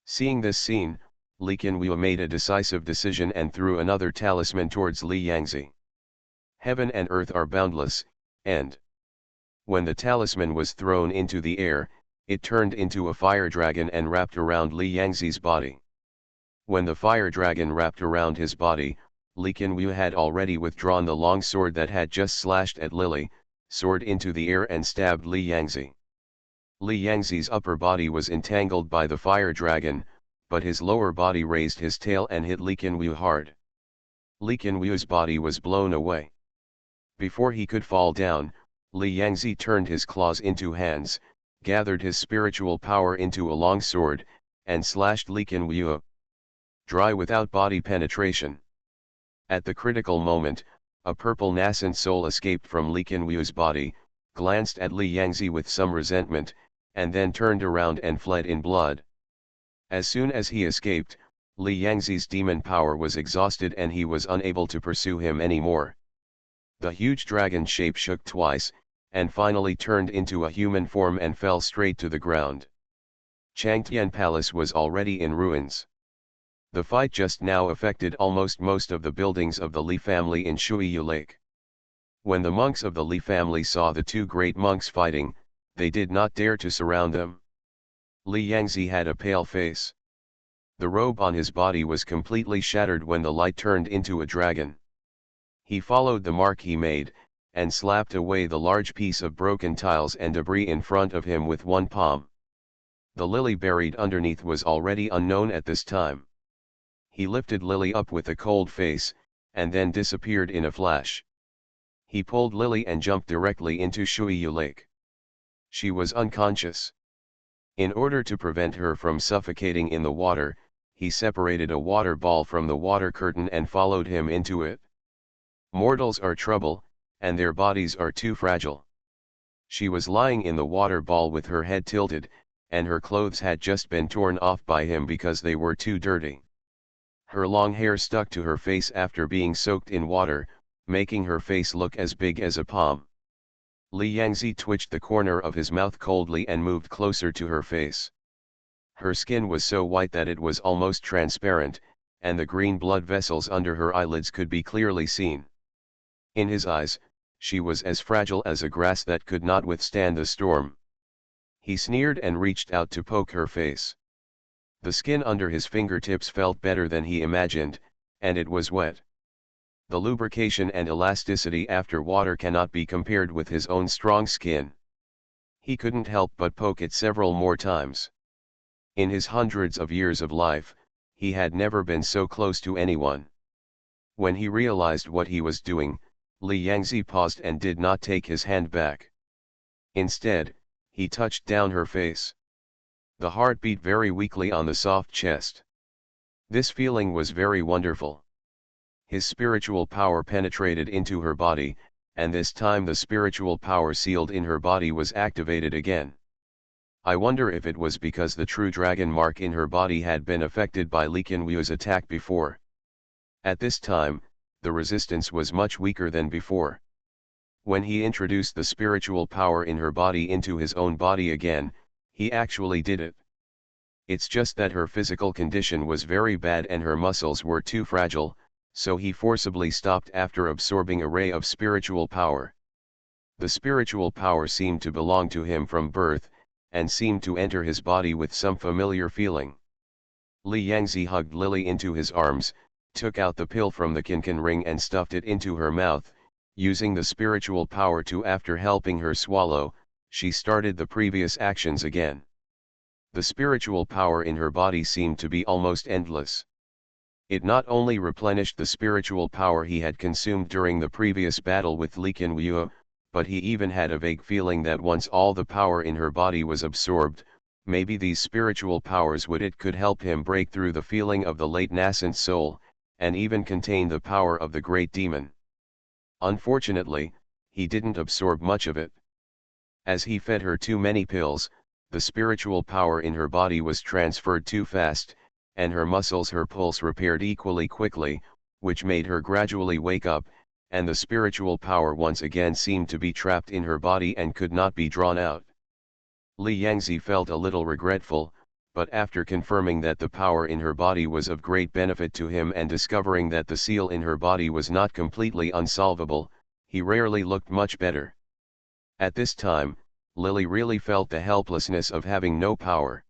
Speaker 1: Seeing this scene, Li Qianwu made a decisive decision and threw another talisman towards Li Yangzi. Heaven and earth are boundless, and when the talisman was thrown into the air, it turned into a fire dragon and wrapped around Li Yangzi's body. When the fire dragon wrapped around his body, Li Qianwu had already withdrawn the long sword that had just slashed at Lily, soared into the air and stabbed Li Yangzi. Li Yangzi's upper body was entangled by the fire dragon, but his lower body raised his tail and hit Li Qianwu hard. Li Qianwu's body was blown away. Before he could fall down, Li Yangzi turned his claws into hands, gathered his spiritual power into a long sword, and slashed Li Qianwu dry without body penetration. At the critical moment, a purple nascent soul escaped from Li Qianwu's body, glanced at Li Yangzi with some resentment, and then turned around and fled in blood. As soon as he escaped, Li Yangzi's demon power was exhausted and he was unable to pursue him anymore. The huge dragon shape shook twice, and finally turned into a human form and fell straight to the ground. Changtian Palace was already in ruins. The fight just now affected almost most of the buildings of the Li family in Shuiyu Lake. When the monks of the Li family saw the two great monks fighting, they did not dare to surround them. Li Yangzi had a pale face. The robe on his body was completely shattered when the light turned into a dragon. He followed the mark he made, and slapped away the large piece of broken tiles and debris in front of him with one palm. The lily buried underneath was already unknown at this time. He lifted Lily up with a cold face, and then disappeared in a flash. He pulled Lily and jumped directly into Shuiyu Lake. She was unconscious. In order to prevent her from suffocating in the water, he separated a water ball from the water curtain and followed him into it. Mortals are trouble, and their bodies are too fragile. She was lying in the water ball with her head tilted, and her clothes had just been torn off by him because they were too dirty. Her long hair stuck to her face after being soaked in water, making her face look as big as a palm. Li Yangzi twitched the corner of his mouth coldly and moved closer to her face. Her skin was so white that it was almost transparent, and the green blood vessels under her eyelids could be clearly seen. In his eyes, she was as fragile as a grass that could not withstand the storm. He sneered and reached out to poke her face. The skin under his fingertips felt better than he imagined, and it was wet. The lubrication and elasticity after water cannot be compared with his own strong skin. He couldn't help but poke it several more times. In his hundreds of years of life, he had never been so close to anyone. When he realized what he was doing, Li Yangzi paused and did not take his hand back. Instead, he touched down her face. The heart beat very weakly on the soft chest. This feeling was very wonderful. His spiritual power penetrated into her body, and this time the spiritual power sealed in her body was activated again. I wonder if it was because the true dragon mark in her body had been affected by Li Qianwu's attack before. At this time, the resistance was much weaker than before. When he introduced the spiritual power in her body into his own body again, he actually did it. It's just that her physical condition was very bad and her muscles were too fragile, so he forcibly stopped after absorbing a ray of spiritual power. The spiritual power seemed to belong to him from birth, and seemed to enter his body with some familiar feeling. Li Yangzi hugged Lily into his arms, took out the pill from the Qinqin ring and stuffed it into her mouth, using the spiritual power to. After helping her swallow, she started the previous actions again. The spiritual power in her body seemed to be almost endless. It not only replenished the spiritual power he had consumed during the previous battle with Li Qianwu, but he even had a vague feeling that once all the power in her body was absorbed, maybe these spiritual powers could help him break through the feeling of the late nascent soul, and even contain the power of the great demon. Unfortunately, he didn't absorb much of it. As he fed her too many pills, the spiritual power in her body was transferred too fast, and her pulse repaired equally quickly, which made her gradually wake up, and the spiritual power once again seemed to be trapped in her body and could not be drawn out. Li Yangzi felt a little regretful, but after confirming that the power in her body was of great benefit to him and discovering that the seal in her body was not completely unsolvable, he rarely looked much better. At this time, Lily really felt the helplessness of having no power.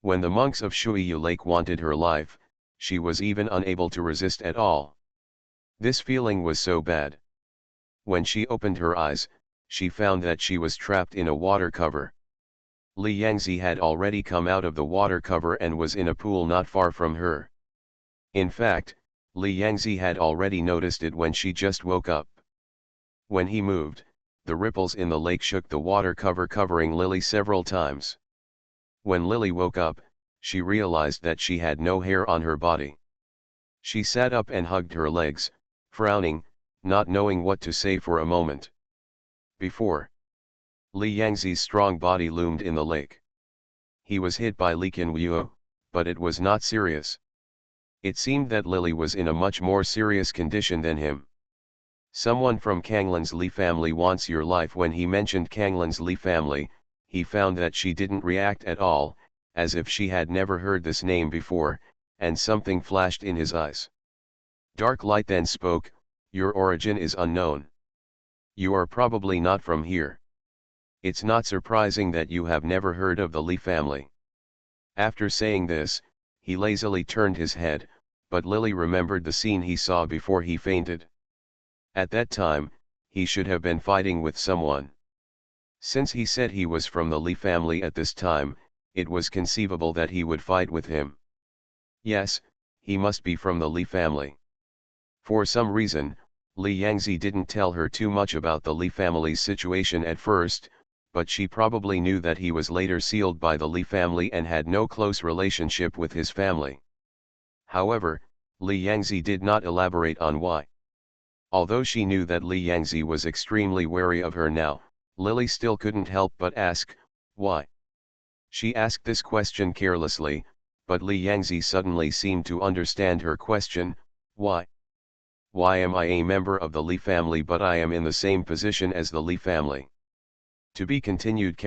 Speaker 1: When the monks of Shuiyu Lake wanted her life, she was even unable to resist at all. This feeling was so bad. When she opened her eyes, she found that she was trapped in a water cover. Li Yangzi had already come out of the water cover and was in a pool not far from her. In fact, Li Yangzi had already noticed it when she just woke up. When he moved, the ripples in the lake shook the water cover, covering Lily several times. When Lily woke up, she realized that she had no hair on her body. She sat up and hugged her legs, frowning, not knowing what to say for a moment. Before, Li Yangzi's strong body loomed in the lake. He was hit by Li Qianwu, but it was not serious. It seemed that Lily was in a much more serious condition than him. Someone from Kanglin's Li family wants your life. When he mentioned Kanglin's Li family, he found that she didn't react at all, as if she had never heard this name before, and something flashed in his eyes. Dark light then spoke, "Your origin is unknown. You are probably not from here. It's not surprising that you have never heard of the Li family." After saying this, he lazily turned his head, but Lily remembered the scene he saw before he fainted. At that time, he should have been fighting with someone. Since he said he was from the Li family at this time, it was conceivable that he would fight with him. Yes, he must be from the Li family. For some reason, Li Yangzi didn't tell her too much about the Li family's situation at first, but she probably knew that he was later sealed by the Li family and had no close relationship with his family. However, Li Yangzi did not elaborate on why. Although she knew that Li Yangzi was extremely wary of her now, Lily still couldn't help but ask, why? She asked this question carelessly, but Li Yangzi suddenly seemed to understand her question, why? Why am I a member of the Li family but I am in the same position as the Li family? To be continued.